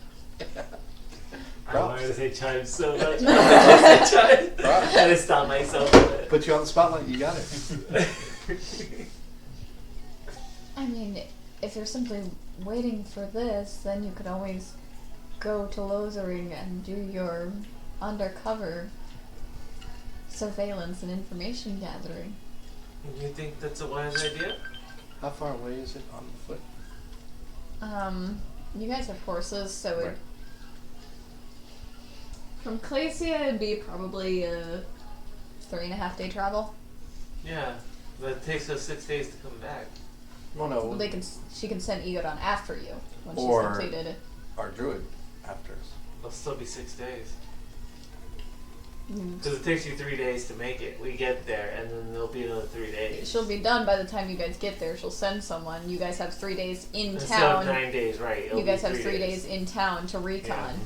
I Props. wanted to say chimes so much. I wanted to say chimes. Props. I had to stop myself with it. Put you on the spotlight. You got it. I mean, if you're simply waiting for this, then you could always go to Lothering and do your undercover surveillance and information gathering. You think that's a wise idea? How far away is it on foot? You guys have horses, so Right. from Clacia it'd be probably a 3.5 day travel. Yeah. But it takes us 6 days to come back. Well, no. She can send Egodon after you when Or- she's completed it. Our druid after us. It'll still be 6 days. Mm. Because it takes you 3 days to make it. We get there, and then there'll be another 3 days. She'll be done by the time you guys get there. She'll send someone. You guys have 3 days in Instead of town. 9 days, right? It'll You guys be have 3 days in town to recon.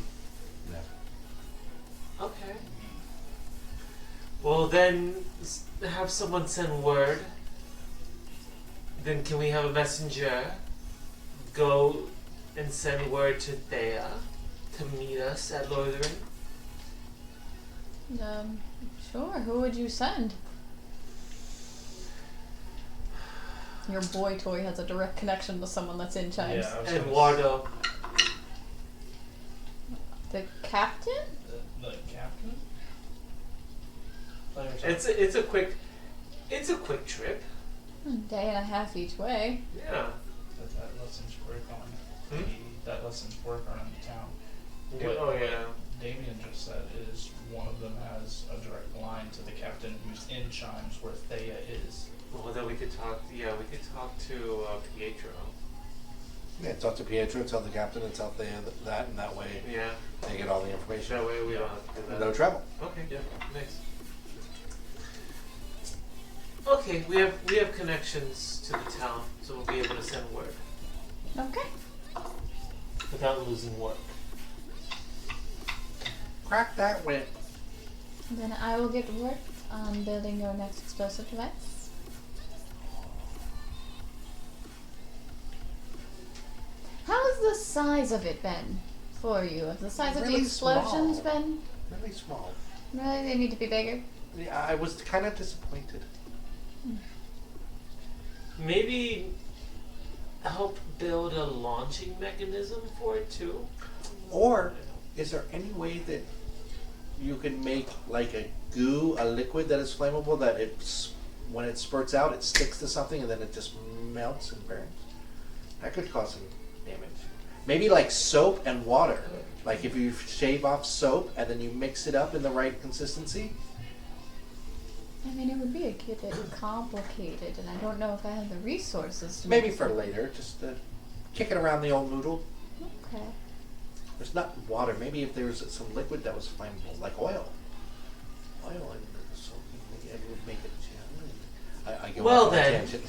Yeah. Okay. Well, then have someone send word. Then can we have a messenger go and send word to Thea to meet us at Lothering? Sure. Who would you send? Your boy toy has a direct connection to someone that's in Chimes. Yeah, I was gonna Eduardo. The captain? The captain? Players It's a quick trip. Day and a half each way. Yeah. that lets him work on Hmm? that lets him work around the town. Oh yeah. Damien just said is one of them has a direct line to the captain who's in Chimes where Thea is. Well, then we could talk. Yeah, we could talk to Pietro. Yeah, talk to Pietro, tell the captain, and tell Thea that, and that way Yeah. they get all the information. That way we don't have to do that. No trouble. Okay. Yeah. Nice. Okay, we have connections to the town, so we'll be able to send word Okay. without losing work. Crack that whip. Then I will get to work on building your next explosive device. How has the size of it been for you? Have the size of the Really explosions small. been? Really small. Really? They need to be bigger? Yeah, I was kind of disappointed. Maybe help build a launching mechanism for it too. Or is there any way that you can make like a goo, a liquid that is flammable that it's when it spurts out, it sticks to something and then it just melts and burns? That could cause some damage. Maybe like soap and water. Like if you shave off soap and then you mix it up in the right consistency. I mean, it would be a bit complicated, and I don't know if I have the resources to Maybe make for it. later, just to kick it around the old noodle. Okay. There's not water. Maybe if there was some liquid that was flammable, like oil. Oil and soap, maybe it would make it. I go Well off on a then. tangent.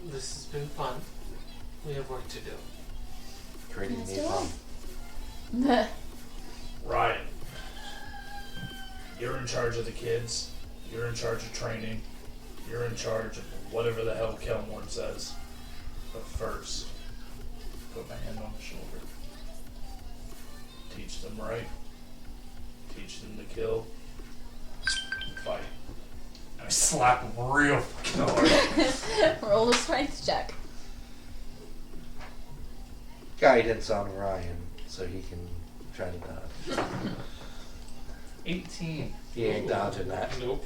This has been fun. We have work to do. Creating Let's napalm. do it. Ryan, you're in charge of the kids. You're in charge of training. You're in charge of whatever the hell Kelmore says. But first, put my hand on the shoulder. Teach them right. Teach them to kill. And fight. And I slap him real fucking hard. Roll a strength check. Guidance on Ryan so he can try to dodge. 18. He ain't dodging that. Nope.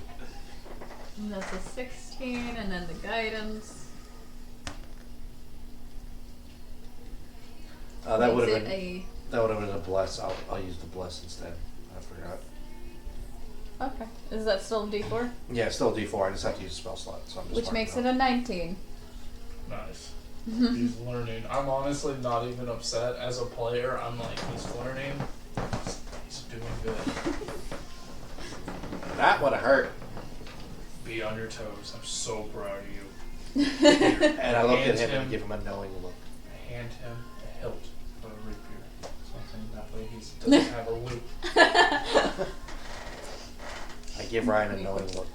And that's a 16, and then the guidance. That would makes have it been that would have been a bless. I'll use the bless instead. I forgot. Okay. Is that still a D4? Yeah, it's still D4. I just have to use a spell slot, so I'm just Which makes marking it a 19. Nice. He's learning. I'm honestly not even upset as a player. I'm like, he's learning. He's doing good. That would have hurt. Be on your toes. I'm so proud of you. And I looked at Hand him and give him a knowing look. Hand him a hilt for a rapier. Something that way he doesn't have a loop. I give Ryan a knowing look.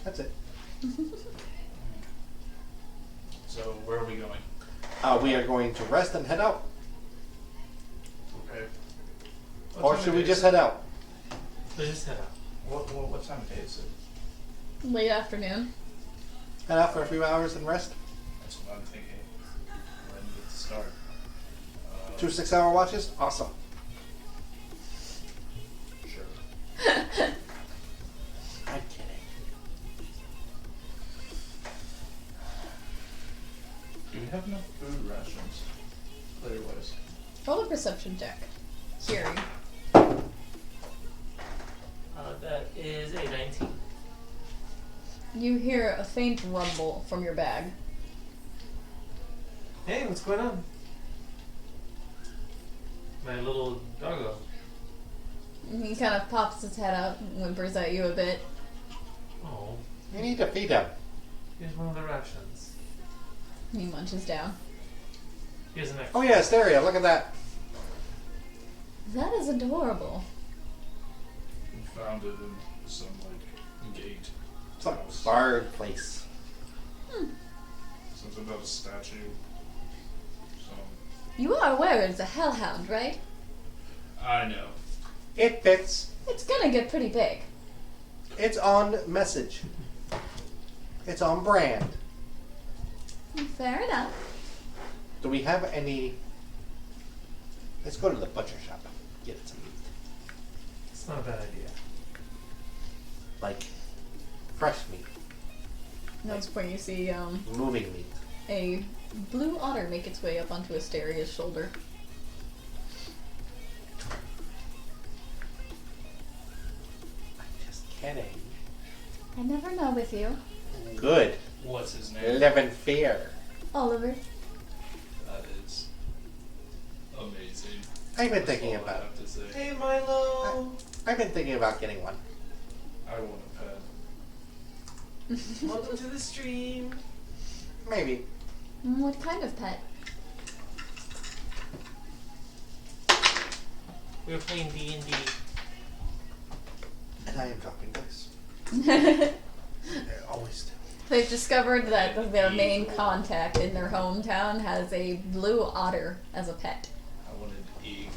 That's it. So where are we going? We are going to rest and head out. Okay. Or should we just head out? Let's just head out. What time of day is it? Late afternoon. Head out for a few hours and rest. That's what I'm thinking. When we get to start. 2 6-hour watches? Awesome. Sure. I'm kidding. Do we have enough food rations? Player-wise. Roll a perception check. Hearing. That is a 19. You hear a faint rumble from your bag. Hey, what's going on? My little doggo. And he kind of pops his head out and whimpers at you a bit. Oh, You need to feed him. here's one of the rations. He munches down. Here's an extra. Oh yeah, Asteria, look at that. That is adorable. We found it in some gate. Some house. bird place. Something about a statue. You are aware it's a hellhound, right? I know. It fits. It's gonna get pretty big. It's on message. It's on brand. Fair enough. Do we have any... Let's go to the butcher shop. Get it some meat. It's not a bad idea. Like, fresh meat. That's when you see Moving meat. a blue otter make its way up onto Asteria's shoulder. I'm just kidding. I never know with you. Good. What's his name? Live in fear. Oliver. That is amazing. I've been That's thinking all I about it. have to say. Hey, Milo! I've been thinking about getting one. I want a pet. Welcome to the stream. Maybe. What kind of pet? We're playing D&D. And I am dropping dice. I always do. They've discovered that their main contact in their hometown has a blue otter as a pet. I want an eagle.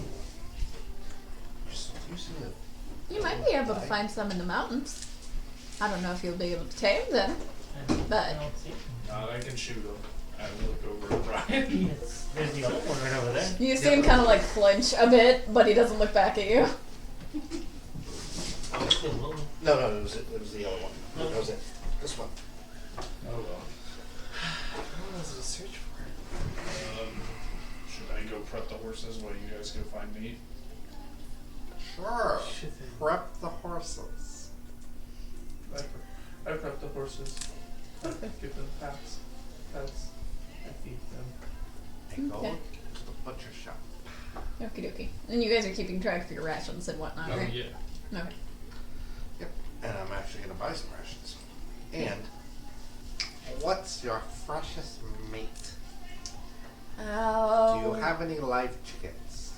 Just using it. You might be able to find some in the mountains. I don't know if you'll be able to tame them, but I don't see. I can shoot him. I look over at Brian. There's the other one right over there. you see him kind of like flinch a bit, but he doesn't look back at you. Oh, it's the little one. No, it was the yellow one. That was it. This one. Oh well. What else to search for? Should I go prep the horses while you guys go find meat? Sure. Shit, then. Prep the horses. I prep the horses. Give them pats. I feed them. And go Okay. to the butcher shop. Okie dokie. And you guys are keeping track of your rations and whatnot, Oh right? yeah. Okay. Yep. And I'm actually going to buy some rations. And what's your freshest meat? Oh. Do you have any live chickens?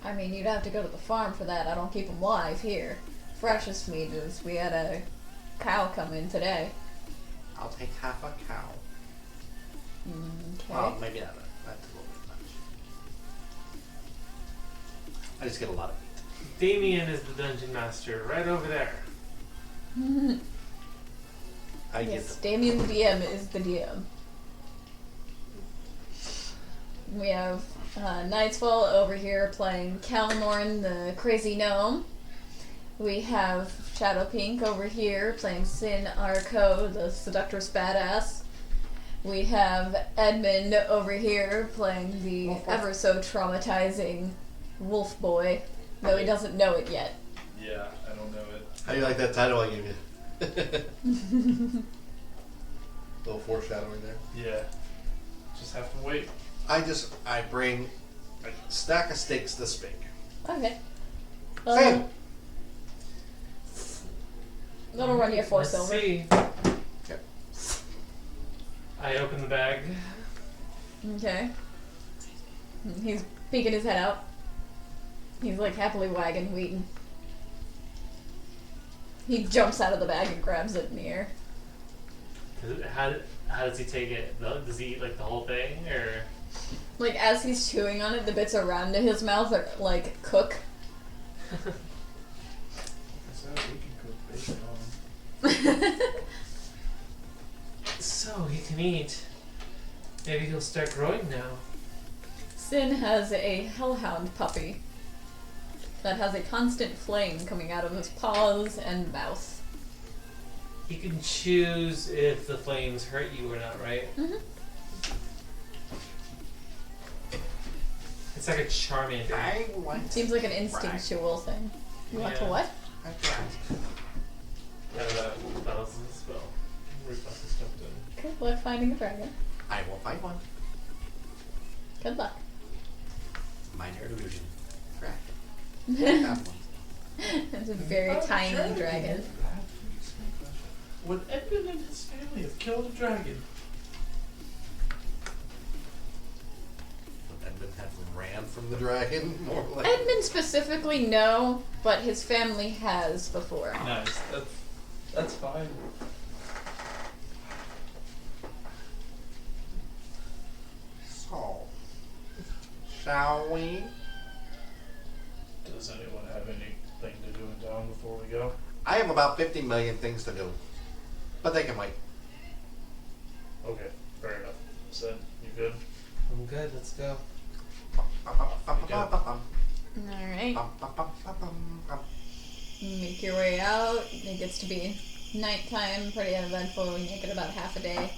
I mean, you'd have to go to the farm for that. I don't keep them live here. Freshest meat is we had a cow come in today. I'll take half a cow. Okay. Well, maybe not. That's a little bit much. I just get a lot of meat. Damien is the dungeon master right over there. I get Yes, them. Damien the DM is the DM. We have Nightfall over here playing Calmorn the Crazy Gnome. We have Shadow Pink over here playing Sin Arco the Seductress Badass. We have Edmund over here playing the ever so traumatizing Wolf Boy, though he doesn't know it yet. Yeah, I don't know it. How do you like that title I gave you? Little foreshadowing there. Yeah. Just have to wait. I bring a stack of steaks this big. Okay. Same. That'll run you 4 Let's silver. see. Yep. I open the bag. Okay. He's peeking his head out. He's like happily wagging Wheaton. He jumps out of the bag and grabs it in the air. How does he take it? Does he eat like the whole thing, or? Like as he's chewing on it, the bits around his mouth are like cook. So we can cook bacon on them. So he can eat. Maybe he'll start growing now. Sin has a hellhound puppy that has a constant flame coming out of his paws and mouth. You can choose if the flames hurt you or not, right? Mhm. It's like a Charmander. I want Seems like an instinctual thing. You want to Yeah. what? That was the spell. Reflex is jumped in. Good luck finding a dragon. I will find one. Good luck. Minor illusion. Correct. It's Have one. a very tiny dragon. Would Edmund and his family have killed a dragon? Would Edmund have ran from the dragon? More like. Edmund specifically, no, but his family has before. Nice. That's fine. So, shall we? Does anyone have anything to do in town before we go? I have about 50 million things to do, but they can wait. Okay, fair enough. Sid, you good? I'm good, let's go. Alright. You make your way out. It gets to be nighttime, pretty uneventful. You make it about half a day.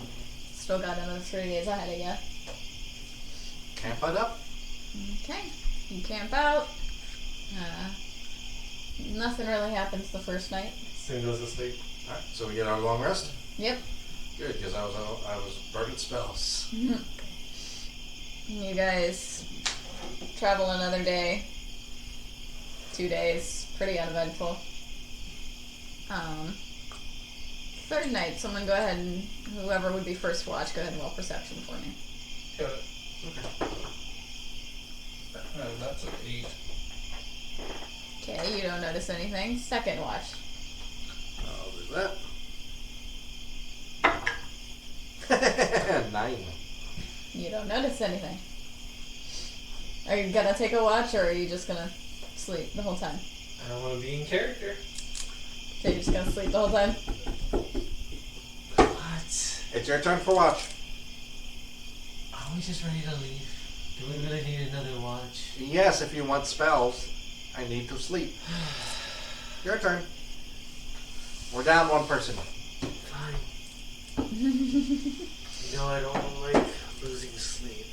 Still got another 3 days ahead of you. Camp it up. Okay. You camp out. Nothing really happens the first night. Soon goes to sleep. Alright, so we get our long rest? Yep. Good, because I was burning spells. You guys travel another day. 2 days. Pretty uneventful. Third night, someone go ahead and whoever would be first watch, go ahead and roll perception for me. Got it. Okay. That's an 8. Okay, you don't notice anything. Second watch. I'll do that. 9. You don't notice anything. Are you gonna take a watch or are you just gonna sleep the whole time? I don't want to be in character. So you're just gonna sleep the whole time? What? It's your turn for watch. Are we just ready to leave? Do we really need another watch? Yes, if you want spells, I need to sleep. Your turn. We're down one person. Fine. You know I don't like losing sleep.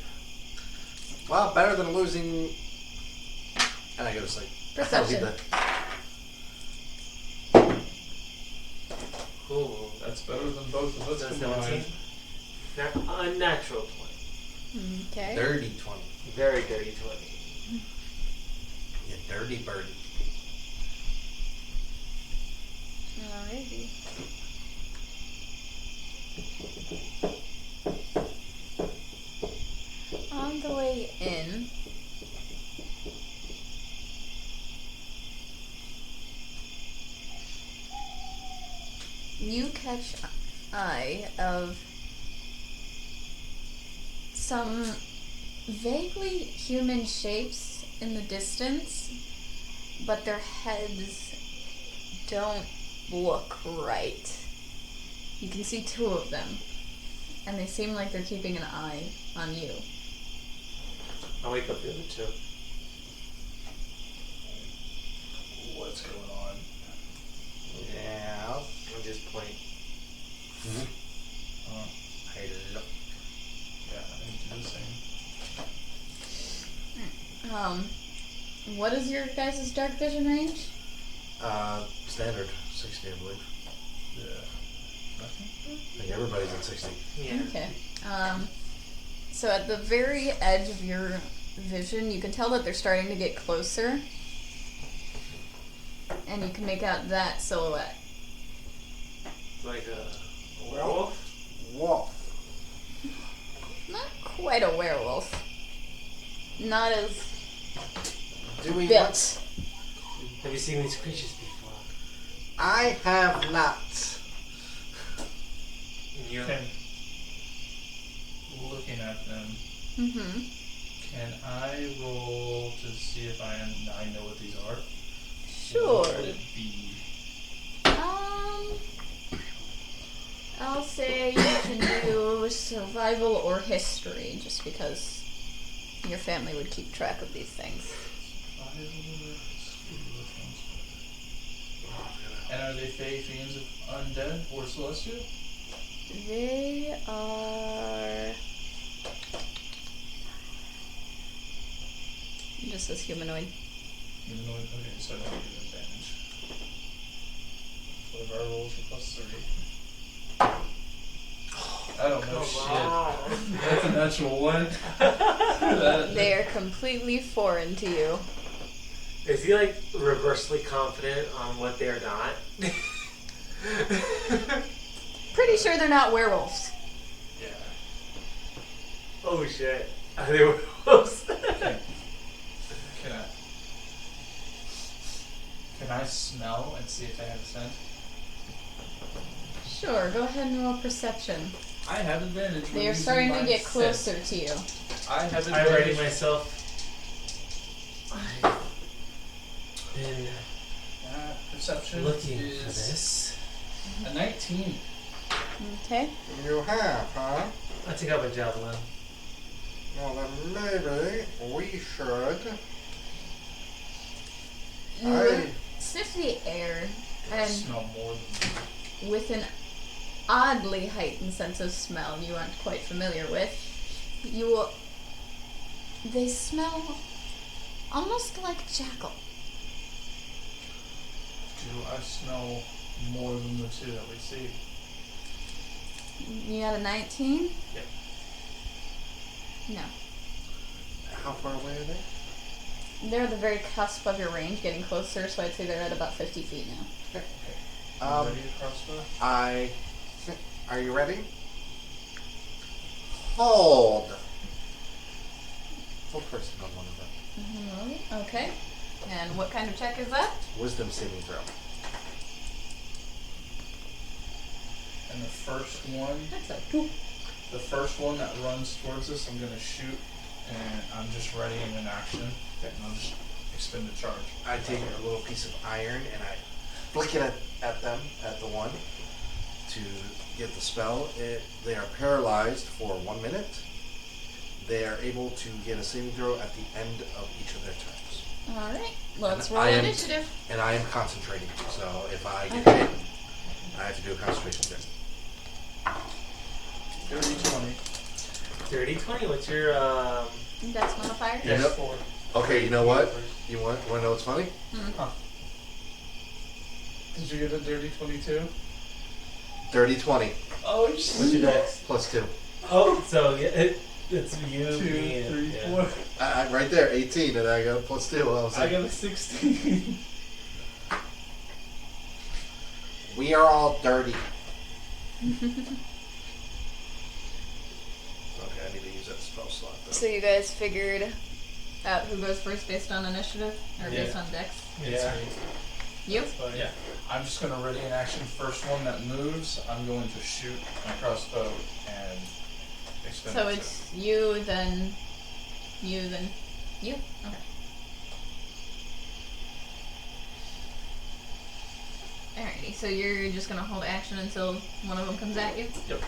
Well, better than losing. And I go to sleep. Perception. Cool. That's better than both of us That's combined. 17. Unnatural 20. Okay. Dirty 20. Very dirty 20. You dirty birdie. Alrighty. On the way in, you catch eye of some vaguely human shapes in the distance but their heads don't look right. You can see two of them, and they seem like they're keeping an eye on you. I'll wake up the other two. What's going on? Yeah, I'll just point. Uh, Hello. yeah, I need to do the same. What is your guys' dark vision range? Standard 60, I believe. Yeah. Nothing? I think everybody's at 60. Yeah. Okay. So at the very edge of your vision, you can tell that they're starting to get closer. And you can make out that silhouette. Like a werewolf? Wolf. Not quite a werewolf. Not as Do we built. Have you seen these creatures before? I have not. You Okay. Looking at them, Mm-hmm. can I roll to see if I know what these are? Sure. What would it be? I'll say you can do survival or history, just because your family would keep track of these things. And are they fae, fiends, undead, or celestial? They are just as humanoid. Humanoid? Okay, so I don't get an advantage. Whatever I roll is a +3. I don't know shit. That's a natural one. They are completely foreign to you. Is he like reversely confident on what they're not? Pretty sure they're not werewolves. Yeah. Oh shit. Are they werewolves? Can I smell and see if they have a scent? Sure, go ahead and roll perception. I have advantage. when They are using starting to my get scent. closer to you. I have I'm advantage. ready myself. I've been Perception looking is for this. a 19. Okay. You have, huh? I take out my javelin. Well, then maybe we should. You sniff the air, I and smell more than with an oddly heightened sense of smell you aren't quite familiar with, they smell almost like jackal. Do I smell more than the two that we see? You got a 19? Yep. No. How far away are they? They're at the very cusp of your range, getting closer, so I'd say they're at about 50 feet now. Ready to crossbow? Are you ready? Hold. Hold person on one of them. Okay. And what kind of check is that? Wisdom saving throw. And the first one, That's a 2. the first one that runs towards us, I'm gonna shoot, and I'm just readying an action, and I'll just expend a charge. I take a little piece of iron and I flick it at them, at the one, to get the spell. They are paralyzed for 1 minute. They are able to get a saving throw at the end of each of their turns. Alright, let's And roll I am- initiative. And I am concentrating, so if I get Okay. hit, I have to do a concentration check. 30-20. 30-20, what's your Dex modifier? You know- 4. Okay, you know what? You want to know what's funny? Did you get a dirty 22? 30-20 Oh, what's your dex? plus 2. Oh, so it's you, 2, me, and 3, yeah. 4. Right there, 18, and I got a plus 2. I was I like, got a 16. we are all dirty. Okay, I need to use that spell slot though. So you guys figured out who goes first based on initiative? Or based Yeah. on dex? Yeah. You? But yeah, I'm just gonna ready an action. First one that moves, I'm going to shoot my crossbow and expend So it. it's you, then you, then you? Okay. Alrighty, so you're just gonna hold action until one of them comes at you? Yep.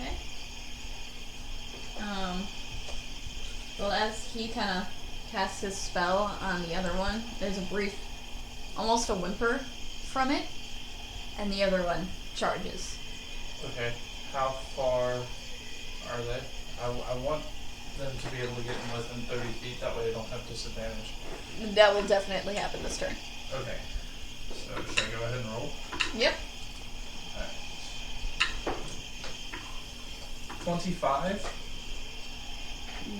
Okay. Well, as he kind of casts his spell on the other one, there's a brief, almost a whimper from it, and the other one charges. Okay. How far are they? I want them to be able to get in within 30 feet. That way I don't have disadvantage. That will definitely happen this turn. Okay. So should I go ahead and roll? Yep. Alright. 25.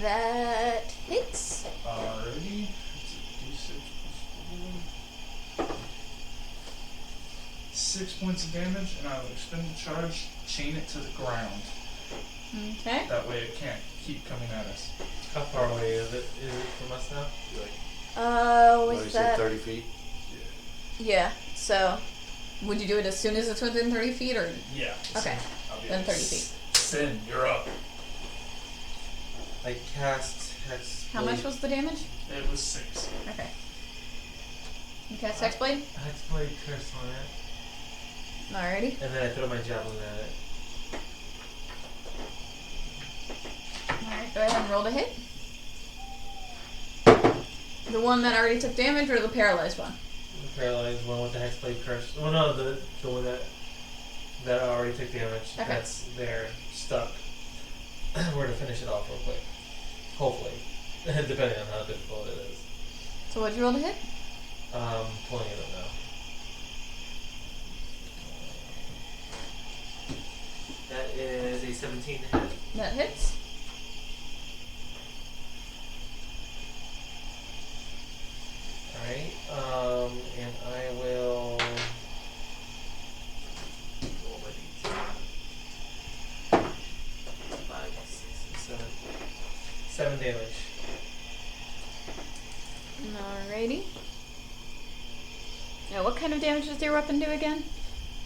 That hits. Alrighty. It's a D6 plus 4. 6 points of damage, and I will expend the charge, chain it to the ground. Okay. That way it can't keep coming at us. How far away is it from us now? What did you With say, that, 30 feet? yeah. So, would you do it as soon as it's within 30 feet, or Yeah. okay, I'll be then 30 feet? Sin, you're up. I cast Hex. How much was the damage? It was 6. Okay. You cast Hexblade? Hexblade curse on it, Alrighty. and then I throw my javelin at it. Alright, go ahead and roll to hit. The one that already took damage, or the paralyzed one? The paralyzed one with the Hexblade curse. Oh no, the one that already took damage. Okay. That's there, stuck. We're gonna finish it off real quick. Hopefully. Depending on how difficult it is. So what'd you roll to hit? Pulling it up now. That is a 17 to hit. That hits. Alright, and I will roll my d10. 5, 6, and 7. 7 damage. Alrighty. Now, what kind of damage does your weapon do again?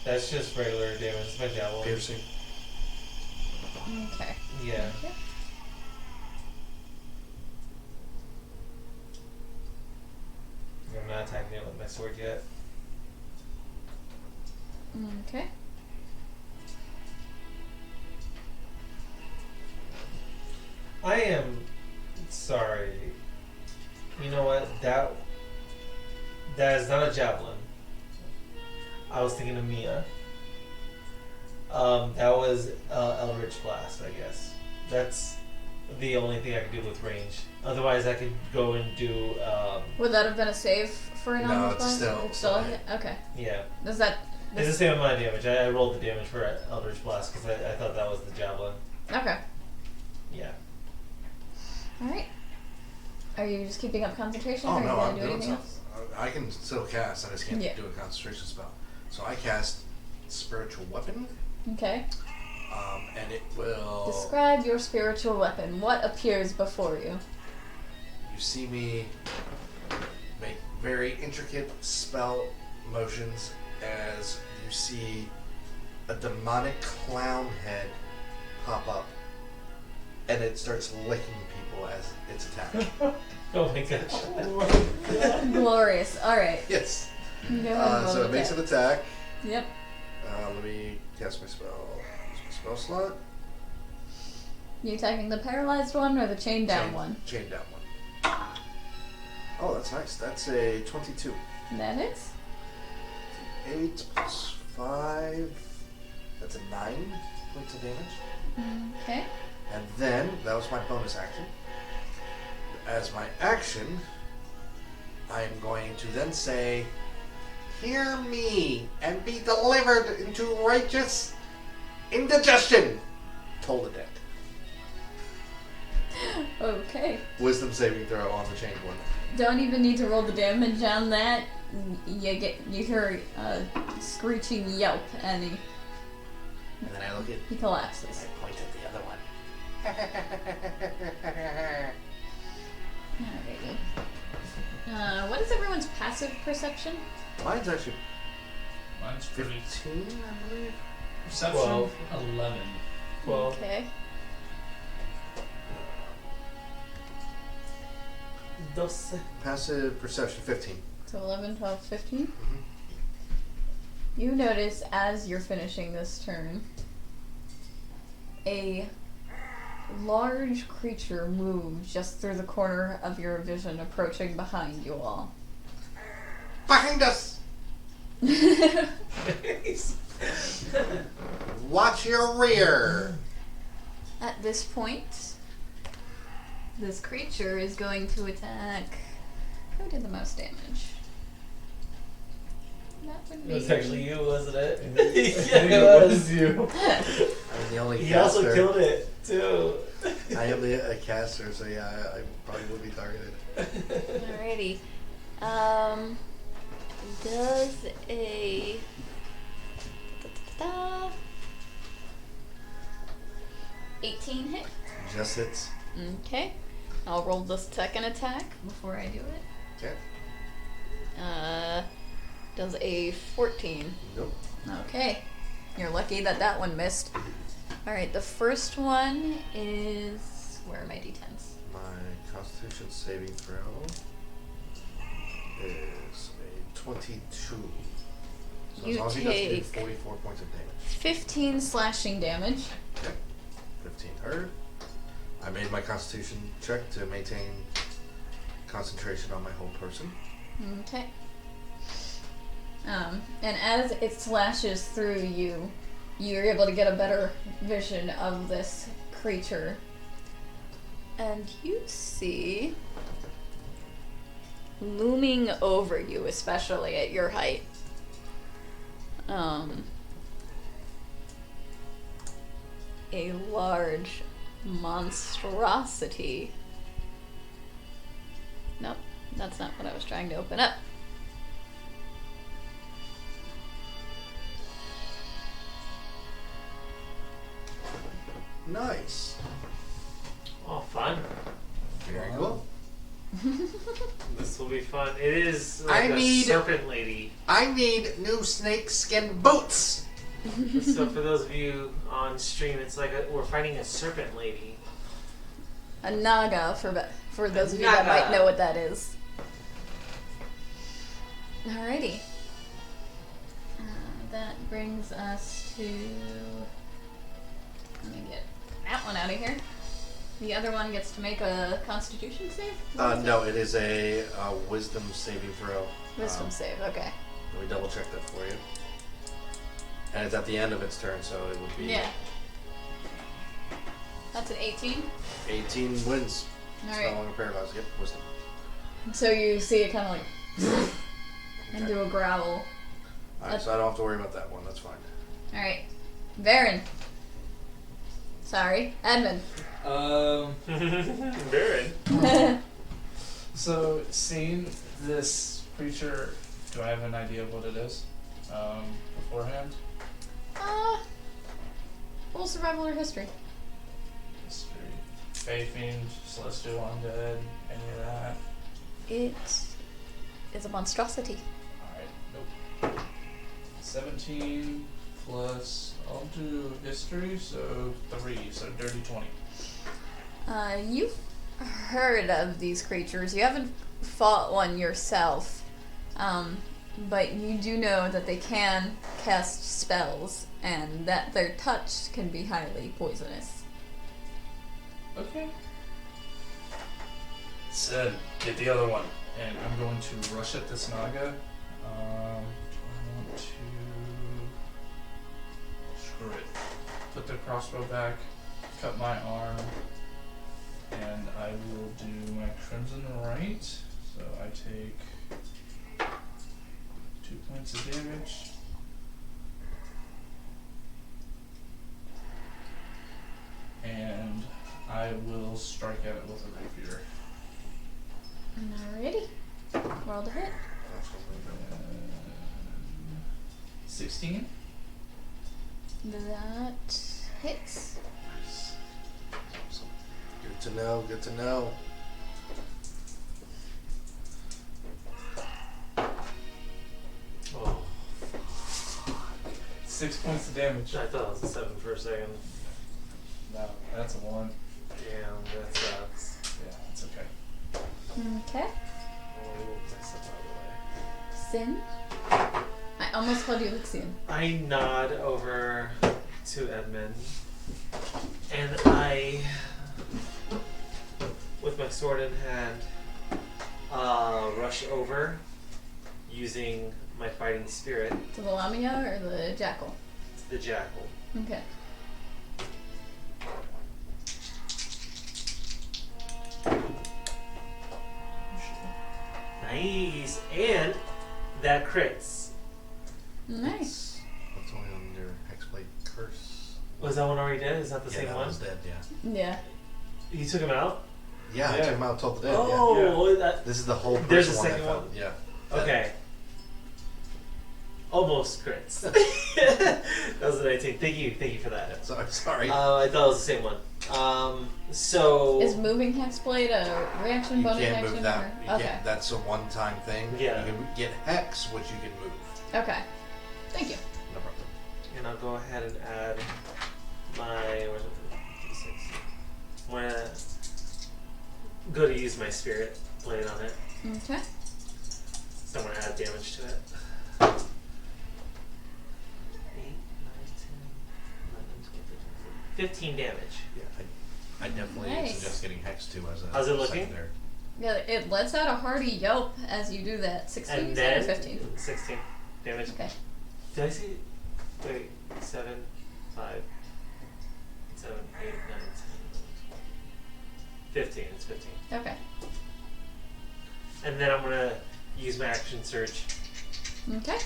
That's just regular damage. It's my javelin. Piercing. Okay. Yeah. Okay. I'm not attacking it with my sword yet. Okay. I am sorry. You know what? That is not a javelin. I was thinking of Mia. That was Eldritch Blast, I guess. That's the only thing I could do with range. Otherwise, I could go and do. Would that have been a save for an No, Eldritch it's Blast? still- It's still a still hit? Okay. Yeah. Does that... It's the same amount of damage. I rolled the damage for Eldritch Blast because I thought that was the javelin. Okay. Yeah. Alright. Are you just keeping up concentration? Oh or are you no, gonna I'm do doing anything something. I can still cast, I just can't Yeah. do a concentration spell. So I cast Spiritual Weapon, else? Okay. and it will... Describe your spiritual weapon. What appears before you? You see me make very intricate spell motions as you see a demonic clown head pop up, and it starts licking people as it's attacking. Oh my gosh. Glorious. Alright. Yes. Go ahead and roll So it the makes attack. an attack. Yep. Let me cast my spell. Use my spell slot. You attacking the paralyzed one or the chained down one? Chain down one. Oh, that's nice. That's a 22. That hits. 8 plus 5. That's a 9 points of damage. Okay. And then, that was my bonus action. As my action, I'm going to then say, "Hear me and be delivered into righteous indigestion." Toll the dead. Okay. Wisdom saving throw on the chained one. Don't even need to roll the damage on that. You hear a screeching yelp and And then I look at, he collapses. I point at the other one. Alrighty. What is everyone's passive perception? Mine's actually Mine's pretty. 15, I believe. Perception 12. 11. 12. Okay. 12. Passive perception 15. So 11, 12, 15. Mhm. You notice as you're finishing this turn, a large creature moves just through the corner of your vision, approaching behind you all. Behind us! Watch your rear! At this point, this creature is going to attack. Who did the most damage? That would It be. was actually you, wasn't it? It was you. I'm the only He caster. also killed it, too. I am a caster, so yeah, I probably will be targeted. Alrighty. Does a 18 hit? Just hits. Okay. I'll roll the second attack before I do it. Okay. Does a 14. Nope. Okay. You're lucky that that one missed. Alright, the first one is. Where are my d10s? My Constitution saving throw is a 22. So You as long as he doesn't do take 44 points of damage. 15 slashing damage. Okay. 15 hurt. I made my Constitution check to maintain concentration on my whole person. Okay. And as it slashes through you, you're able to get a better vision of this creature. And you see, looming over you, especially at your height, a large monstrosity. Nope, that's not what I was trying to open up. Nice. Oh, fun. Very cool. This will be fun. It is like I a need- serpent lady. I need new snake skin boots. So for those of you on stream, it's like we're fighting a serpent lady. A naga, for those of you Naga. that might know what that is. Alrighty. That brings us to. Let me get that one out of here. The other one gets to make a Constitution save? No, it is a wisdom saving throw. Wisdom save, okay. Let me double check that for you. And it's at the end of its turn, so it would be Yeah. That's an 18. 18 wins. It's Alright. no longer paralyzed. Yep, wisdom. So you see it kind of like. And Okay. do a growl. Alright, so I don't have to worry about that one. That's fine. Alright. Varen. Sorry. Edmund. Baron. So, seeing this creature, do I have an idea of what it is beforehand? Full survival or history? History. Fey Fiend, Celestial Undead, any of that? It is a monstrosity. Alright, nope. 17 plus, I'll do history, so 3, so dirty 20. You've heard of these creatures. You haven't fought one yourself, but you do know that they can cast spells and that their touch can be highly poisonous. Okay. Said, get the other one. And I'm going to rush at this Naga. Do I want to... Screw it. Put the crossbow back, cut my arm, and I will do my Crimson Right. So I take 2 points of damage. And I will strike at it with a rapier. Alrighty. Roll to hit. 16. That hits. Good to know. Good to know. Oh, 6 points of damage. I thought it was a 7 for a second. No, that's a 1. Damn, that sucks. Yeah, that's okay. Okay. Oh, I moved myself out of Sin. I almost called you Luxian. the way. I nod over to Edmund, and I, with my sword in hand, rush over, using my fighting spirit To the Lamia or the Jackal? to the jackal. Okay. Nice, and that crits. Nice. That's only under Hexblade Curse. Was that one already dead? Is that the Yeah, same that one? was dead, yeah. Yeah. You took him out? Yeah, I Yeah. took him out told the dead, yeah. Oh, that, This is the whole first There's a one I second found. one? Yeah. okay. Almost crits. That was a 19. Thank you for that. Sorry. I thought it was the same one. So Is moving Hexblade a reaction, You bonus can't action? move that. Or? You Okay. can't. That's a one-time thing. Yeah. You can get Hex, which you can move. Okay. Thank you. No problem. and I'll go ahead and add my where's it? D6. I'm gonna go to use my spirit, lay it on it. Okay. So I'm gonna add damage to it. 8, 9, 10, 11, 12, 13, 15 damage. Yeah, I definitely Nice. suggest getting Hex too as a How's it looking? secondary. Yeah, it lets out a hearty yelp as you do that. 16 And you said, or then 15? 16 damage. Okay. Did I see? Wait, 7, 5, 7, 8, 9, 10, 15. It's 15. Okay. And then I'm gonna use my action surge. Okay.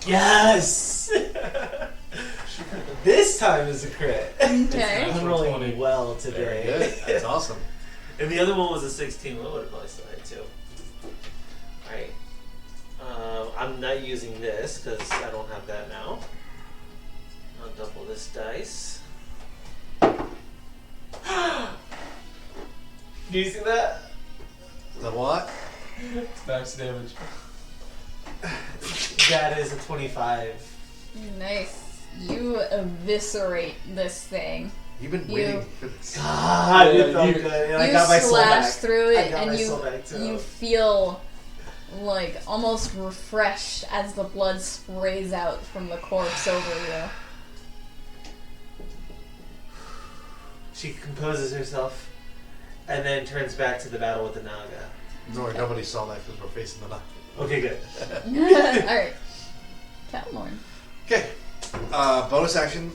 Yes! This time is a crit. Okay. I'm rolling well today. Very good. That's awesome. And the other one was a 16. What would have probably still had too? Alright. I'm not using this because I don't have that now. I'll double this dice. Do you see that? The what? Max damage. That is a 25. Nice. You eviscerate this thing. You've been You- waiting for this. God, it felt you- good. And I You got my soul slash back. through I it got and my soul back too. you feel like almost refreshed as the blood sprays out from the corpse over you. She composes herself and then turns back to the battle with the Naga. Don't worry, nobody saw that because we're facing the knife. Okay, good. Alright. Calmorn. Okay. Bonus action.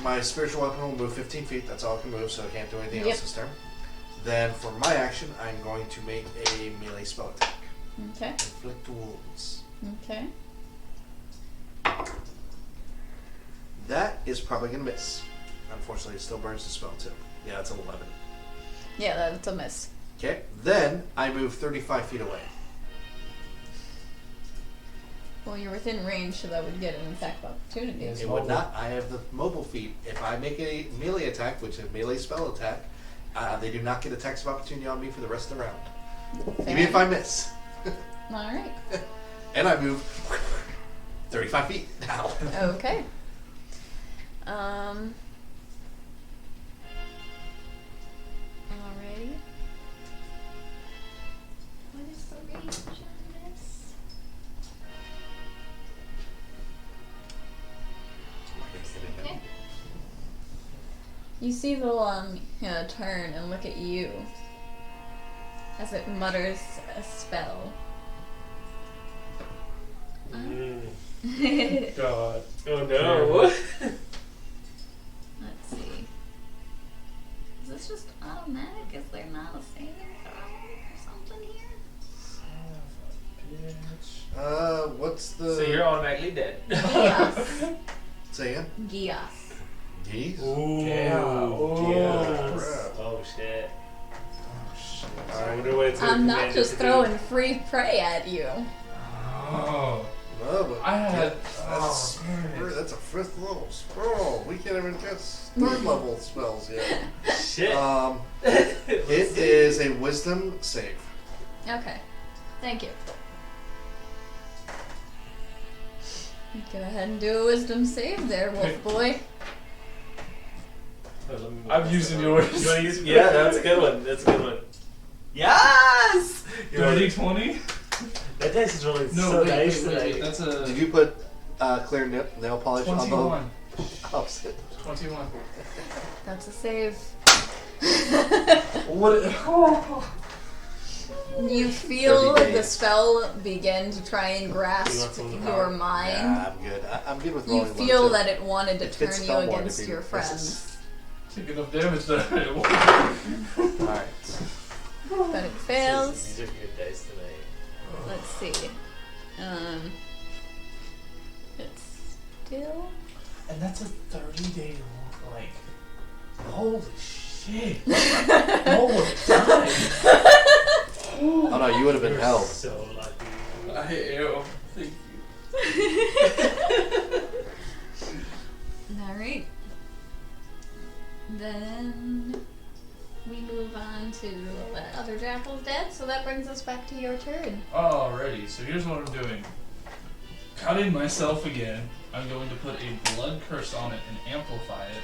My spiritual weapon will move 15 feet. That's all it can move, so I can't do anything Yep. else this turn. Then for my action, I'm going to make a melee spell attack. Okay. Inflict wounds. Okay. That is probably going to miss. Unfortunately, it still burns the spell too. Yeah, that's an 11. Yeah, that's a miss. Okay. Then I move 35 feet away. Well, you're within range, so that would get an attack of opportunity. Yes. It would not. I have the mobile feat. If I make a melee attack, which is a melee spell attack, they do not get attacks of opportunity on me for the rest of the round. Even if I miss. Alright. And I move 35 feet now. Okay. Alrighty. What is the range on this? Okay. You see the Lamia turn and look at you as it mutters a spell. Mm. God. Oh no. Let's see. Is this just automatic? Is there not a saving throw or something here? What's the... So you're automatically dead. Gias. Say again? Gias. Geese? Ooh. Yeah. Ooh. Yeah. Oh shit. Oh, shit. I wonder what it's gonna I'm not command just it to throwing free prey at you. Oh. No, but I had- that's, oh, that's a 5th level spell. We can't even cast 3rd level spells yet. do. Shit. It is a wisdom save. Okay. Thank you. Go ahead and do a wisdom save there, wolf boy. let me move I'm this using over. yours. You want to use? Yeah, that's a good one. That's a good one. Yes. You're Dirty right. 20? That dice is rolling No, so wait, nice wait, tonight. wait. That's a Did you put clear nail polish on 21. the opposite? 21. That's a save. What? Oh. You feel 30 the days. spell begin to try and grasp something your hard? mind. Yeah, I'm good. I'm good with You rolling low, feel too. that it wanted to It turn fits you Spellborn to against be your misses. friends, Take enough damage that I Alright. but it fails. These are good dice tonight. Let's see. It's still. And that's a 30-day like. Holy shit! Oh, die! Oh no, you would have been You're held. so lucky. I am. Thank you. Alright. Then we move on to the other jackal's dead, so that brings us back to your turn. Alrighty, so here's what I'm doing. Cutting myself again. I'm going to put a blood curse on it and amplify it.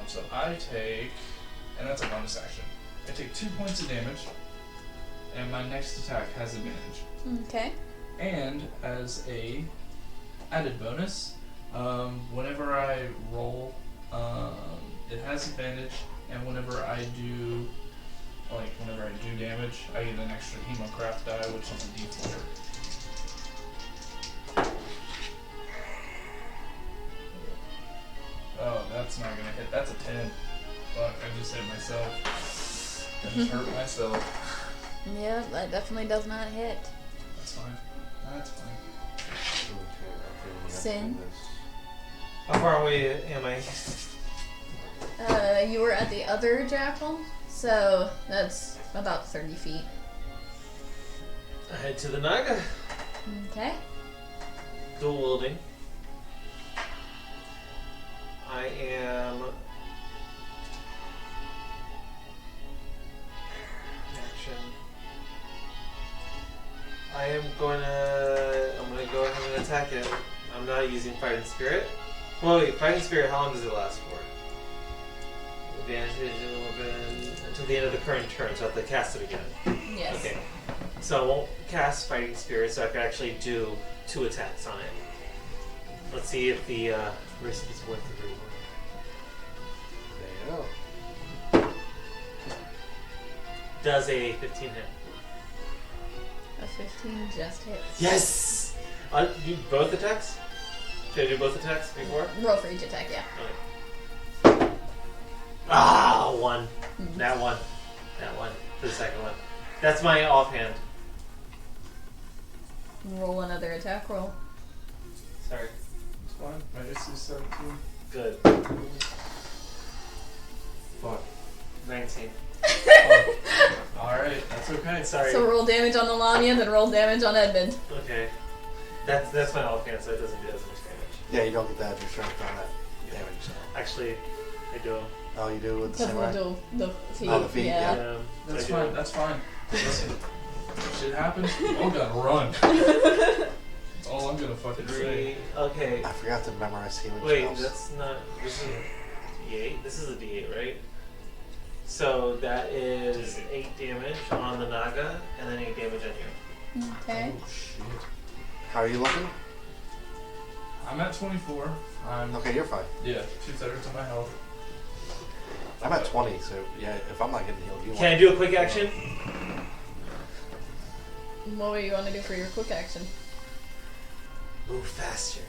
So I take, and that's a bonus action. I take 2 points of damage, and my next attack has advantage. Okay. And as a added bonus, whenever I roll, it has advantage, and whenever I do damage, I get an extra Hemocraft die, which is a D4. Oh, that's not gonna hit. That's a 10. Fuck, I just hit myself. I just hurt myself. Yeah, that definitely does not hit. That's fine. That's fine. Sin? How far away am I? You were at the other jackal, so that's about 30 feet. I head to the Naga. Okay. Dual wielding. I am. Action. I'm gonna go ahead and attack it. I'm not using Fighting Spirit. Well, wait, Fighting Spirit, how long does it last for? Advantage a little bit until the end of the current turn, so I have to cast it again. Yes. Okay. So I won't cast Fighting Spirit, so I can actually do 2 attacks on it. Let's see if the risk is worth the reward. There you go. Does a 15 hit? A 15 just hits. Yes! Do both attacks? Should I do both attacks before? Roll for each attack, yeah. Okay. Ah, 1. That one. That one. For the second one. That's my offhand. Roll another attack roll. Sorry. It's fine. My AC is 17. Good. Fuck. 19. Alright, that's okay. Sorry. So roll damage on Alania, then roll damage on Edmund. Okay. That's my offhand, so it doesn't do as much damage. Yeah, you don't get that. Your strength on that damage. So. Actually, I do. Oh, you do with the Because we'll samurai? do the feet. Oh, the feet, yeah. That's I do. fine. That's fine. Listen, shit happens. Oh god, run. That's all I'm gonna fucking say. 3. Okay. I forgot to memorize healing Wait, spells. that's not. This is a D8. This is a D8, right? So that is 8 damage on the Naga, and then 8 damage on you. Okay. Oh shit. How are you looking? I'm at 24. I'm Okay, you're fine. yeah, 2/3 of my health. I'm at 20, so yeah, if I'm not getting healed, you Can I do a quick action? What do you want to do for your quick action? Move faster.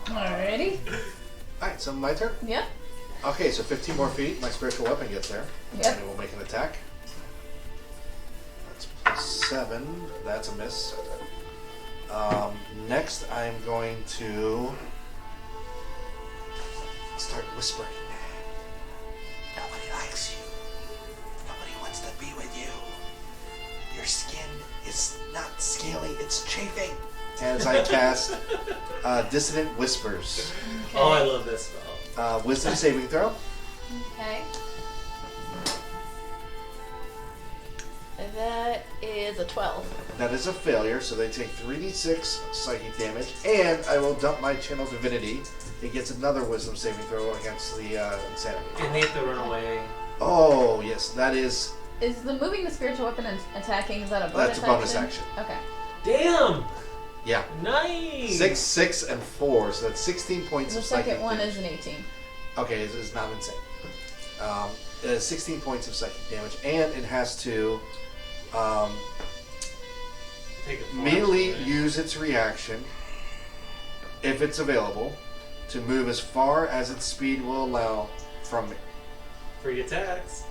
Alrighty. Alright, so my turn? Yep. Okay, so 15 more feet, my spiritual weapon gets there. Yep. And it will make an attack. That's +7. That's a miss. Next, I'm going to start whispering. Nobody likes you. Nobody wants to be with you. Your skin is not scaly, it's chafing. As I cast Dissonant Whispers. Oh, I love this spell. Wisdom saving throw. Okay. That is a 12. That is a failure, so they take 3d6 psychic damage, and I will dump my Channel Divinity. It gets another Wisdom saving throw against the insanity. And they have to run away. Oh, yes, that is... Is the moving the spiritual weapon and attacking, is that a bonus That's a bonus action. Okay. Damn! Yeah. Nice! 6, 6, and 4, so that's 16 points The of psychic second one damage. is an 18. Okay, it's not insane. It has 16 points of psychic damage, and it has to Take a immediately flash, right? use its reaction, if it's available, to move as far as its speed will allow from me. Free attacks.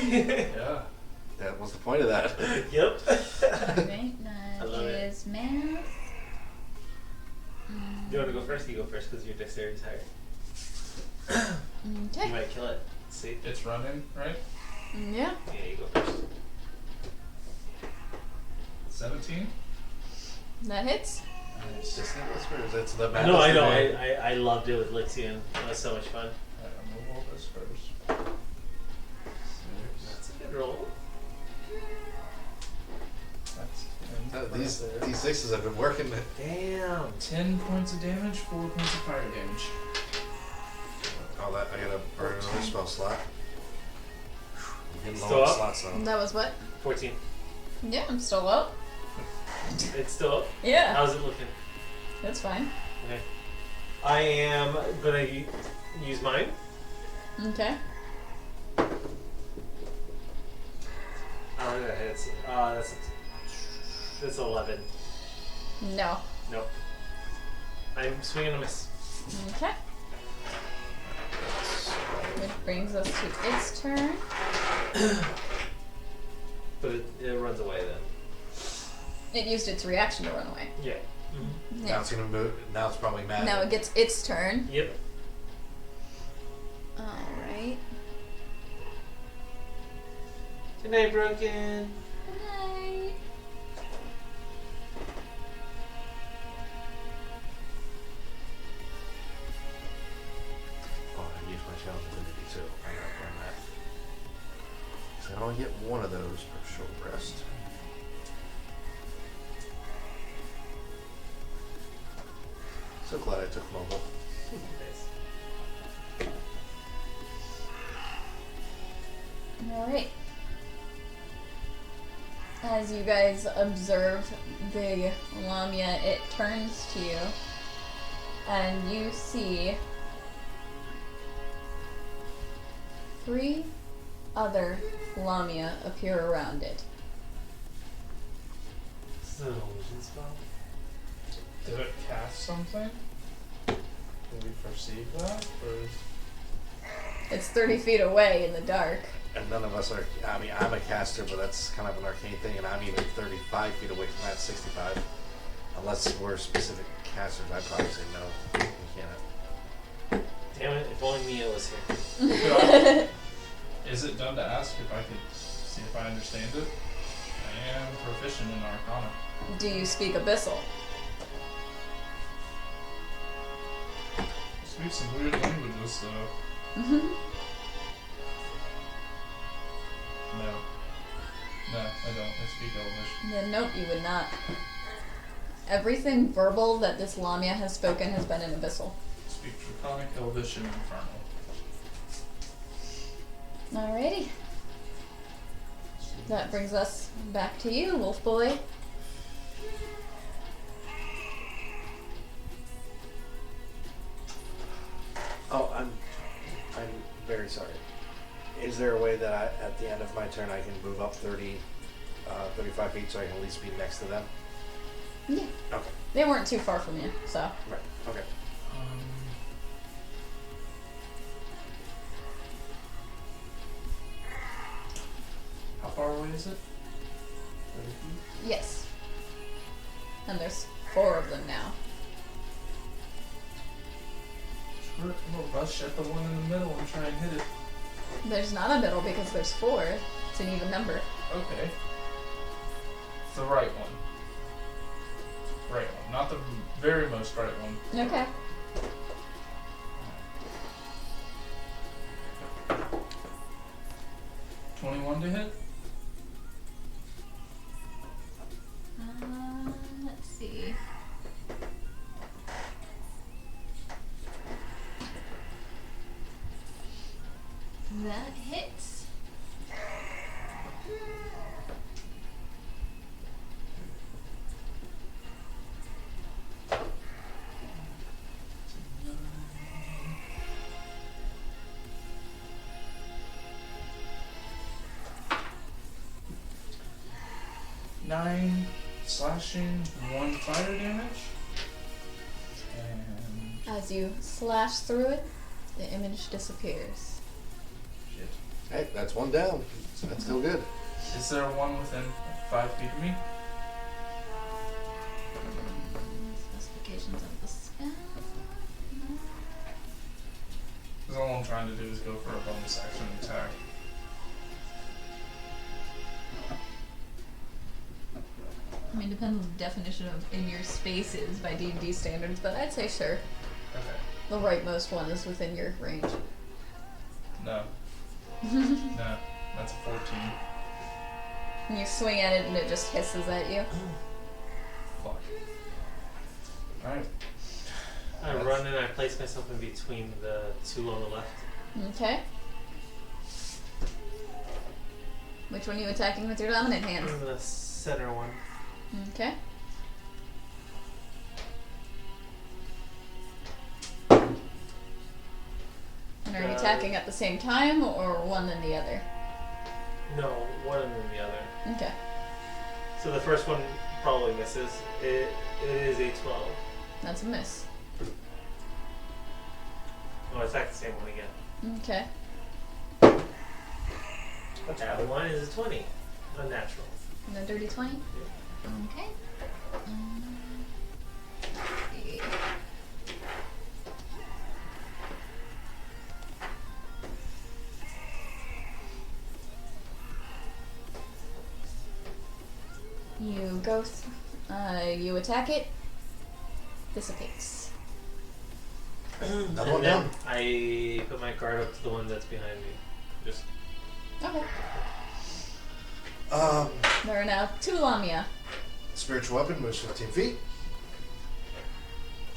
Yeah. That was the point of that. Yep. Alright, I that love it. is math. You want to go first? You go first because your dexterity is higher. Okay. You might kill it. See? It's running, right? Yeah. Yeah, you go first. 17? That hits. It's just whispers. It's the No, I know. Madness I loved it with Lixian. That was so much fun. Alright, I'm gonna roll this first. 6. That's a good roll. That's These D6s have been working. Damn. 10 points of damage, 4 points of fire damage. Oh, that I gotta burn another spell slot. I'm getting Still low on up? slots now. That was what? 14. Yeah, I'm still up. It's still up. Yeah. How's it looking? That's fine. Okay. I am gonna use mine. Okay. Oh, it's that's 11. No. Nope. I'm swinging a miss. Okay. Which brings us to its turn. But it runs away then. It used its reaction to run away. Yeah. Now Yeah. it's gonna move. Now it's probably mad. Now it gets its turn. Yep. Alright. Good night, Broken. Night. Oh, I used my Channel Divinity too. I gotta burn that. So I only get one of those per short rest. So glad I took mobile. Nice. Alright. As you guys observe Big Lamia, it turns to you and you see 3 other Lamia appear around it. This is an illusion spell. Did it cast something? Did we perceive that? Or is... It's 30 feet away in the dark. And none of us are. I mean, I'm a caster, but that's kind of an arcane thing, and I'm even 35 feet away from that 65. Unless we're specific casters, I'd probably say no. You can't. Damn it! If only Mia was here. Is it done to ask if I could see if I understand it? I am proficient in Arcana. Do you speak Abyssal? I speak some weird languages, so no. No, I don't. I speak Elvish. Then nope, you would not. Everything verbal that this Lamia has spoken has been in Abyssal. I speak Draconic, Elvish, and Infernal. Alrighty. That brings us back to you, Wolf Boy. Oh, I'm very sorry. Is there a way that at the end of my turn I can move up 35 feet so I can at least be next to them? Yeah. Okay. They weren't too far from you, so. Right. Okay. How far away is it? 30 feet? Yes. And there's 4 of them now. Sure, I'm gonna rush at the one in the middle and try and hit it. There's not a middle because there's 4. It's an even number. Okay. The right one. Right one, not the very most right one. Okay. $21 to hit? That hits. Nine slashing, 1 fire damage. And As you slash through it, the image disappears. shit. Hey, that's one down. So that's still good. Is there one within 5 feet of me? Specifications of the spell. No. Because all I'm trying to do is go for a bonus action attack. I mean, depends on the definition of in your spaces by D&D standards, but I'd say sure. Okay. The rightmost one is within your range. No. No. That's a 14. And you swing at it and it just hisses at you. Fuck. Alright. I run and I place myself in between the two on the left. Okay. Which one are you attacking with your dominant hand? The center one. Okay. And are you attacking at the same time or one than the other? No, one and then the other. Okay. So the first one probably misses. It is a 12. That's a miss. I'll attack the same one again. Okay. That one is a 20. Unnatural. And a dirty 20? Okay. Let's see. You go, you attack it, dissipates. Another And one then down. I put my guard up to the one that's behind me. Just Okay. There are now 2 Lamia. Spiritual weapon moves 15 feet.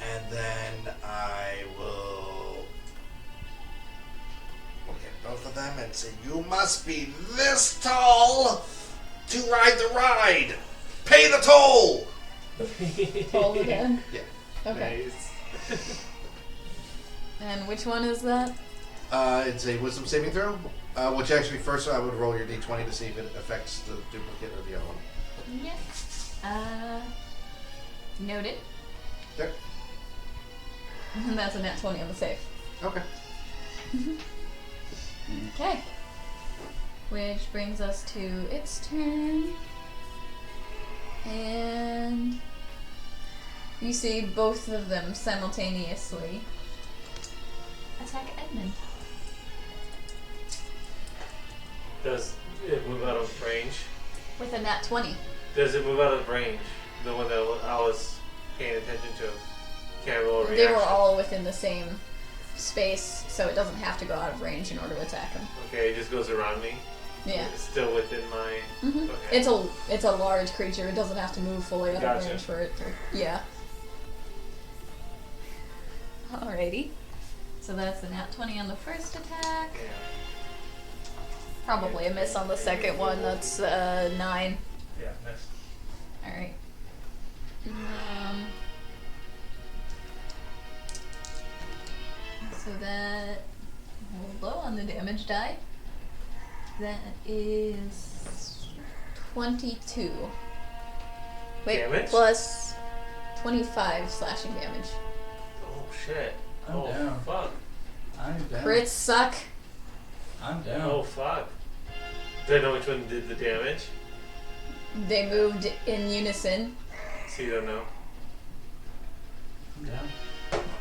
And then I will look at both of them and say, "You must be this tall to ride the ride. Pay the toll." Toll again? Yeah. Okay. Nice. And which one is that? It's a wisdom saving throw. Which actually, first I would roll your d20 to see if it affects the duplicate of the other one. Yeah. Noted. There. And that's a nat 20 on the save. Okay. Okay. Which brings us to its turn. And you see both of them simultaneously attack Edmund. Does it move out of range? With a nat 20. Does it move out of range? The one that I was paying attention to. Can I roll a They reaction? were all within the same space, so it doesn't have to go out of range in order to attack him. Okay, it just goes around me. Yeah. It's still within my. Mhm. Okay. It's a large creature. It doesn't have to move fully out of Gotcha. range for it to. Yeah. Alrighty. So that's a nat 20 on the first attack. Yeah. Probably a miss on the second one. That's 9. Yeah, nice. Alright. So that. Roll low on the damage die. That is 22. Wait, Damage? plus 25 slashing damage. Oh shit. I'm Oh down. fuck. I'm down. Crits suck. I'm down. Oh fuck. Do I know which one did the damage? They moved in unison. So you don't know. I'm down.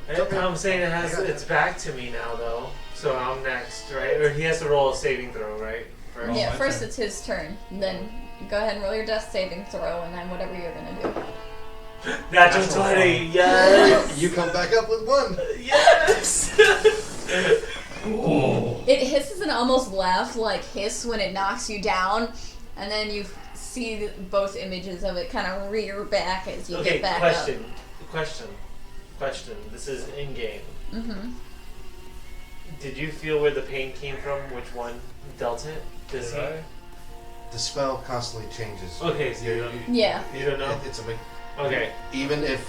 Okay. I'm saying it has. It's back to me now though. So I'm next, right? Or he has to roll a saving throw, right? First? Oh, Yeah, my first turn. it's his turn. Then go ahead and roll your death saving throw, and then whatever you're gonna do. Natural 20. Yes. You come back up with 1. Yes. Oh. It hisses an almost laugh-like hiss when it knocks you down, and then you see both images of it kind of rear back as you Okay. get back Question. This is in game. up. Mm-hmm. Did you feel where the pain came from? Which one dealt it? Does he? The spell constantly changes. Okay, so you don't. Yeah. You don't know. It's a big. Okay. Even if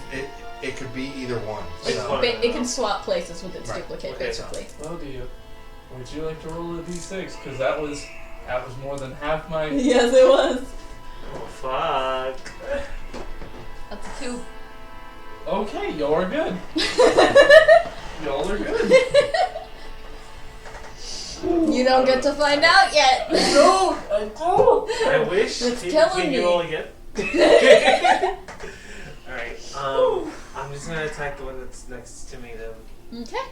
it could be either one. It's So. fine. It can swap places with its Right. duplicate, Okay. basically. Well, do you? Would you like to roll a d6? Because that was more than half my. Yes, it was. Oh fuck. That's a 2. Okay, y'all are good. Y'all are good. You don't get to find out yet. I don't. I wish. It's Can killing you me. roll again? Alright, I'm just gonna attack the one that's next to me then. Okay.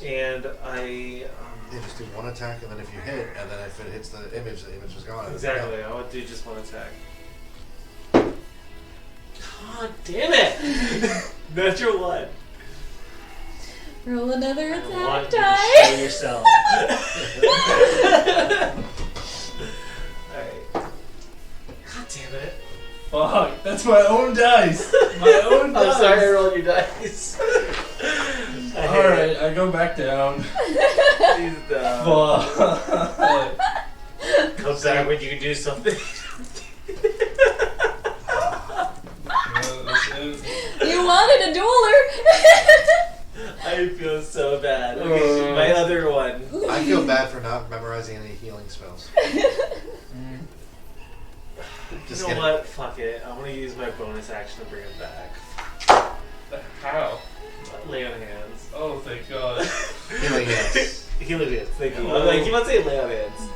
And You just do one attack, and then if you hit, and then if it hits the image is gone. exactly, I would do just one attack. God damn it! Natural 1. Roll another I attack want you to die. show yourself. Alright. God damn it. Fuck, that's my own dice. My own dice. I'm sorry I rolled your dice. Alright, I go back down. He's down. Fuck. Come back when you can do something. You wanted a dueler. I feel so bad. Okay, my other one. I feel bad for not memorizing any healing spells. You know what? Fuck it. I'm gonna use my bonus action to bring him back. How? Lay on hands. Oh, thank God. Healing hands. Healing hands. Thank you. I'm like, you want to say lay on hands?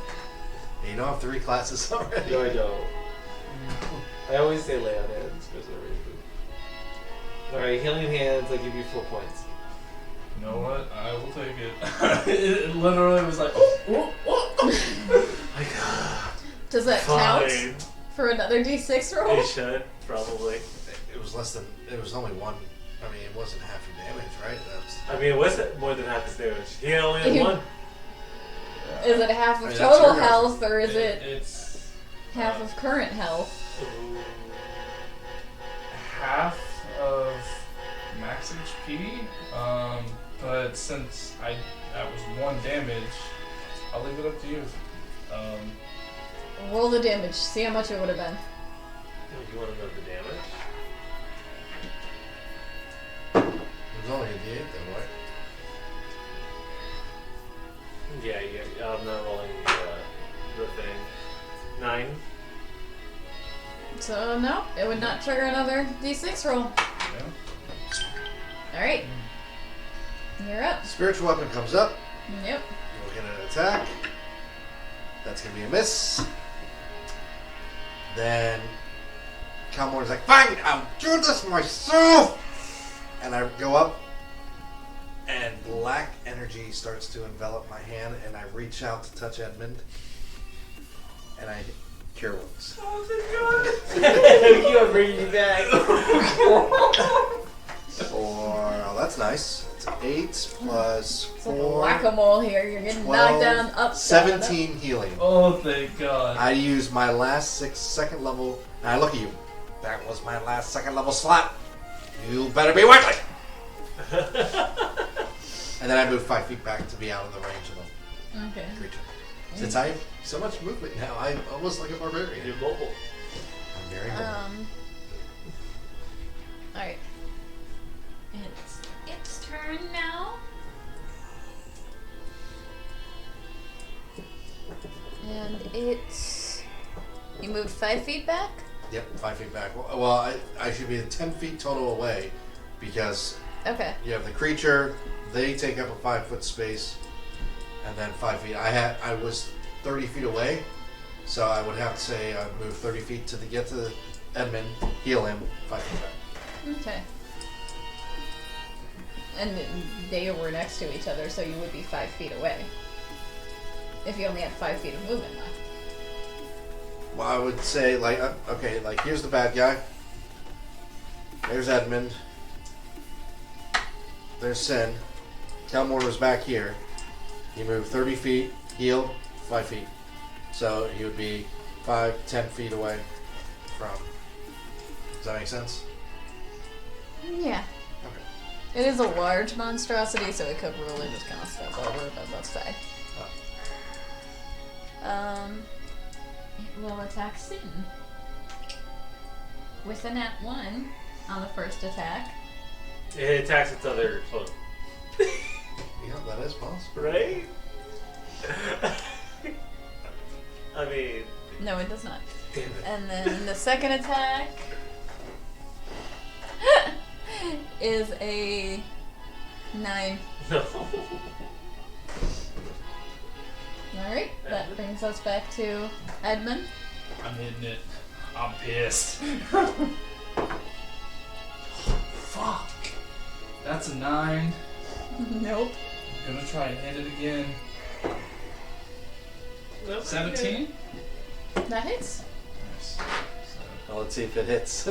You don't have 3 classes already. No, I don't. I always say lay on hands for some reason. Alright, healing hands, I give you 4 points. You know what? I will take it. It literally was like, oh. Does that count for another D6 roll? It should, probably. It was less than. It was only 1. I mean, it wasn't half your damage, right? I mean, it was more than half his damage. He only had 1. Is it half of I mean, that's total your health, or is it It's half of current health? half of max HP. But since that was 1 damage, I'll leave it up to you. Roll the damage. See how much it would have been. You want to know the damage? It was only a D8 then, right? Yeah, I'm not rolling the thing. 9. So no, it would not trigger another D6 roll. All right, you're up. Spiritual weapon comes up. Yep. We'll get an attack. That's gonna be a miss. Then Calmor's like, fine, I'll do this myself. And I go up, and black energy starts to envelop my hand, and I reach out to touch Edmund, and I cure wounds. Oh you are bringing me back. Oh, that's nice. It's 8 plus It's like a 4. whack-a-mole here. You're getting 12, knocked down, up, down, up. 17 healing. Oh, thank God. I use my last 2nd level, and I look at you. That was my last 2nd level slot. You better be working. And then I move 5 feet back to be out of the range of Okay. the creature. Since I have so much movement now, I'm almost like a barbarian. You're mobile. I'm very mobile. All right. It's turn now. And it's. You moved 5 feet back? Yep, 5 feet back. Well, I should be 10 feet total away because Okay. you have the creature. They take up a 5-foot space, and then 5 feet. I was 30 feet away, so I would have to say I move 30 feet to get to Edmund, heal him, 5 feet back. Okay. And they were next to each other, so you would be 5 feet away. If you only had 5 feet of movement left. Well, I would say, like, okay, like, here's the bad guy. There's Edmund. There's Sin. Kelmore was back here. He moved 30 feet, healed, 5 feet. So he would be 5-10 feet away from. Does that make sense? Yeah. Okay. It is a large monstrosity, so it could really just kind of step over, but let's say. It will attack Sin. With a nat 1 on the first attack. It attacks its other foot. Yeah, that is possible. Right? I mean, No, it does not. damn it. And then the second attack is a 9. No. Alright, that brings us back to Edmund. I'm hitting it. I'm pissed. Fuck. That's a 9. Nope. I'm gonna try and hit it again. Nope. 17? That hits. Nice. Well, let's see if it hits.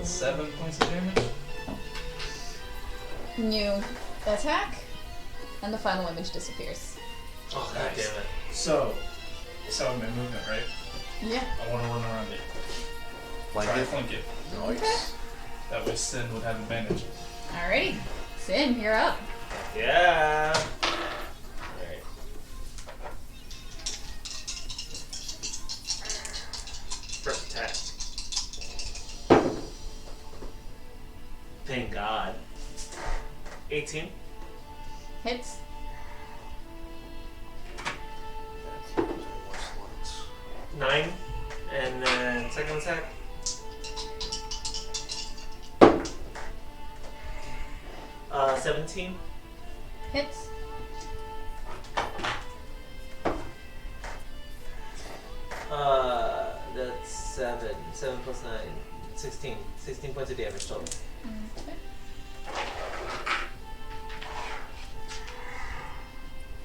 7 points of damage. You attack, and the final image disappears. Oh, god Nice. damn it. So my movement, right? Yeah. I want to run around it. Like Try it. and flank it. Nice. That way Sin would have advantage. Alrighty. Sin, you're up. Yeah. Alright. First attack. Thank God. 18. Hits. That's more slots. 9. And then second attack. Uh, 17. Hits. That's 7. 7 plus 9. 16. 16 points of damage total. Okay.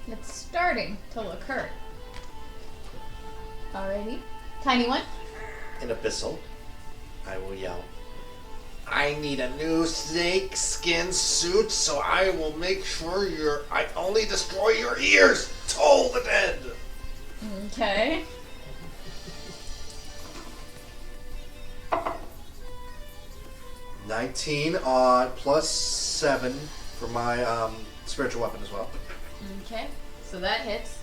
It's starting to occur. Alrighty. Tiny one. In Abyssal, I will yell, I need a new snake skin suit, so I will make sure I only destroy your ears! Toll the dead! Okay. $19 on plus 7 for my spiritual weapon as well. Okay. So that hits.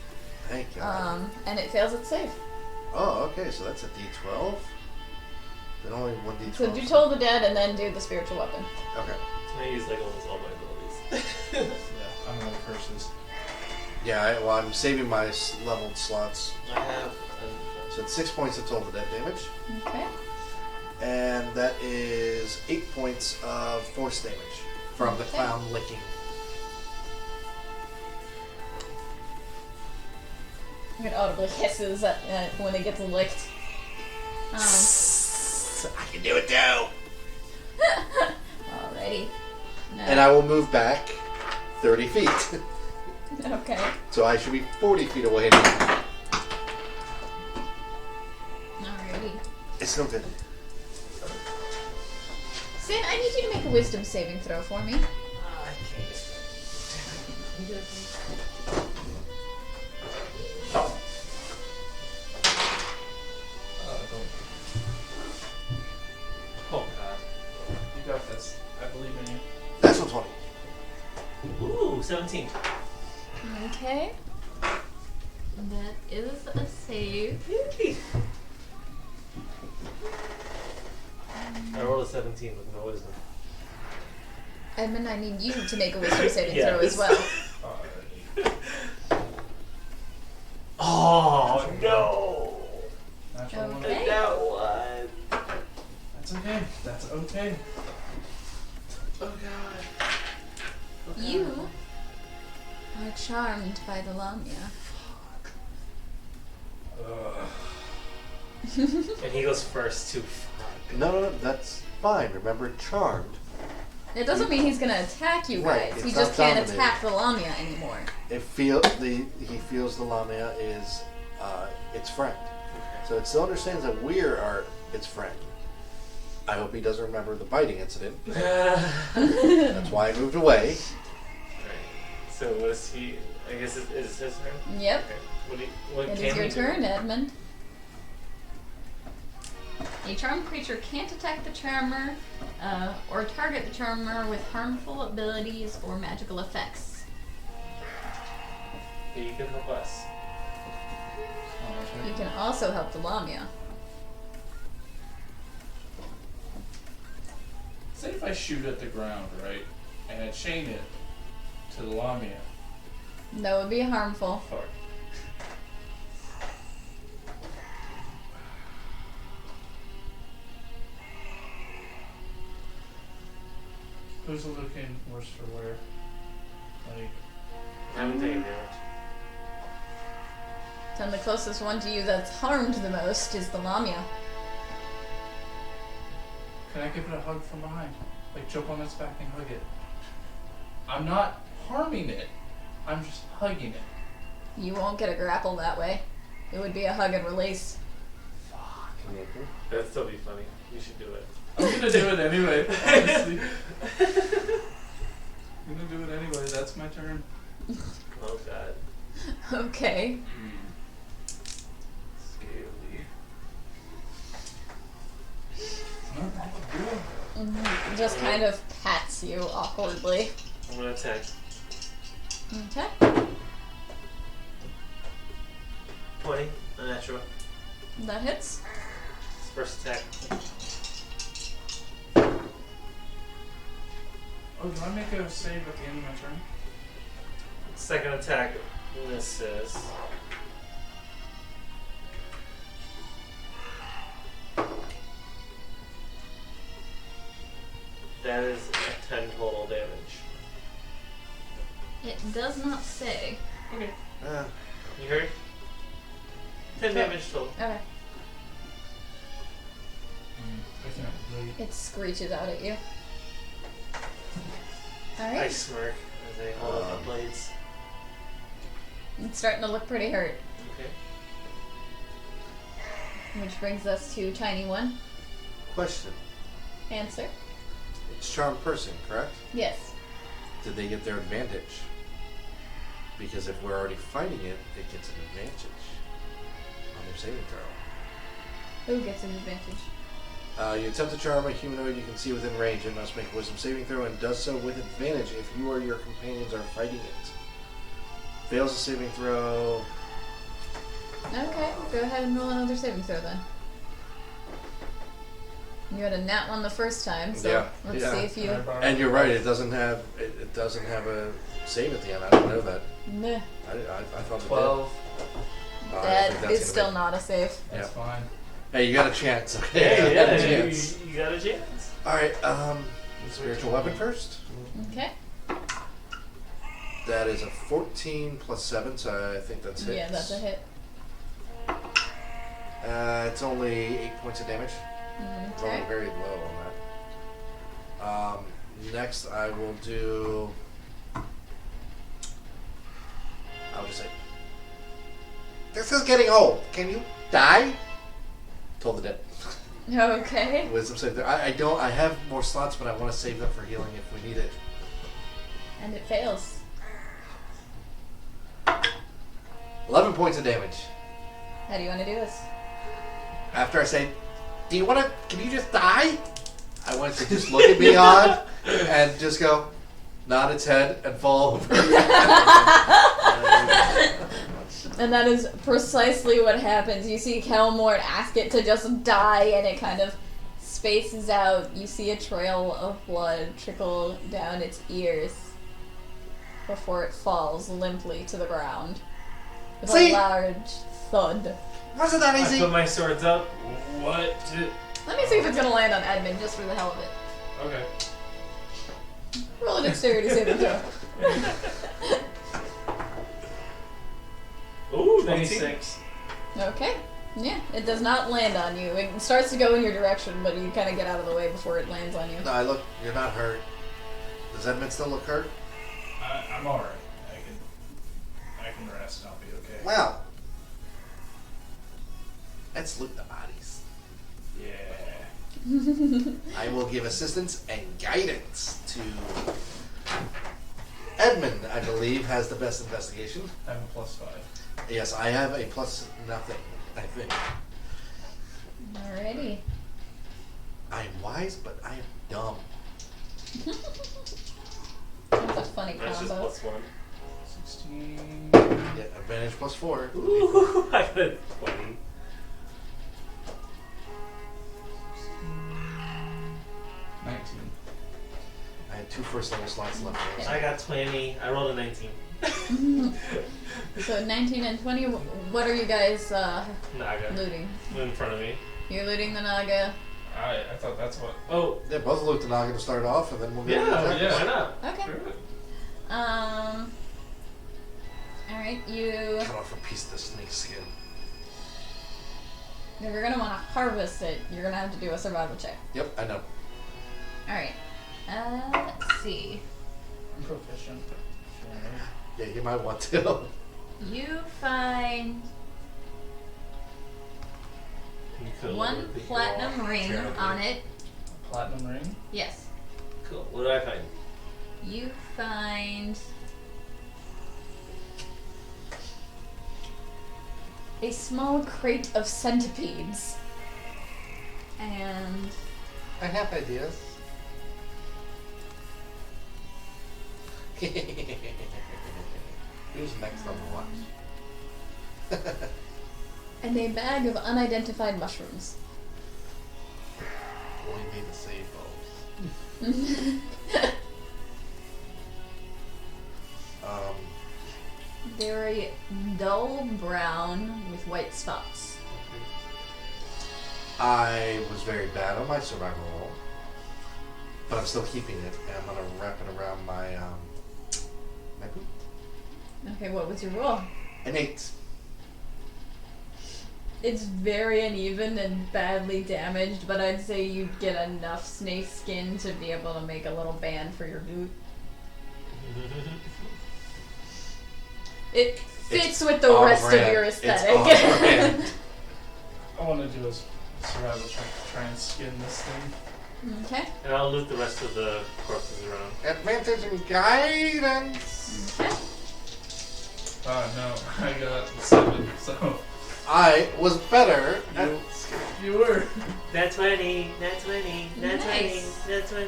Thank you. And it fails its save. Oh, okay, so that's a D12. Then only one D12. So do Toll the Dead and then do the spiritual weapon. Okay. I use like almost all my abilities. Yeah, I'm gonna curse this. Yeah, well, I'm saving my leveled slots. I have. So it's 6 points of toll the dead damage. Okay. And that is 8 points of force damage from the Okay. clown licking. It audibly hisses when it gets licked. I can do it too! Alrighty. No. And I will move back 30 feet. Okay. So I should be 40 feet away now. Alrighty. It's no good. Sin, I need you to make a wisdom saving throw for me. I can't. Oh god. You got this. I believe in you. That's 20. Ooh, 17. Okay. That is a save. I rolled a 17 with no wisdom. Edmund, I need you to make a wisdom saving Yes. throw as well. Oh no! Natural one. Okay. That one. That's okay. That's okay. Oh god. You are charmed by the Lamia. And he goes first too. No, that's fine. Remember, charmed. It doesn't mean he's gonna attack you Right, guys. He it's just not can't dominating. attack the Lamia anymore. He feels the Lamia is its friend. So it still understands that we are its friend. I hope he doesn't remember the biting incident. That's why I moved away. So what is he? I guess it is his turn. Yep. Okay. What It can is your he do? turn, Edmund. A charmed creature can't attack the charmer or target the charmer with harmful abilities or magical effects. Yeah, you can help us. Oh, that's You right. can also help the Lamia. Say if I shoot at the ground, right, and I chain it to the Lamia. That would be harmful. Fuck. Who's looking worse for wear? Like, I haven't taken damage. Then the closest one to you that's harmed the most is the Lamia. can I give it a hug from behind? Like jump on its back and hug it. I'm not harming it. I'm just hugging it. You won't get a grapple that way. It would be a hug and release. That'd still be funny. You should do it. I'm gonna do it anyway, honestly. I'm gonna do it anyway, that's my turn. Oh god. Okay. Scaly. Just kind of pats you awkwardly. I'm gonna attack. Okay. 20, unnatural. That hits. First attack. Oh, do I make a save at the end of my turn? Second attack misses. That is a 10 total damage. It does not say. Okay. You heard? 10 damage total. Okay. I can't wait. It screeches out at you. I Alright. smirk as I hold up the blades. It's starting to look pretty hurt. Okay. Which brings us to Tiny One. Question. Answer. It's charmed person, correct? Yes. Did they get their advantage? Because if we're already fighting it, it gets an advantage on their saving throw. Who gets an advantage? You attempt to charm a humanoid you can see within range and must make a wisdom saving throw and does so with advantage if you or your companions are fighting it. Fails a saving throw. Okay, go ahead and roll another saving throw then. You had a nat one the first time, so Yeah, let's yeah. see if you. And you're right, it doesn't have a save at the end. I don't know that. Nah. I thought 12. it did. I don't think That that's is gonna still be- not a save. That's fine. Hey, you got a chance. Okay, Hey, you got a yeah, chance. you got a chance. All right. Spiritual weapon first. Okay. That is a 14 plus 7, so I think that's hit. Yeah, that's a hit. It's only 8 points of damage. Rolling Okay. very low on that. Next, I will do. I'll just say, "This is getting old. Can you die?" Told the dead. Okay. Wisdom save. There. I don't. I have more slots, but I want to save them for healing if we need it. And it fails. 11 points of damage. How do you want to do this? After I say, "Do you want to? Can you just die?" I want it to just look at me odd and just go, nod its head, and fall over. And that is precisely what happens. You see Kelmort ask it to just die, and it kind of spaces out. You see a trail of blood trickle down its ears before it falls limply to the ground with See? a large thud. Wasn't that I easy? put my swords up. What? Let me see if it's gonna land on Edmund just for the hell of it. Okay. Roll a dexterity saving throw. Ooh, 26. Okay. Yeah, it does not land on you. It starts to go in your direction, but you kind of get out of the way before it lands on you. No, look, you're not hurt. Does Edmund still look hurt? I'm alright. I can rest. I'll be okay. Well, let's loot the bodies. Yeah. I will give assistance and guidance to Edmund, I believe, has the best investigation. I have a +5. Yes, I have a plus nothing, I think. Alrighty. I am wise, but I am dumb. That's a funny That's just combo. +1. 16. Yeah, advantage +4. Ooh, I got a 20. 19. I had 2 first level slots left. I got 20. I rolled a 19. So 19 and 20. What are you guys Naga. looting? In front of me. You're looting the Naga. I thought that's what. Oh, Yeah, both looked at Naga to start off, and then we'll yeah, go to the yeah. why not? Okay. Sure. Alright, you. Cut off a piece of the snake skin. If you're gonna want to harvest it, you're gonna have to do a survival check. Yep, I know. Alright. Let's see. I'm proficient. Yeah, you might want to. You find You could one look at platinum your ring terribly. on it. Platinum ring? Yes. Cool. What do I find? You find a small crate of centipedes. And I have ideas. Who's next on the watch? and a bag of unidentified mushrooms. We need to save those. They're a dull brown with white spots. I was very bad on my survival roll, but I'm still keeping it, and I'm gonna wrap it around my my boot. Okay, what was your roll? An 8. It's very uneven and badly damaged, but I'd say you'd get enough snake skin to be able to make a little band for your boot. It fits with the on rest of brand. your It's aesthetic. on brand. I want to do a survival check to try and skin this thing. Okay. And I'll loot the rest of the corpses around. Advantage and guidance. Okay. No, I got 7, so. I was better. At You were. Nat 20, nat 20, nat 20, Nice. nat 20.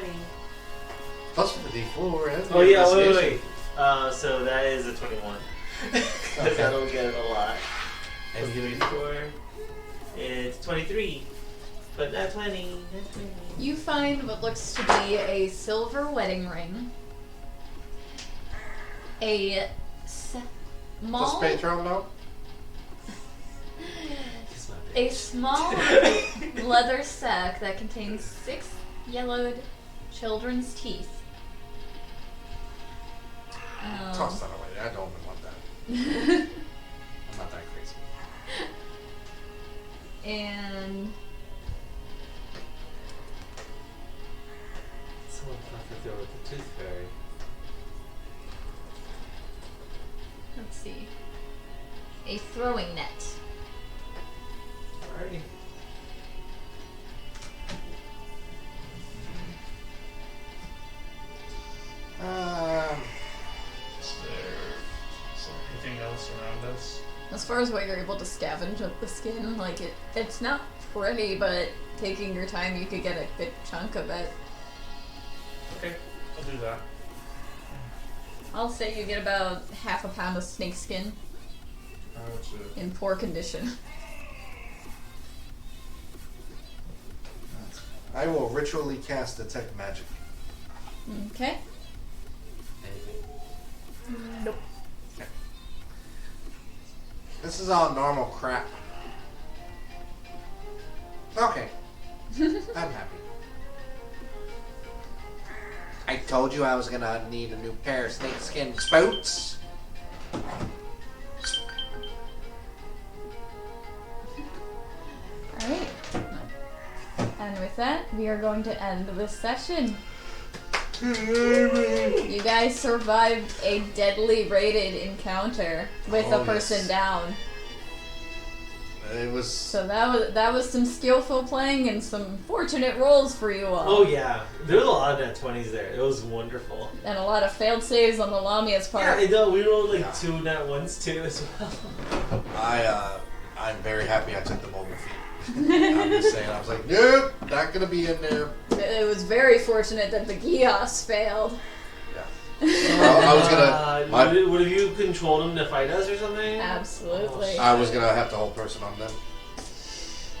plus for the D4. And Oh the yeah, wait, investigation. wait. So that is a 21. Because I don't get a lot. And Plus you 34. It's 23. But not 20, not 20. You find what looks to be a silver wedding ring. A plus small, Patreon now. Kiss my a bitch. small leather sack that contains 6 yellowed children's teeth. Toss that away. I don't even want that. I'm not that crazy. And Someone thought that they were the tooth fairy. let's see, a throwing net. Alrighty. Is there anything else around us? As far as what you're able to scavenge with the skin, like it's not pretty, but taking your time, you could get a good chunk of it. Okay, I'll do that. I'll say you get about half a pound of snake skin in poor condition. I will ritually cast detect magic. Okay. Anything? Nope. This is all normal crap. Okay. I'm happy. I told you I was gonna need a new pair of snakeskin boots. Alright. And with that, we are going to end this session. You guys survived a deadly rated encounter with Oh, a person yes. down. It was. So that was some skillful playing and some fortunate rolls for you all. Oh yeah, there was a lot of nat 20s there. It was wonderful. And a lot of failed saves on the Lamia's Yeah, part. I know, we rolled like 2 nat 1s too as well. I'm very happy I took the mobile feat. I'm just saying. I was like, nope, not gonna be in there. It was very fortunate that the Gios failed. I was gonna. Would have you controlled them to fight us or something? Absolutely. I was gonna have to hold person on them.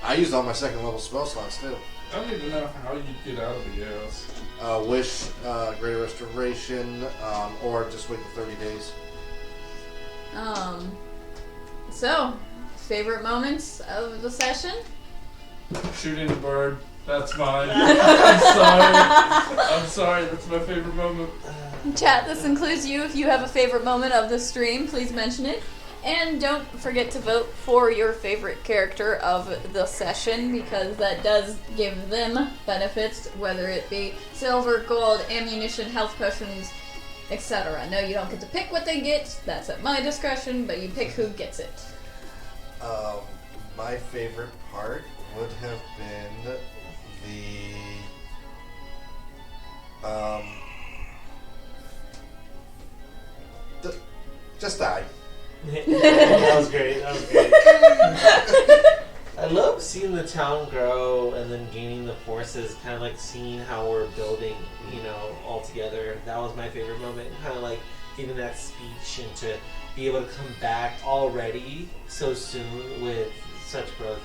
I used all my second level spell slots too. I don't even know how you get out of the Eos. Wish, Greater Restoration, or just wait the 30 days. So, favorite moments of the session? Shooting the bird. That's mine. I'm sorry. That's my favorite moment. Chat, this includes you. If you have a favorite moment of the stream, please mention it. And don't forget to vote for your favorite character of the session, because that does give them benefits, whether it be silver, gold, ammunition, health potions, etc. No, you don't get to pick what they get. That's at my discretion, but you pick who gets it. My favorite part would have been just die. That was great. That was great. I love seeing the town grow and then gaining the forces, kind of like seeing how we're building, all together. That was my favorite moment. Kind of like giving that speech and to be able to come back already so soon with such growth.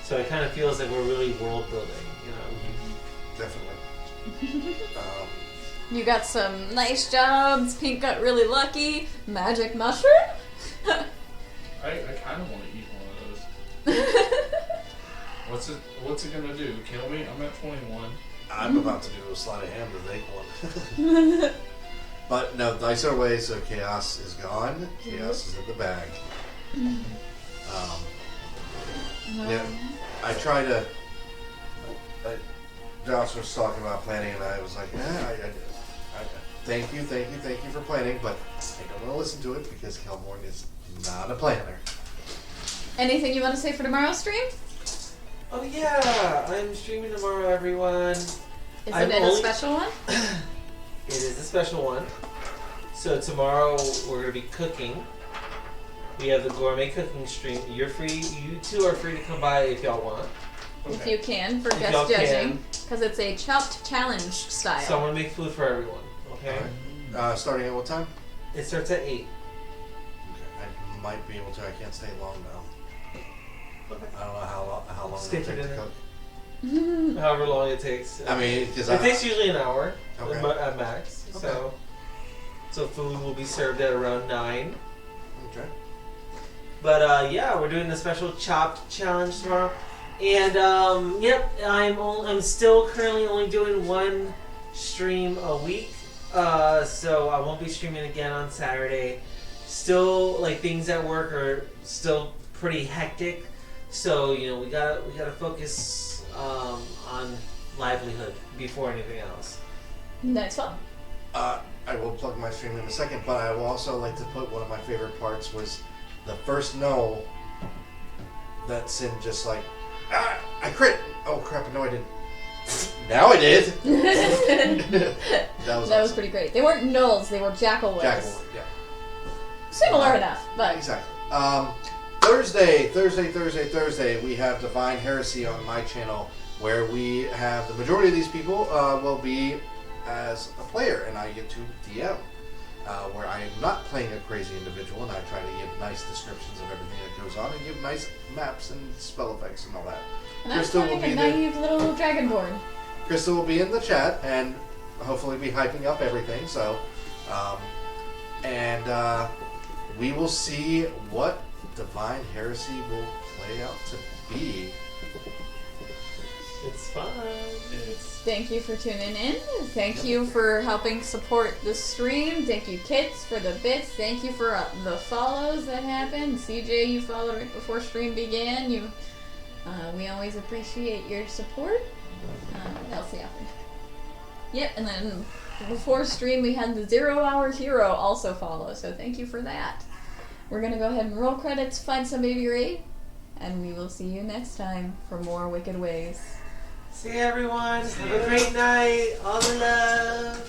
So it kind of feels like we're really world building, Definitely. You got some nice jobs. Pink got really lucky. Magic mushroom? I kind of want to eat one of those. What's it gonna do? Kill me? I'm at 21. I'm about to do a sleight of hand to take one. But no, dice are away, so chaos is gone. Chaos is in the bag. Yeah, I try to. Josh was talking about planning, and I was like, thank you for planning, but I don't want to listen to it because Kelmorn is not a planner. Anything you want to say for tomorrow's stream? Oh yeah, I'm streaming tomorrow, everyone. Isn't it a special one? It is a special one. So tomorrow we're gonna be cooking. We have the gourmet cooking stream. You two are free to come by if y'all want. Okay. If you can, for guest judging, because it's a chopped challenge style. So I'm gonna make food for everyone. Okay. Right. Starting at what time? It starts at 8. Okay. I might be able to. I can't stay long though. Okay. I don't know how long it takes to cook. However long it takes. I mean, because it takes usually an hour at max. Okay. So food will be served at around 9. Okay. But yeah, we're doing the special chopped challenge tomorrow. And I'm still currently only doing one stream a week, so I won't be streaming again on Saturday. Still, things at work are still pretty hectic, so we gotta focus on livelihood before anything else. That's fun. I will plug my stream in a second, but I will also like to put one of my favorite parts was the first no that Sin just I crit! Oh crap, no I didn't. Now I did! That was pretty great. They weren't gnolls, they were jackal wolves. Jackal, yeah. Similar enough, but... Exactly. Thursday, we have Divine Heresy on my channel, where we have the majority of these people will be as a player, and I get to DM. Where I am not playing a crazy individual, and I try to give nice descriptions of everything that goes on, and give nice maps and spell effects and all that. And Crystal will be a naive little dragonborn. Crystal will be in the chat, and hopefully be hyping up everything, so... we will see what Divine Heresy will play out to be. It's fun. Thank you for tuning in. Thank you for helping support the stream. Thank you, Kits, for the bits. Thank you for the follows that happened. CJ, you followed right before stream began. We always appreciate your support. What else happened? Yep, and then before stream we had the 0 Hour Hero also follow, so thank you for that. We're going to go ahead and roll credits, find some baby raid, and we will see you next time for more Wicked Ways. See you, everyone. Have a great night. All the love.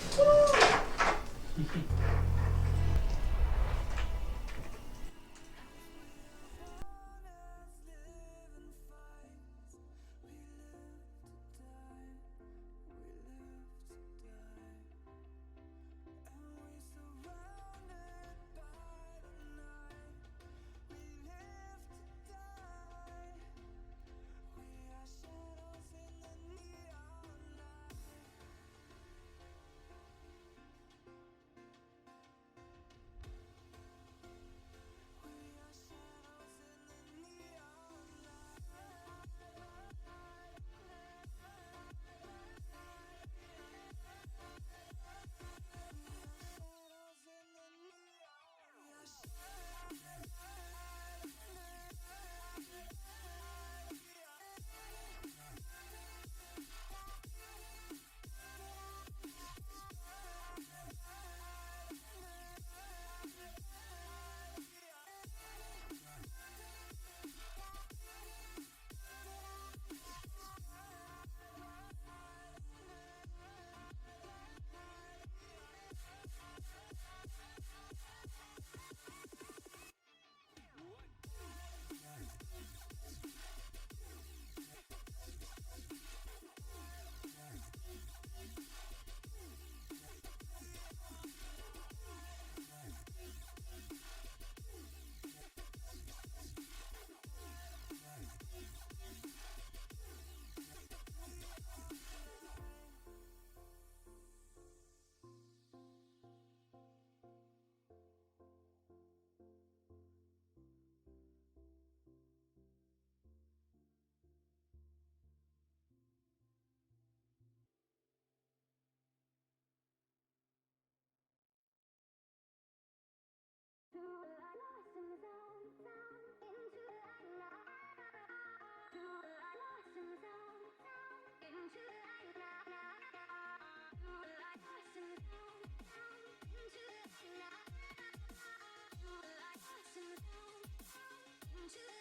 you